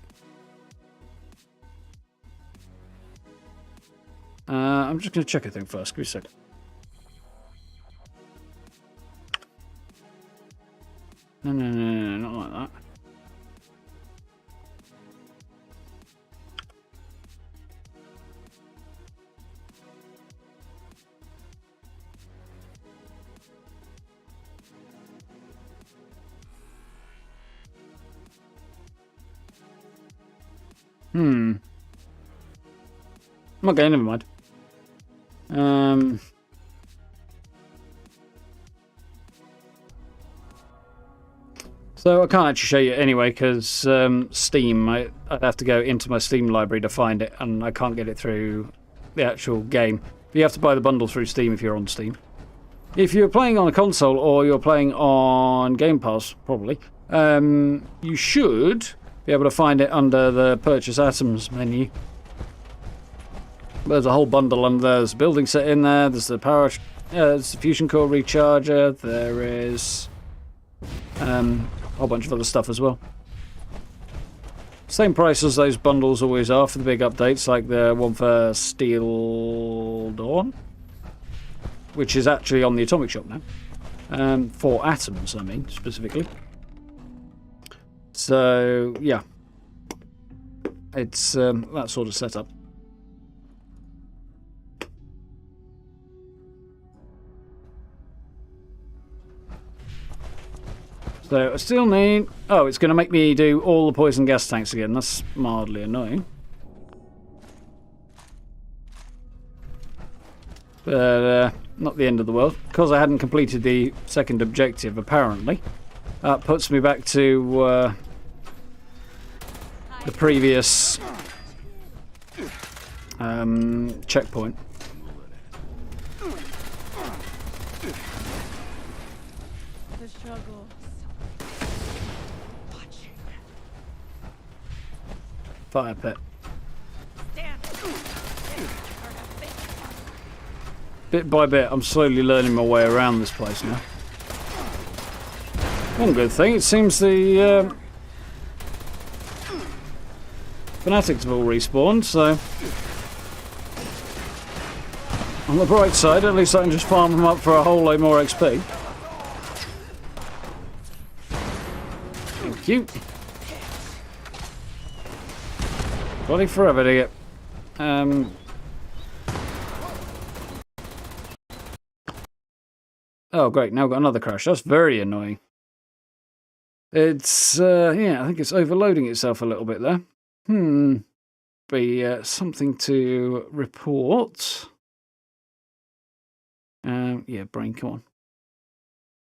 I'm just going to check a thing first. Give me a second. No, not like that. Okay, never mind. So I can't actually show you anyway because Steam, I'd have to go into my Steam library to find it, and I can't get it through the actual game. But you have to buy the bundle through Steam if you're on Steam. If you're playing on a console or you're playing on Game Pass, probably, you should be able to find it under the Purchase Atoms menu. There's a whole bundle under there. There's a building set in there. There's the power, there's the fusion core recharger. There is a whole bunch of other stuff as well. Same price as those bundles always are for the big updates, like the one for Steel Dawn, which is actually on the Atomic Shop now. For Atoms, I mean, specifically. So, yeah. It's that sort of setup. So I still need... Oh, it's going to make me do all the poison gas tanks again. That's mildly annoying. But not the end of the world. Because I hadn't completed the second objective, apparently. That puts me back to the previous checkpoint. The struggle. Fire pit. Bit by bit, I'm slowly learning my way around this place now. One good thing, it seems the fanatics have all respawned, so on the bright side, at least I can just farm them up for a whole load more XP. Thank you. Bloody forever to get. Oh, great. Now I've got another crash. That's very annoying. It's, yeah, I think it's overloading itself a little bit there. Be something to report. Yeah, brain, come on.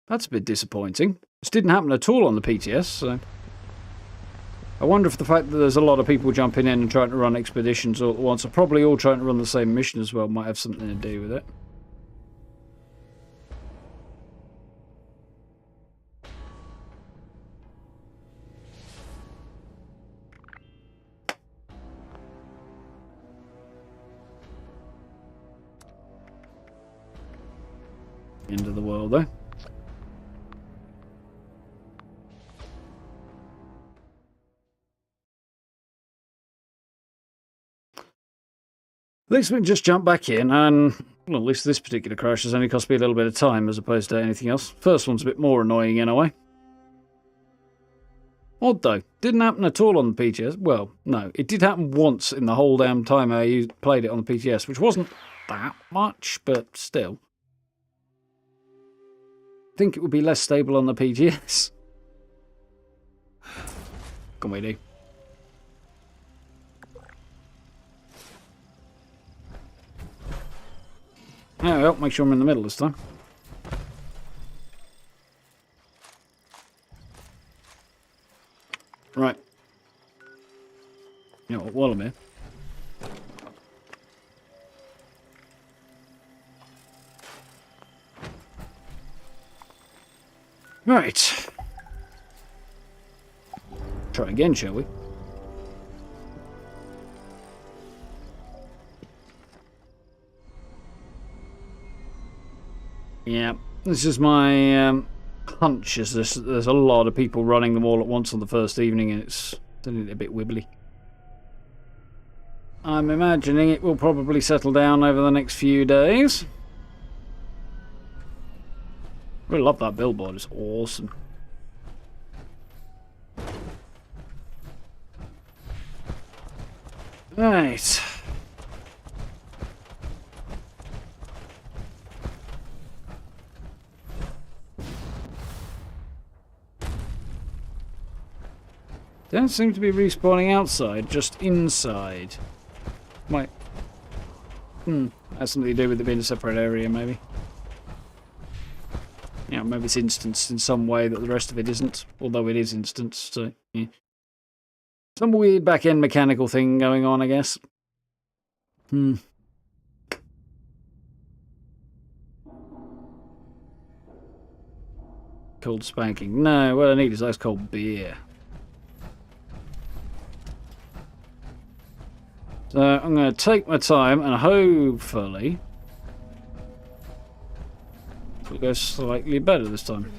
That's a bit disappointing. This didn't happen at all on the PTS, so... I wonder if the fact that there's a lot of people jumping in and trying to run expeditions all at once, are probably all trying to run the same mission as well, might have something to do with it. End of the world, though. At least we can just jump back in, and well, at least this particular crash has only cost me a little bit of time as opposed to anything else. First one's a bit more annoying in a way. Odd though, didn't happen at all on the PTS. Well, no, it did happen once in the whole damn time I played it on the PTS, which wasn't that much, but still. I think it would be less stable on the PTS. Can we do? Yeah, well, make sure I'm in the middle this time. Right. You know what, while I'm here. Right. Try again, shall we? Yeah, this is my hunch. Is there's a lot of people running them all at once on the first evening, and it's a bit wibbly. I'm imagining it will probably settle down over the next few days. Really love that billboard. It's awesome. Right. Don't seem to be respawning outside, just inside. Might. Has something to do with it being a separate area, maybe. Yeah, maybe it's instanced in some way that the rest of it isn't. Although it is instanced, so yeah. Some weird back-end mechanical thing going on, I guess. Cold spanking. No, what I need is ice cold beer. So I'm going to take my time and hopefully it'll go slightly better this time.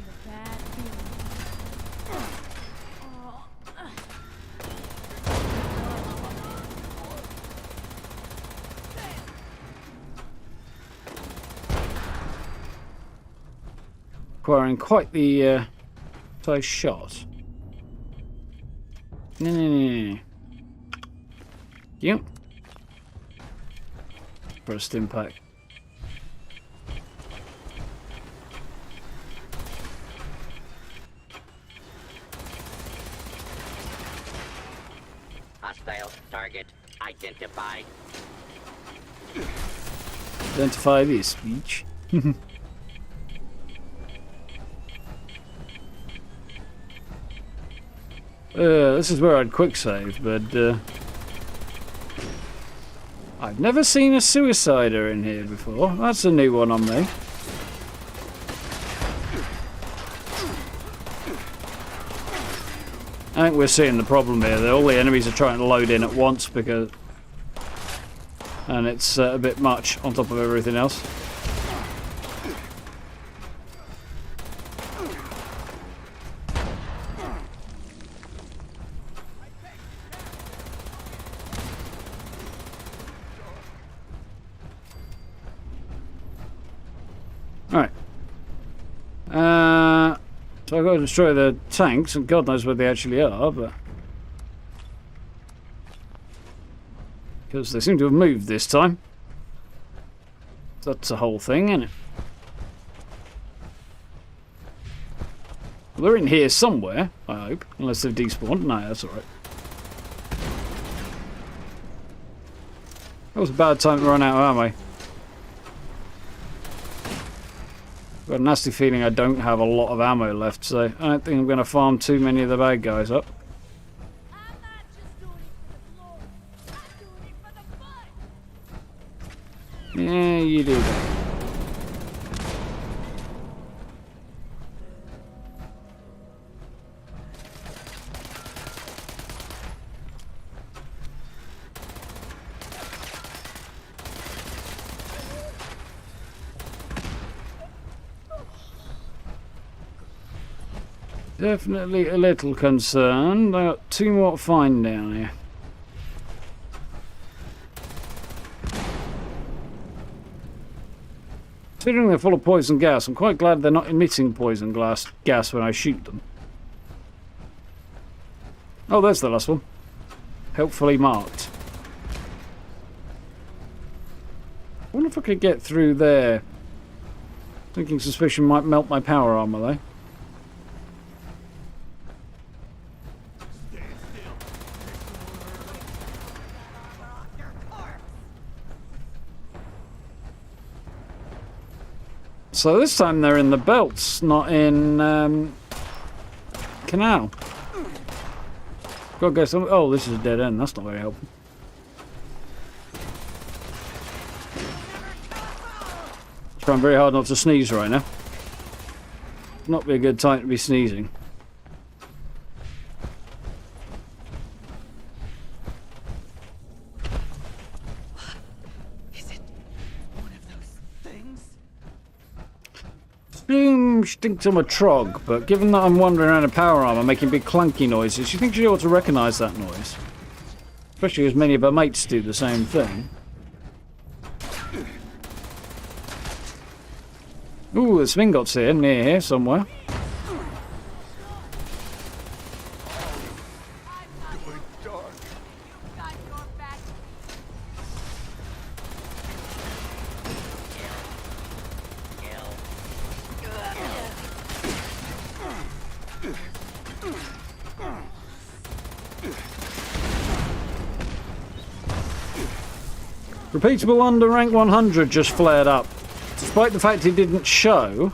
Acquiring quite the close shot. No. Yep. First impact. Hostile target identified. Identify this speech. This is where I'd quick save, but I've never seen a suicider in here before. That's a new one on me. I think we're seeing the problem here, that all the enemies are trying to load in at once and it's a bit much on top of everything else. Alright. So I've got to destroy the tanks, and God knows where they actually are, but because they seem to have moved this time. That's the whole thing, isn't it? Well, they're in here somewhere, I hope, unless they've despawned. No, that's alright. That was a bad time to run out of ammo. I've got a nasty feeling I don't have a lot of ammo left, so I don't think I'm going to farm too many of the bad guys up. Yeah, you do that. Definitely a little concerned. I got two more to find down here. Considering they're full of poison gas, I'm quite glad they're not emitting poison gas when I shoot them. Oh, there's the last one. Helpfully marked. I wonder if I could get through there. Thinking suspicion might melt my power armor, though. So this time they're in the belts, not in canal. Gotta go some. Oh, this is a dead end. That's not very helpful. Trying very hard not to sneeze right now. Not be a good time to be sneezing. Stinks I'm a Trog, but given that I'm wandering around in power armor making big clunky noises, you think she ought to recognise that noise? Especially as many of her mates do the same thing. Ooh, there's some ingots here, near here somewhere. Repeatable under rank 100 just flared up. Despite the fact it didn't show,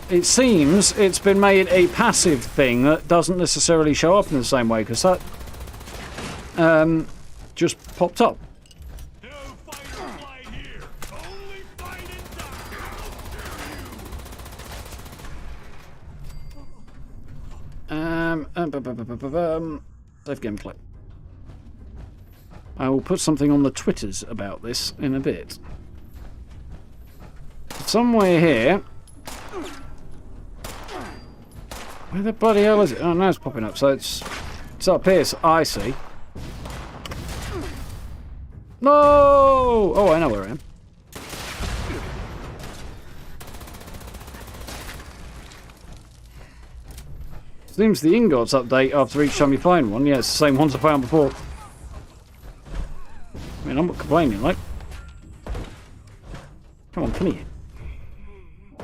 it seems it's been made a passive thing that doesn't necessarily show up in the same way, because that just popped up. Save gameplay. I will put something on the Twitters about this in a bit. Somewhere here. Where the bloody hell is it? Oh, now it's popping up. So it's up here. So I see. No! Oh, I know where I am. Seems the ingots update after each time you find one. Yeah, it's the same ones I found before. I mean, I'm not complaining, like. Come on, come here.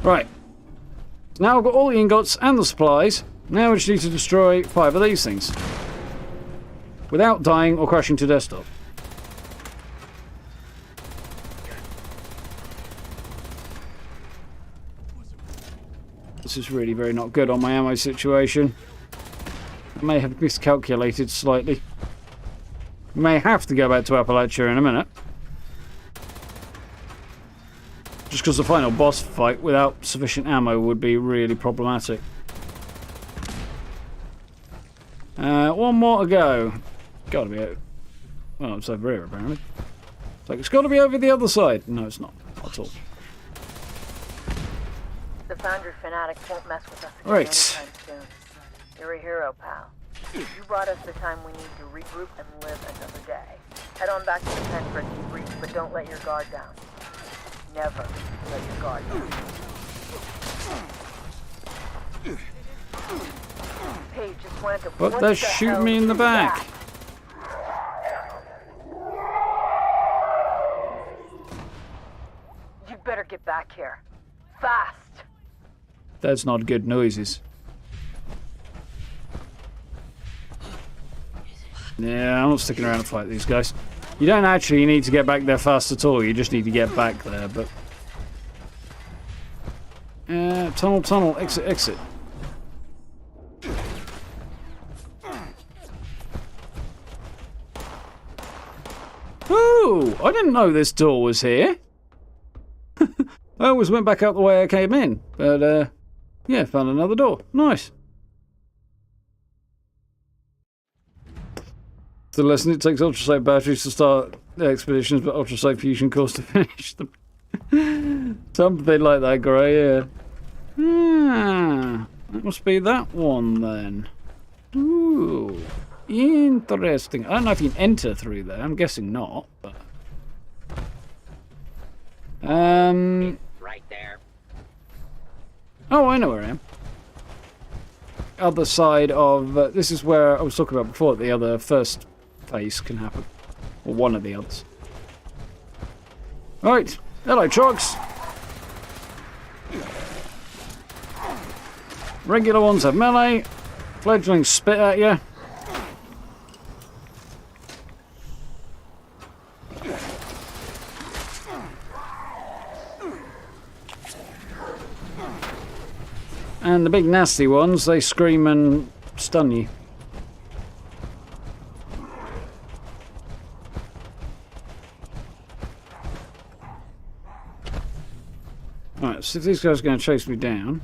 Right. Now I've got all the ingots and the supplies. Now we just need to destroy 5 of these things. Without dying or crashing to desktop. This is really very not good on my ammo situation. I may have miscalculated slightly. May have to go back to Appalachia in a minute. Just because the final boss fight without sufficient ammo would be really problematic. One more to go. Gotta be over. Well, it's over here apparently. It's like it's gotta be over the other side. No, it's not. Not at all. The Foundry fanatics won't mess with us again Right. anytime soon. You're a hero, pal. You brought us the time we need to regroup and live another day. Head on back to the tent for a debrief, but don't let your guard down. Never let your guard down. Paige just wanted to. But they're shooting me in the back. You better get back here. Fast. That's not good noises. Yeah, I'm not sticking around to fight these guys. You don't actually need to get back there fast at all, you just need to get back there, but... tunnel, tunnel, exit, exit. Ooh, I didn't know this door was here. I always went back out the way I came in, but, yeah, found another door. Nice. The lesson, it takes ultra-safe batteries to start expeditions, but ultra-safe fusion cores to finish them. Something like that, Gray, yeah. Ah, that must be that one, then. Ooh, interesting. I don't know if you can enter through there. I'm guessing not, but... Right right there. Oh, I know where I am. Other side of... this is where I was talking about before, the other first phase can happen. Or one of the others. Alright. Hello, Trogs. Regular ones have melee. Fledglings spit at you. And the big nasty ones, they scream and stun you. Alright, so if these guys are going to chase me down...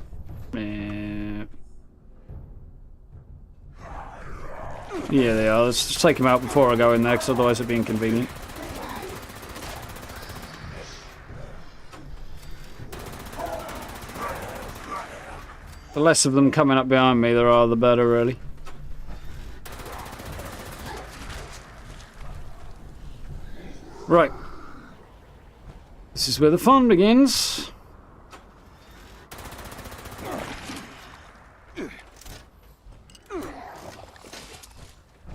yeah, they are. Let's just take them out before I go in there, because otherwise it'd be inconvenient. The less of them coming up behind me there are, the better, really. Right. This is where the fun begins.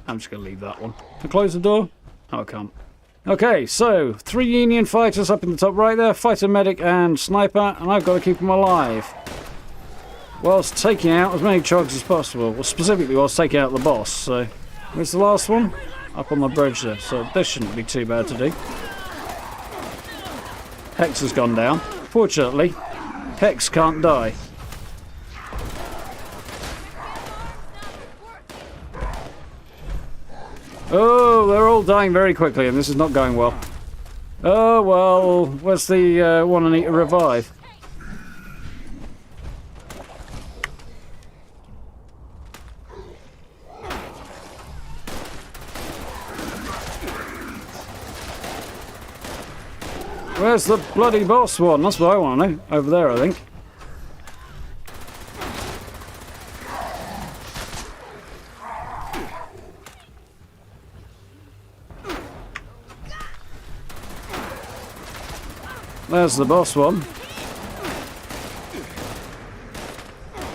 I'm just going to leave that one. Can I close the door? Oh, I can't. Okay, so 3 Union fighters up in the top right there. Fighter, medic and sniper. And I've got to keep them alive. Whilst taking out as many Trogs as possible. Well, specifically whilst taking out the boss. So, where's the last one? Up on the bridge there. So this shouldn't be too bad to do. Hex has gone down. Fortunately, Hex can't die. Oh, they're all dying very quickly, and this is not going well. Oh, well, where's the one I need to revive? Where's the bloody boss one? That's what I want to know. Over there, I think. There's the boss one.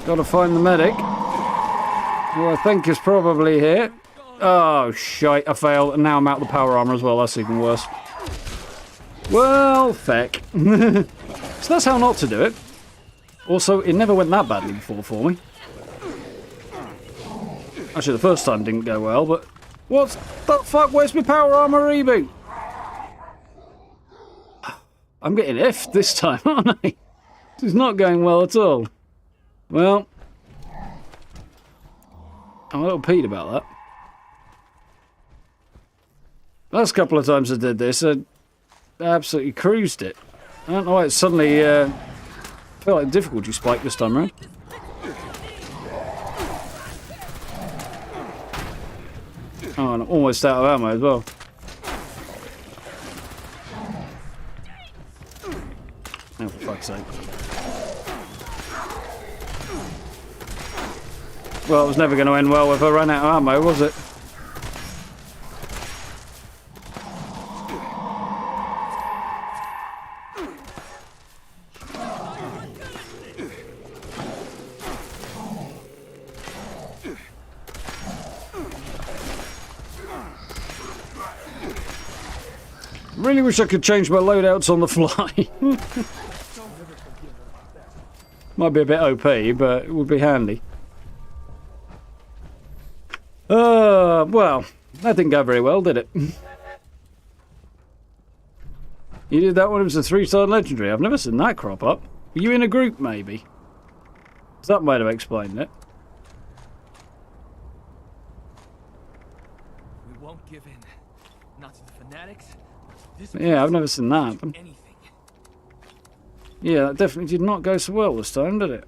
Gotta find the medic, who I think is probably here. Oh, shite, I failed, and now I'm out the power armor as well. That's even worse. Well, feck. So that's how not to do it. Also, it never went that badly before for me. Actually, the first time didn't go well, but... What the fuck? Where's my power armor reboot? I'm getting effed this time, aren't I? This is not going well at all. Well... I'm a little peed about that. Last couple of times I did this, I absolutely cruised it. I don't know why it suddenly felt like a difficulty spike this time around. Oh, and I'm almost out of ammo as well. Oh, for fuck's sake. Well, it was never going to end well if I ran out of ammo, was it? Really wish I could change my loadouts on the fly. Might be a bit OP, but it would be handy. Well, that didn't go very well, did it? You did that one, it was a 3-star legendary. I've never seen that crop up. Were you in a group, maybe? That might have explained it. We won't give in. Not to the fanatics. Yeah, I've never seen that happen. Yeah, that definitely did not go so well this time, did it?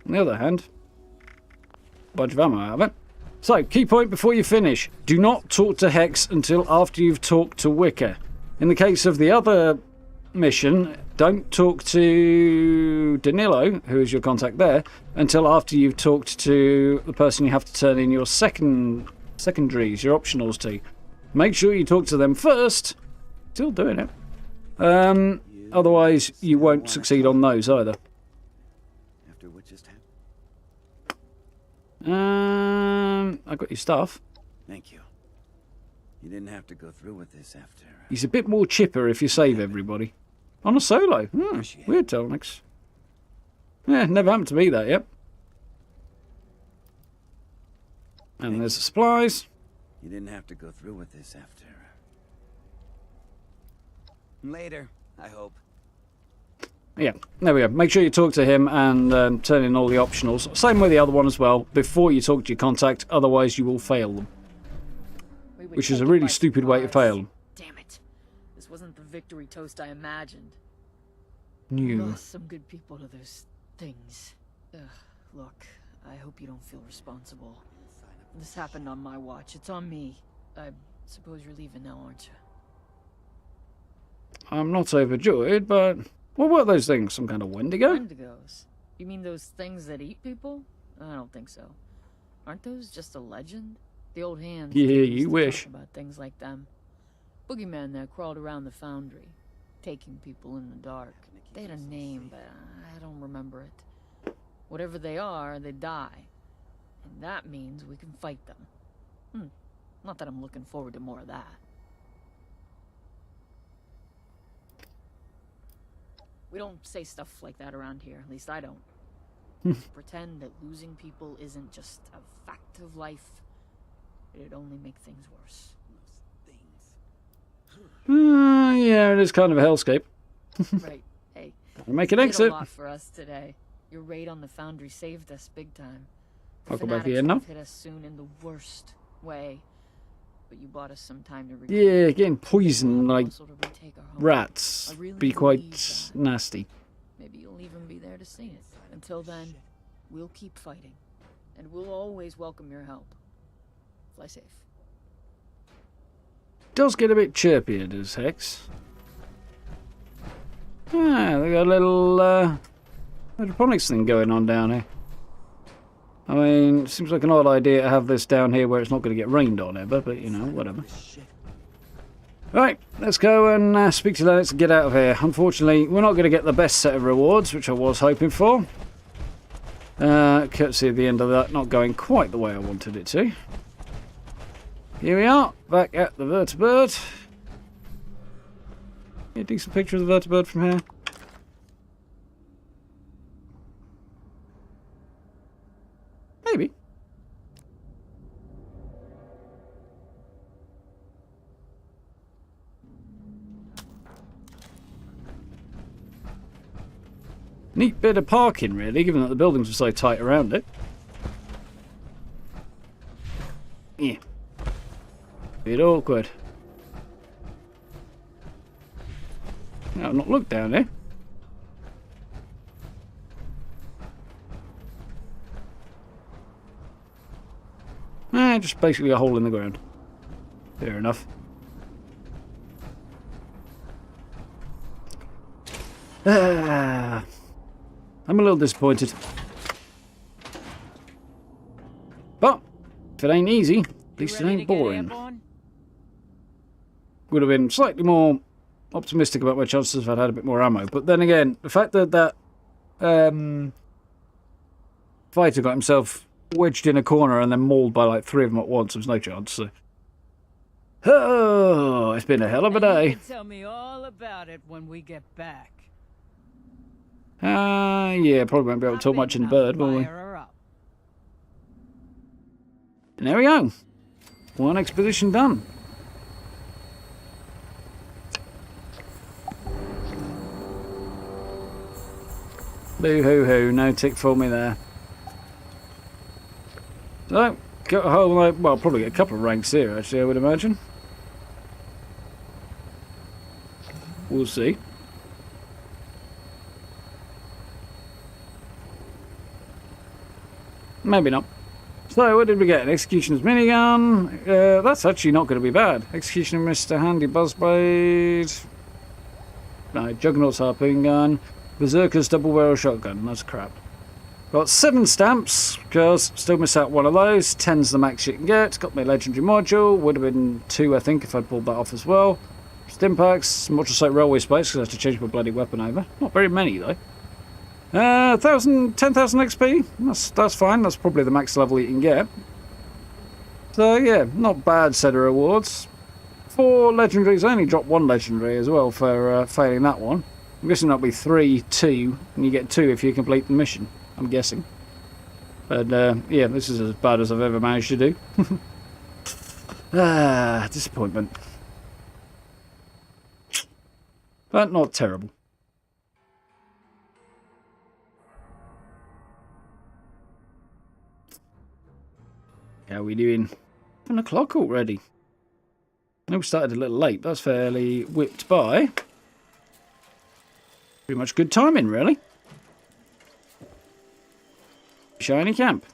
On the other hand, a bunch of ammo out of it. So, key point before you finish. Do not talk to Hex until after you've talked to Wicker. In the case of the other mission, don't talk to Danilo, who is your contact there, until after you've talked to the person you have to turn in your secondaries, your optionals to. Make sure you talk to them first. Still doing it. Otherwise, you won't succeed on those either. After what just happened? I got your stuff. Thank you. You didn't have to go through with this after. He's a bit more chipper if you save everybody. On a solo. Weird, Telnix. Yeah, never happened to me that yet. And there's the supplies. You didn't have to go through with this after. Later, I hope. Yeah, there we go. Make sure you talk to him and turn in all the optionals. Same with the other one as well, before you talk to your contact, otherwise you will fail them. Which is a really stupid way to fail them. Damn it. This wasn't the victory toast I imagined. New. Lost some good people to those things. Ugh, look, I hope you don't feel responsible. This happened on my watch. It's on me. I suppose you're leaving now, aren't you? I'm not overjoyed, but what were those things? Some kind of Wendigo? Wendigos? You mean those things that eat people? I don't think so. Aren't those just a legend? The old hands. Yeah, used you to wish. talk about things like them. Boogeyman that crawled around the foundry, taking people in the dark. They had a name, but I don't remember it. Whatever they are, they die. And that means we can fight them. Not that I'm looking forward to more of that. We don't say stuff like that around here, at least I don't. Pretend that losing people isn't just a fact of life. It'd only make things worse. Yeah, it is kind of a hellscape. Right. Hey, Make an you did exit. a lot for us today. Your raid on the foundry saved us big time. I'll go back Fanatics here now. would've hit us soon in the worst way, but you bought us some time to recover. Yeah, getting poisoned like Also to retake our home. rats. I really Be believe quite that. nasty. Maybe you'll even be there to see it. Until then, we'll keep fighting, and we'll always welcome your help. Fly safe. Does get a bit chirpier, does Hex. Ah, they got a little hydroponics thing going on down here. I mean, it seems like an odd idea to have this down here where it's not going to get rained on ever, but you know, whatever. Right, let's go and speak to Lennox and get out of here. Unfortunately, we're not going to get the best set of rewards, which I was hoping for. Courtesy of the end of that not going quite the way I wanted it to. Here we are, back at the vertibird. Yeah, decent picture of the vertibird from here. Maybe. Neat bit of parking, really, given that the buildings are so tight around it. Yeah. Bit awkward. No, I've not looked down there. Just basically a hole in the ground. Fair enough. I'm a little disappointed. But, if it ain't easy, at least it ain't boring. Would have been slightly more optimistic about my chances if I'd had a bit more ammo. But then again, the fact that that fighter got himself wedged in a corner and then mauled by like 3 of them at once, there was no chance. So. Oh, it's been a hell of a day. You can tell me all about it when we get back. Yeah, probably won't be able to talk much in bird, will we? And there we go. One exposition done. Boo-hoo-hoo, no tick for me there. So, got a whole, well, probably get a couple of ranks here, actually, I would imagine. We'll see. Maybe not. So, what did we get? An Executioner's minigun. That's actually not going to be bad. Executioner Mr. Handy Buzzblade. No, Juggernaut's harpoon gun. Berserker's double barrel shotgun. That's crap. Got 7 stamps, because still miss out one of those. 10's the max you can get. Got my legendary module. Would have been 2, I think, if I'd pulled that off as well. Stimpaks, some ultrasonic railway space, because I have to change my bloody weapon over. Not very many, though. 10,000 XP. That's fine. That's probably the max level you can get. So, yeah, not bad set of rewards. 4 legendaries. I only dropped 1 legendary as well for failing that one. I'm guessing that'll be 3, 2, and you get 2 if you complete the mission. I'm guessing. But, yeah, this is as bad as I've ever managed to do. Disappointment. But not terrible. How are we doing? 7 o'clock already. I know we started a little late, but that's fairly whipped by. Pretty much good timing, really. Shiny camp.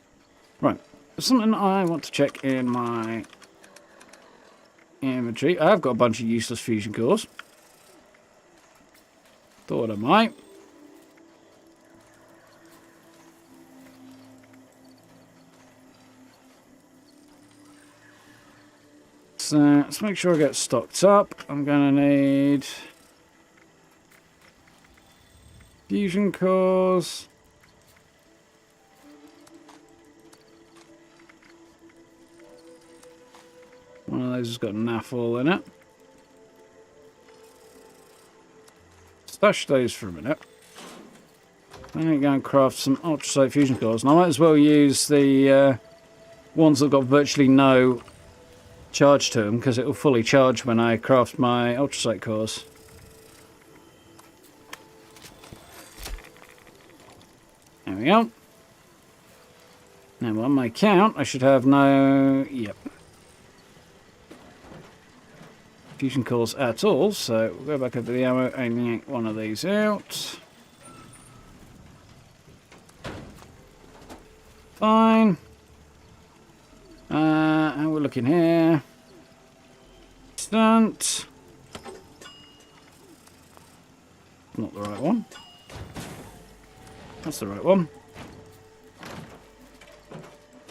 Right. There's something I want to check in my inventory. I've got a bunch of useless fusion cores. Thought I might. So let's make sure I get stocked up. I'm going to need fusion cores. One of those has got naphol in it. Stash those for a minute. I'm going to go and craft some ultrasonic fusion cores. And I might as well use the ones that got virtually no charge to them, because it will fully charge when I craft my ultrasonic cores. There we go. Now on my count, I should have no... Yep. Fusion cores at all, so we'll go back over the ammo and yank one of these out. Fine. How we're looking here. Stunt. Not the right one. That's the right one.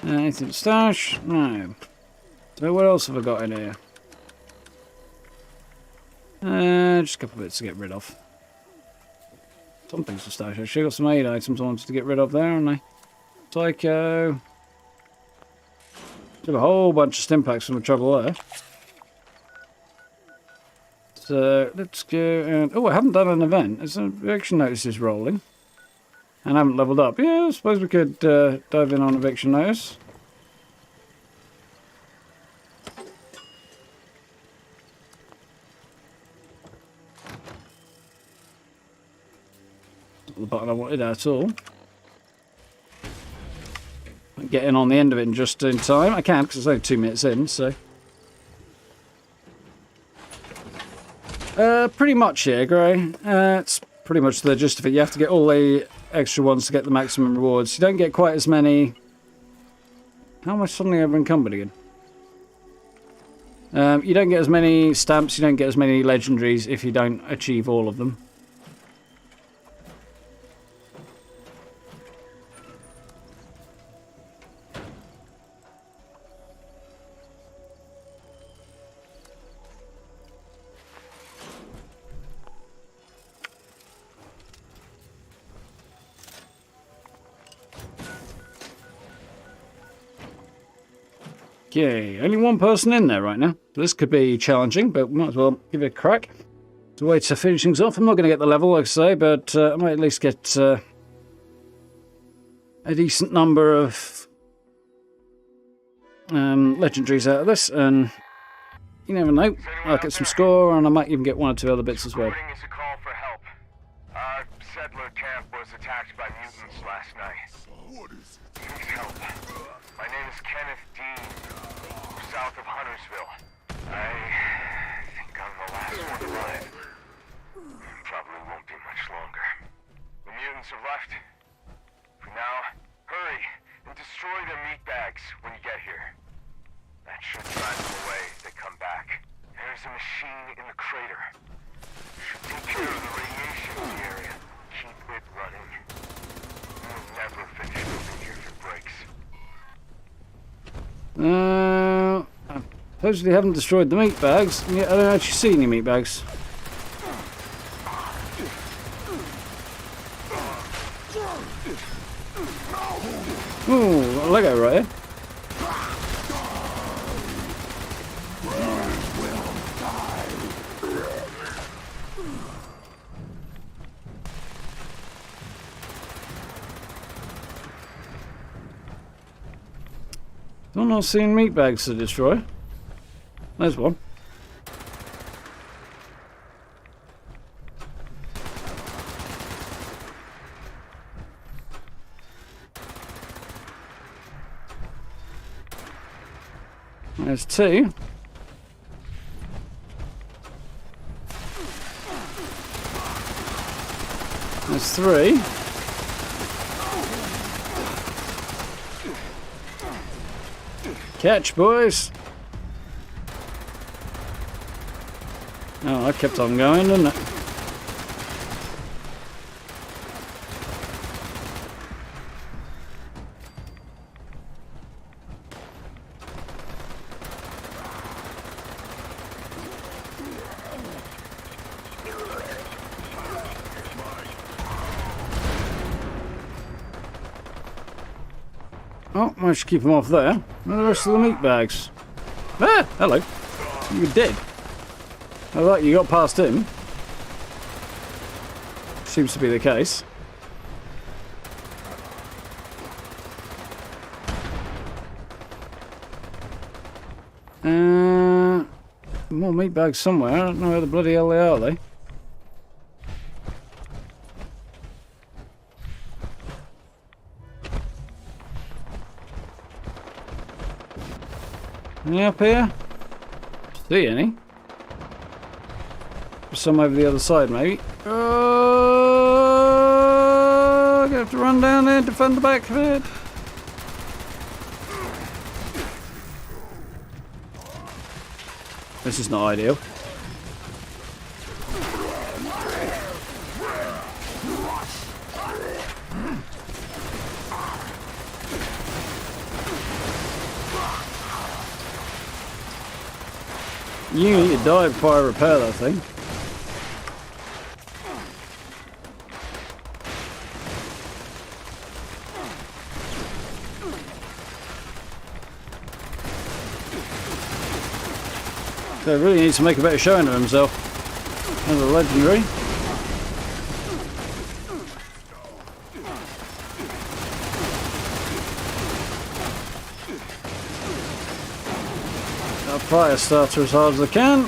Anything stash? No. So what else have I got in here? Just a couple of bits to get rid of. Some things to stash. Actually, got some aid items I wanted to get rid of there, haven't I? Psycho. Took a whole bunch of stimpaks from the trouble there. So let's go and... Oh, I haven't done an event. There's an eviction notices rolling. And I haven't leveled up. Yeah, I suppose we could dive in on eviction notice. Not the button I wanted at all. Get in on the end of it just in time. I can, because it's only 2 minutes in, so... pretty much here, Gray. It's pretty much the gist of it. You have to get all the extra ones to get the maximum rewards. You don't get quite as many... How am I suddenly over encumbered again? You don't get as many stamps, you don't get as many legendaries if you don't achieve all of them. Okay, only one person in there right now. This could be challenging, but we might as well give it a crack. It's a way to finish things off. I'm not going to get the level, like I say, but I might at least get a decent number of legendaries out of this, and you never know. I'll get some score, and I might even get 1 or 2 other bits as well. Is a call for help. Our settler camp was attacked by mutants last night. What is it? Please help. My name is Kenneth Dean. We're south of Huntersville. I think I'm the last one alive. Probably won't be much longer. The mutants have left. For now, hurry and destroy their meat bags when you get here. That should drive them away if they come back. There's a machine in the crater. Should take care of the radiation in the area. Keep it running. We'll never finish building here if it breaks. Supposedly haven't destroyed the meat bags, and yet I don't actually see any meat bags. Ooh, got a Lego right here. I'm not seeing meat bags to destroy. There's one. There's two. There's three. Catch, boys! Oh, I kept on going, didn't it? Oh, I should keep them off there. Where are the rest of the meat bags? Ah, hello. You were dead. I thought you got past him. Seems to be the case. More meat bags somewhere. I don't know where the bloody hell they are, though. Any up here? See any? Some over the other side, maybe. Oh, I'm gonna have to run down there and defend the back of it. This is not ideal. You need to die before I repair that thing. So he really needs to make a better showing of himself. As a legendary. I'll fire starter as hard as I can.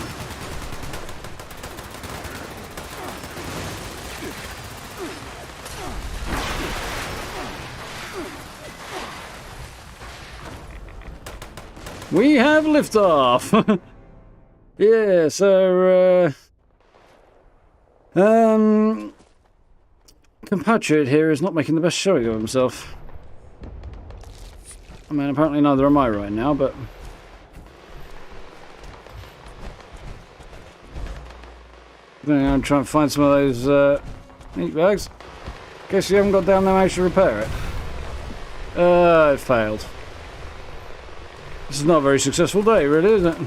We have liftoff. Yeah, so compatriot here is not making the best showing of himself. I mean, apparently neither am I right now, but I'm going to try and find some of those meat bags. Guess you haven't got down there and managed to repair it. It failed. This is not a very successful day, really, is it?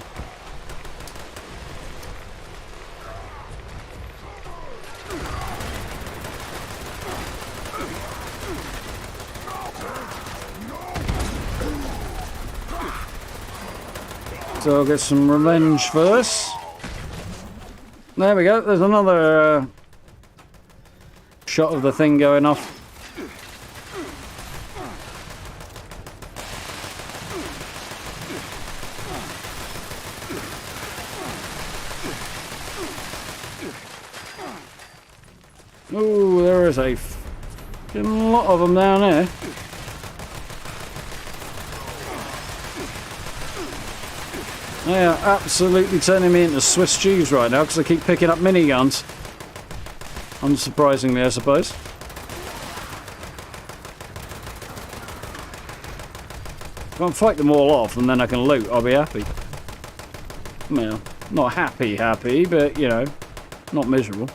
So I'll get some revenge for this. There we go, there's another shot of the thing going off. Ooh, there is a fucking lot of them down there. They are absolutely turning me into Swiss cheese right now because I keep picking up miniguns. Unsurprisingly, I suppose. If I can fight them all off and then I can loot, I'll be happy. Well, not happy, but, you know, not miserable.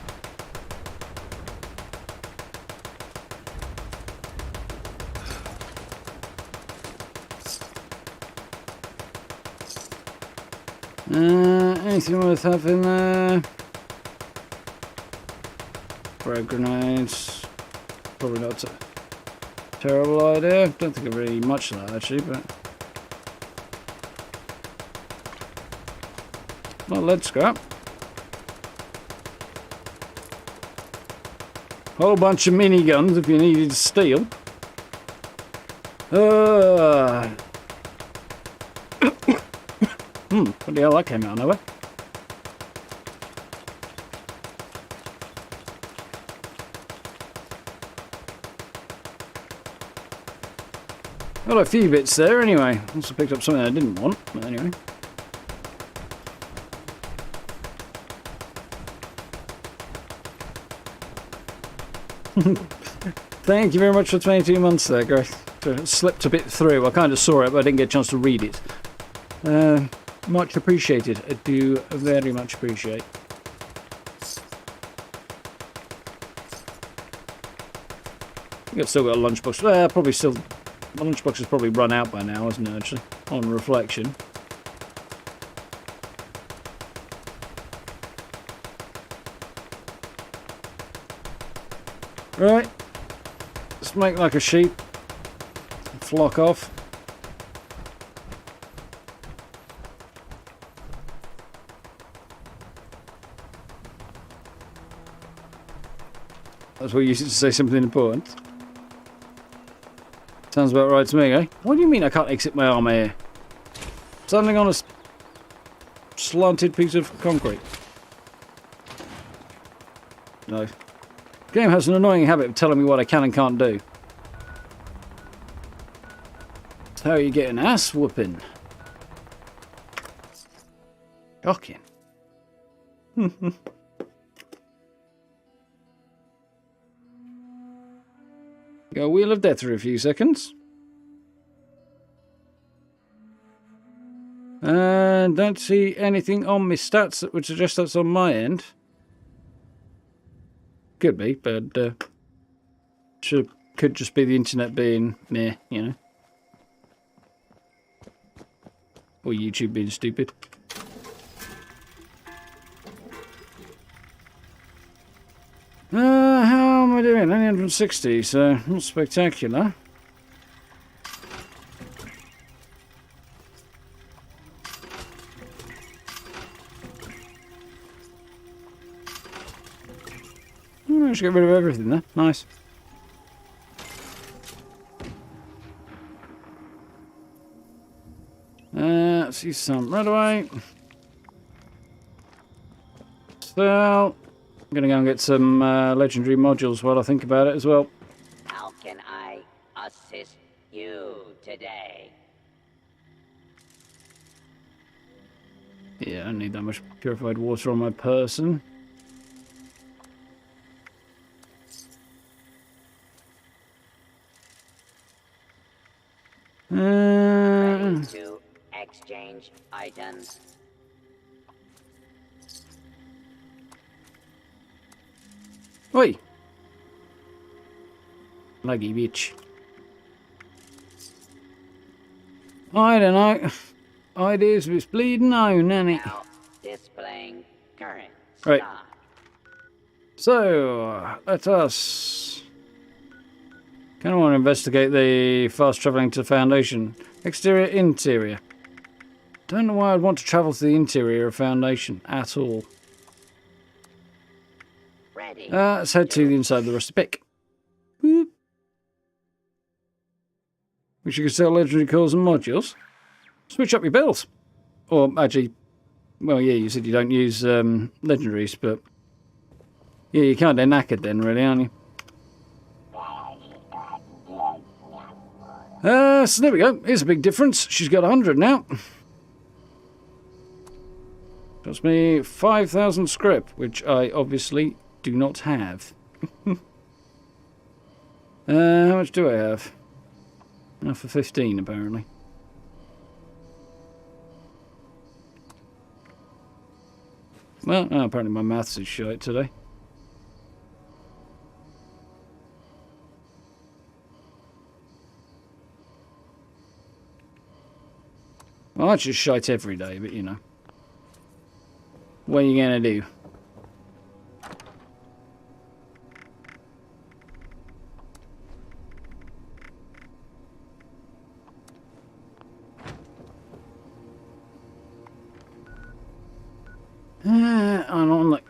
Anything worth having there? Frag grenades. Probably not a terrible idea. Don't think I really need much of that actually, but. Not lead scrap. Whole bunch of miniguns if you needed to steal. What the hell, that came out of nowhere. Got a few bits there anyway. Also picked up something I didn't want, but anyway. Thank you very much for 22 months there, Grace. Slipped a bit through. I kind of saw it, but I didn't get a chance to read it. Much appreciated. I do very much appreciate. I think I've still got a lunchbox. Probably still. My lunchbox has probably run out by now, hasn't it, actually? On reflection. Right. Let's make like a sheep. Flock off. That's what you used to say, something important. Sounds about right to me, eh? What do you mean I can't exit my arm here? Standing on a slanted piece of concrete. No. The game has an annoying habit of telling me what I can and can't do. That's how you get an ass whooping. Shocking. Go Wheel of Death for a few seconds. And don't see anything on my stats that would suggest that's on my end. Could be, but could just be the internet being meh, you know. Or YouTube being stupid. How am I doing? Only 160, so not spectacular. I should get rid of everything there. Nice. Let's use some right away. So, I'm going to go and get some legendary modules while I think about it as well. How can I assist you today? Yeah, I don't need that much purified water on my person. Ready to exchange items. Oi! Laggy bitch. I don't know. Ideas was bleeding out, nanny. Now displaying current Right. stock. So, let us... Kind of want to investigate the fast travelling to the Foundation. Exterior, interior. Don't know why I'd want to travel to the interior of Foundation at all. Ready. Let's head to the inside of the rusty pick. Boop. Which you can sell legendary cores and modules. Switch up your bills. Or actually, well, yeah, you said you don't use legendaries, but yeah, you can't. They're knackered then, really, aren't you? So there we go. Here's a big difference. She's got 100 now. Cost me 5,000 scrip, which I obviously do not have. How much do I have? Enough for 15, apparently. Well, apparently my maths is shite today. Well, I just shite every day, but you know. What are you gonna do?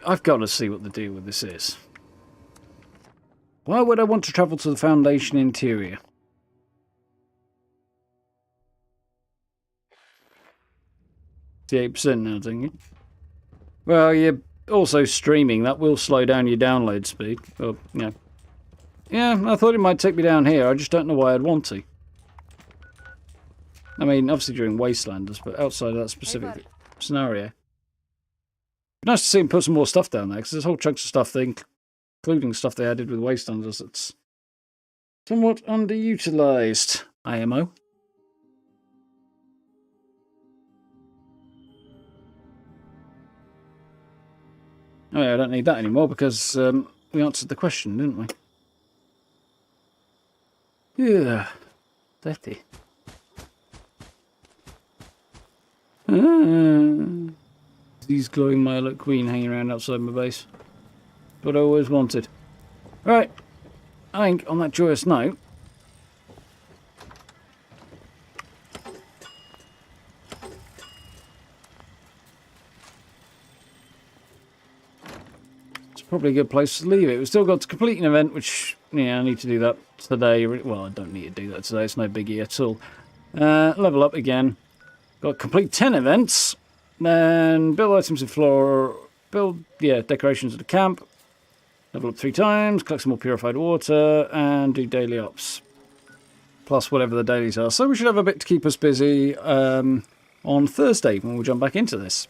I've got to see what the deal with this is. Why would I want to travel to the Foundation interior? It's 8% now, didn't you? Well, you're also streaming. That will slow down your download speed. Well, yeah. Yeah, I thought it might take me down here. I just don't know why I'd want to. I mean, obviously during Wastelanders, but outside of that specific scenario. Nice to see him put some more stuff down there, because there's whole chunks of stuff there, including stuff they added with Wastelanders that's somewhat underutilized. IMO. Oh yeah, I don't need that anymore because we answered the question, didn't we? Yeah. Dirty. These glowing Milo Queen hanging around outside my base. What I always wanted. Right. I think on that joyous note, it's probably a good place to leave it. We've still got to complete an event, which, yeah, I need to do that today. Well, I don't need to do that today. It's no biggie at all. Level up again. Got to complete 10 events. Then build items in floor. Build, decorations at the camp. Level up 3 times. Collect some more purified water. And do daily ops. Plus whatever the dailies are. So we should have a bit to keep us busy on Thursday when we jump back into this.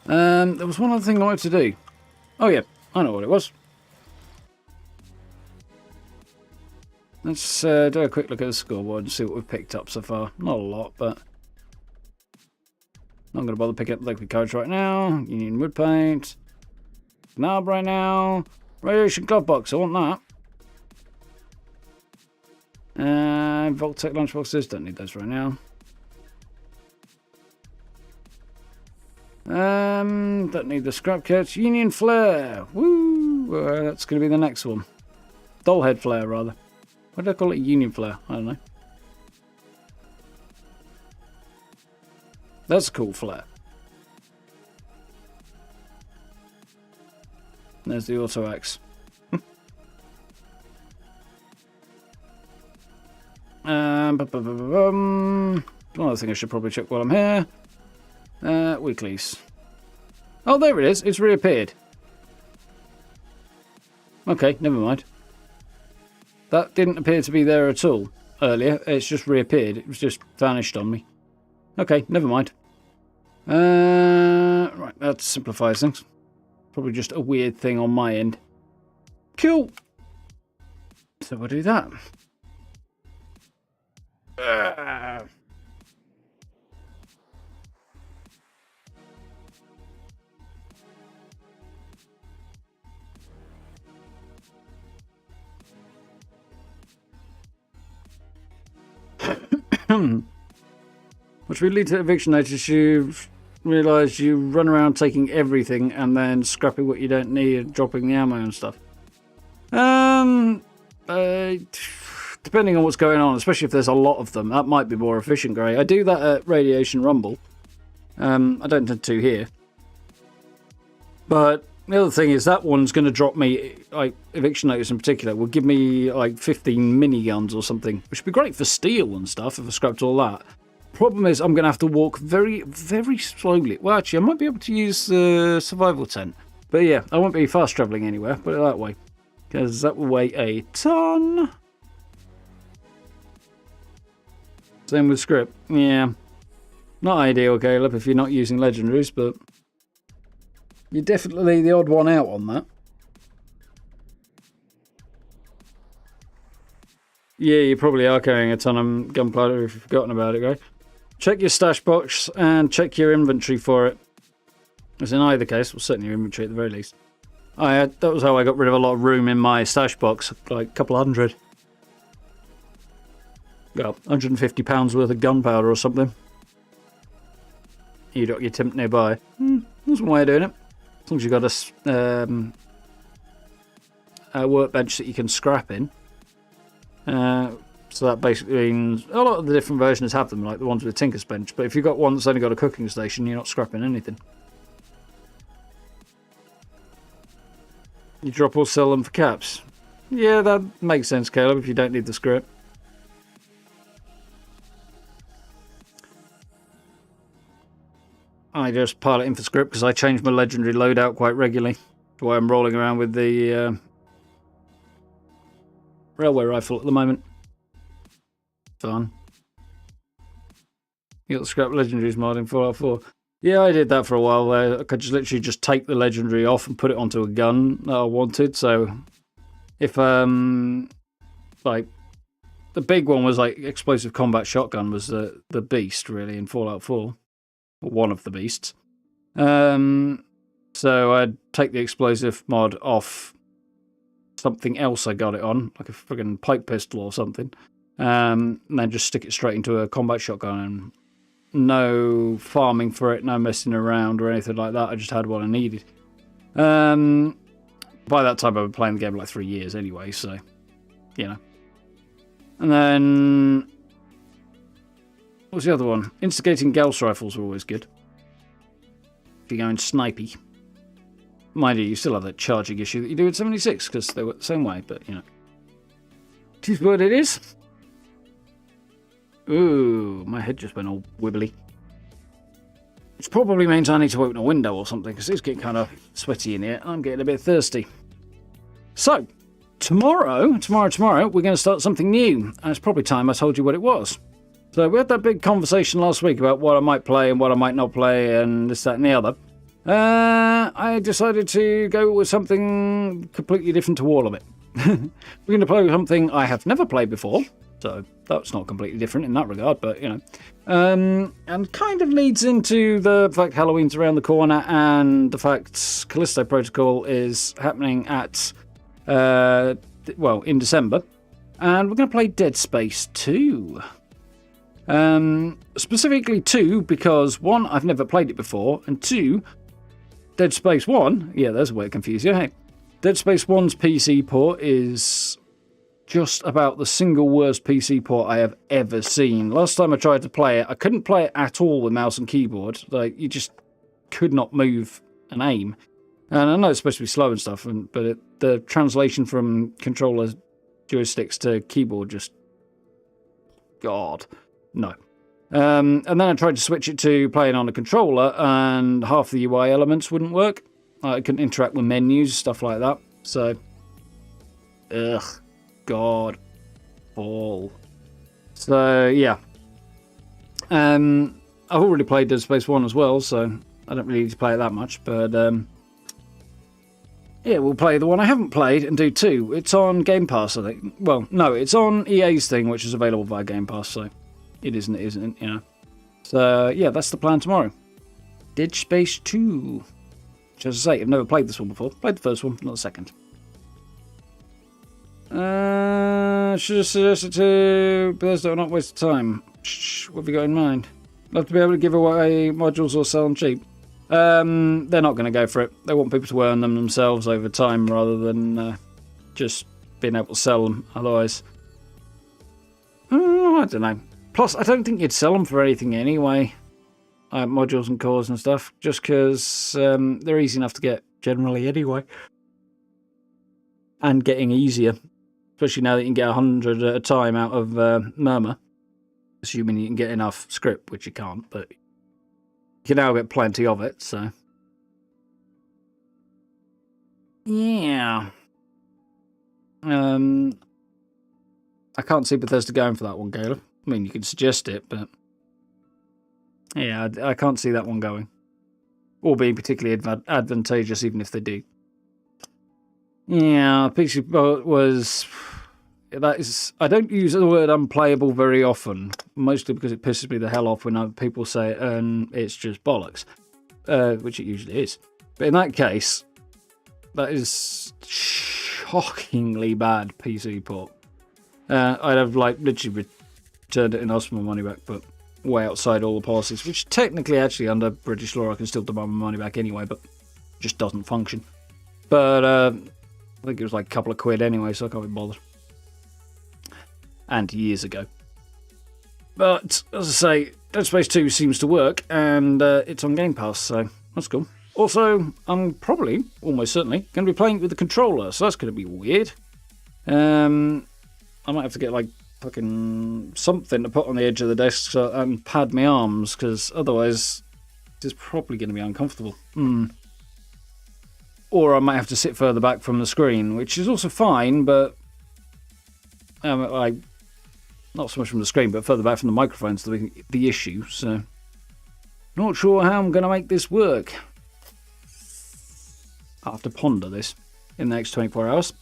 There was one other thing I wanted to do. Oh yeah, I know what it was. Let's do a quick look at the scoreboard and see what we've picked up so far. Not a lot, but not going to bother picking up the liquid courage right now. Union wood paint. Knob right now. Radiation glove box, I want that. Voltec lunchboxes, don't need those right now. Don't need the scrap kits. Union flare. Woo! That's going to be the next one. Dollhead flare, rather. Why did I call it Union flare? I don't know. That's a cool flare. There's the auto axe. One other thing I should probably check while I'm here. Weeklies. Oh, there it is. It's reappeared. Okay, never mind. That didn't appear to be there at all earlier. It's just reappeared. It was just vanished on me. Okay, never mind. Right, that simplifies things. Probably just a weird thing on my end. Cool. So we'll do that. Which will lead to eviction notice. You've realised you run around taking everything and then scrapping what you don't need and dropping the ammo and stuff. Depending on what's going on, especially if there's a lot of them, that might be more efficient, Gray. I do that at Radiation Rumble. I don't tend to here. But the other thing is that one's going to drop me, like, eviction notice in particular, will give me, like, 15 miniguns or something, which would be great for steel and stuff if I scrapped all that. Problem is, I'm going to have to walk very, very slowly. Well, actually, I might be able to use the survival tent. But yeah, I won't be fast travelling anywhere, put it that way. Because that will weigh a ton. Same with script. Yeah. Not ideal, Caleb, if you're not using legendaries, but you're definitely the odd one out on that. Yeah, you probably are carrying a ton of gunpowder if you've forgotten about it, guy. Check your stash box and check your inventory for it. As in either case, well, certainly your inventory at the very least. That was how I got rid of a lot of room in my stash box, like a couple hundred. Well, £150 worth of gunpowder or something. You got your temp nearby. That's one way of doing it. As long as you've got a workbench that you can scrap in. So that basically means a lot of the different versions have them, like the ones with Tinker's Bench. But if you've got one that's only got a cooking station, you're not scrapping anything. You drop or sell them for caps. Yeah, that makes sense, Caleb, if you don't need the script. I just pile it in for script because I change my legendary loadout quite regularly. That's why I'm rolling around with the railway rifle at the moment. Fun. You got the scrap legendaries mod in Fallout 4. Yeah, I did that for a while there. I could just literally just take the legendary off and put it onto a gun that I wanted. So if like the big one was like explosive combat shotgun was the beast really in Fallout 4. Or one of the beasts. So I'd take the explosive mod off something else I got it on, like a friggin' pipe pistol or something. And then just stick it straight into a combat shotgun and no farming for it, no messing around or anything like that. I just had what I needed. By that time I've been playing the game like 3 years anyway, so you know. And then what was the other one? Instigating Gauss rifles are always good. If you're going snipey. Mind you still have that charging issue that you do at 76 because they work the same way, but you know. It is what it is. Ooh, my head just went all wibbly. Which probably means I need to open a window or something because it's getting kind of sweaty in here. I'm getting a bit thirsty. So, tomorrow, we're going to start something new. And it's probably time I told you what it was. So we had that big conversation last week about what I might play and what I might not play and this, that and the other. I decided to go with something completely different to all of it. We're going to play with something I have never played before. So that's not completely different in that regard, but you know. And kind of leads into the fact Halloween's around the corner and the fact Callisto Protocol is happening at, in December. And we're going to play Dead Space 2. Specifically 2 because 1, I've never played it before, and 2, Dead Space 1, yeah, there's a way to confuse you, hey. Dead Space 1's PC port is just about the single worst PC port I have ever seen. Last time I tried to play it, I couldn't play it at all with mouse and keyboard. Like, you just could not move and aim. And I know it's supposed to be slow and stuff, but the translation from controller joysticks to keyboard just... God... No. And then I tried to switch it to playing on a controller, and half the UI elements wouldn't work. I couldn't interact with menus, stuff like that. So, ugh, God, ball. So yeah. I've already played Dead Space 1 as well, so I don't really need to play it that much. But yeah, we'll play the one I haven't played and do 2. It's on Game Pass, I think. Well, no, it's on EA's thing, which is available via Game Pass. So. It isn't, you know. So, yeah, that's the plan tomorrow. Dead Space 2. Which, as I say, I've never played this one before. Played the first one, not the second. Should have suggested to Bethesda not waste time. Shh, what have you got in mind? Love to be able to give away modules or sell them cheap. They're not going to go for it. They want people to earn them themselves over time rather than just being able to sell them. Otherwise, I don't know. Plus, I don't think you'd sell them for anything anyway. Modules and cores and stuff. Just because they're easy enough to get generally anyway. And getting easier. Especially now that you can get 100 at a time out of Murmur. Assuming you can get enough script, which you can't. But you can now get plenty of it, so. Yeah. I can't see Bethesda going for that one, Caleb. I mean, you could suggest it, but yeah, I can't see that one going. Or being particularly advantageous, even if they do. Yeah, PC port was... That is, I don't use the word unplayable very often, mostly because it pisses me the hell off when people say it and it's just bollocks, which it usually is. But in that case, that is shockingly bad PC port. I'd have like literally returned it and asked for my money back, but way outside all the policies, which technically, actually, under British law, I can still demand my money back anyway, but it just doesn't function. But I think it was like a couple of quid anyway, so I can't be bothered. And years ago. But, as I say, Dead Space 2 seems to work, and it's on Game Pass, so that's cool. Also, I'm probably, almost certainly, going to be playing with the controller, so that's going to be weird. I might have to get, like, fucking something to put on the edge of the desk and pad my arms, because otherwise it's probably going to be uncomfortable. Or I might have to sit further back from the screen, which is also fine, but like, not so much from the screen, but further back from the microphone's the issue, so not sure how I'm going to make this work. I'll have to ponder this in the next 24 hours.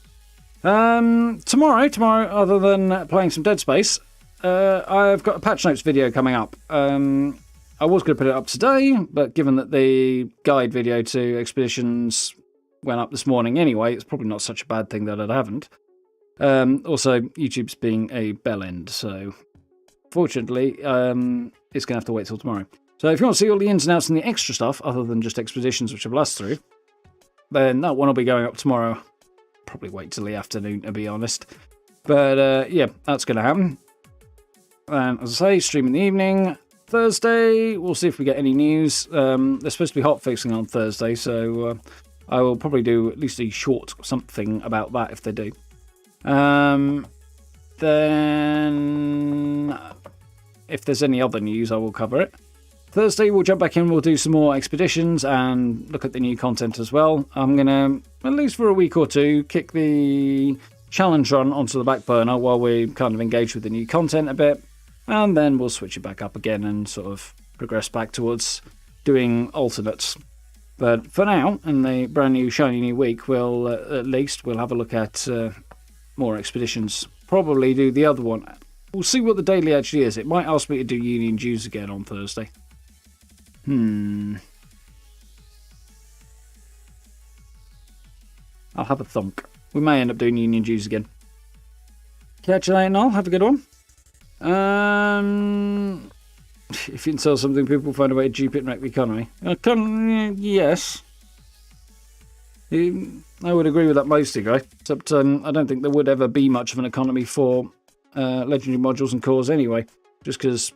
Tomorrow, other than playing some Dead Space, I've got a patch notes video coming up. I was going to put it up today, but given that the guide video to Expeditions went up this morning anyway, it's probably not such a bad thing that I haven't. Also, YouTube's being a bell end, so fortunately, it's going to have to wait till tomorrow. So if you want to see all the ins and outs and the extra stuff, other than just Expeditions, which I've blasted through, then that one will be going up tomorrow. Probably wait till the afternoon, to be honest. But yeah, that's going to happen. As I say, stream in the evening. Thursday, we'll see if we get any news. They're supposed to be hotfixing on Thursday, so I will probably do at least a short something about that if they do. Then, if there's any other news, I will cover it. Thursday, we'll jump back in, we'll do some more Expeditions and look at the new content as well. I'm going to, at least for a week or two, kick the challenge run onto the back burner while we kind of engage with the new content a bit. And then we'll switch it back up again and sort of progress back towards doing alternates. But for now, in the brand new shiny new week, we'll at least we'll have a look at more Expeditions. Probably do the other one. We'll see what the daily actually is. It might ask me to do Union Dues again on Thursday. I'll have a thunk. We may end up doing Union Dues again. Catch you later, Noel. Have a good one. If you can sell something, people find a way to dupe it and wreck the economy. Yes. I would agree with that mostly, right? Except I don't think there would ever be much of an economy for legendary modules and cores anyway. Just because,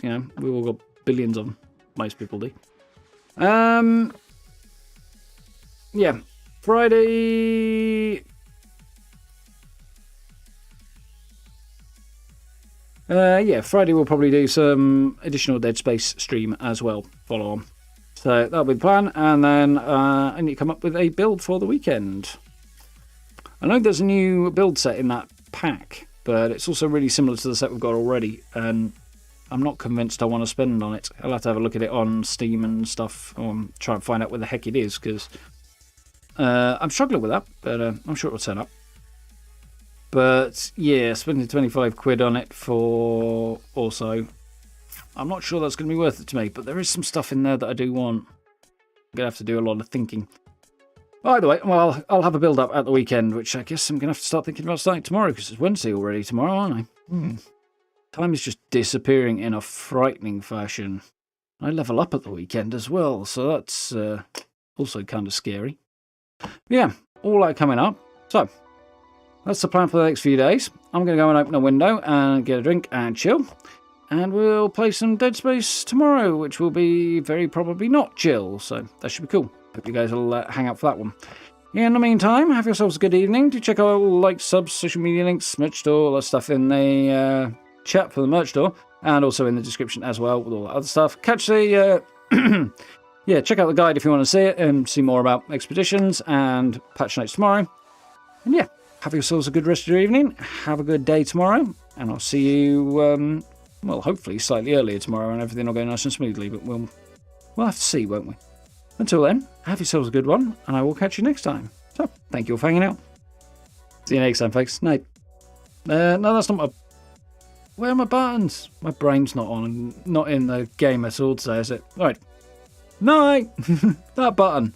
you know, we've all got billions of them. Most people do. Yeah. Friday... Friday we'll probably do some additional Dead Space stream as well. Follow on. So that'll be the plan. And then I need to come up with a build for the weekend. I know there's a new build set in that pack, but it's also really similar to the set we've got already. And I'm not convinced I want to spend on it. I'll have to have a look at it on Steam and stuff, or try and find out where the heck it is, because I'm struggling with that, but I'm sure it'll turn up. But yeah, spending 25 quid on it for also, I'm not sure that's going to be worth it to me, but there is some stuff in there that I do want. I'm going to have to do a lot of thinking. Either way, well, I'll have a build up at the weekend, which I guess I'm going to have to start thinking about starting tomorrow, because it's Wednesday already tomorrow, aren't I? Time is just disappearing in a frightening fashion. I level up at the weekend as well, so that's also kind of scary. Yeah, all that coming up. So, that's the plan for the next few days. I'm going to go and open a window and get a drink and chill. And we'll play some Dead Space tomorrow, which will be very probably not chill, so that should be cool. Hope you guys will hang out for that one. In the meantime, have yourselves a good evening. Do check out all likes, subs, social media links, merch store, all that stuff in the chat for the merch store, and also in the description as well with all that other stuff. Catch the yeah, check out the guide if you want to see it and see more about Expeditions and patch notes tomorrow. And yeah, have yourselves a good rest of your evening. Have a good day tomorrow, and I'll see you well, hopefully slightly earlier tomorrow and everything will go nice and smoothly, but we'll have to see, won't we? Until then, have yourselves a good one, and I will catch you next time. So, thank you all for hanging out. See you next time, folks. Night. No, that's not my... Where are my buttons? My brain's not on, not in the game at all today, is it? Right. Night! That button.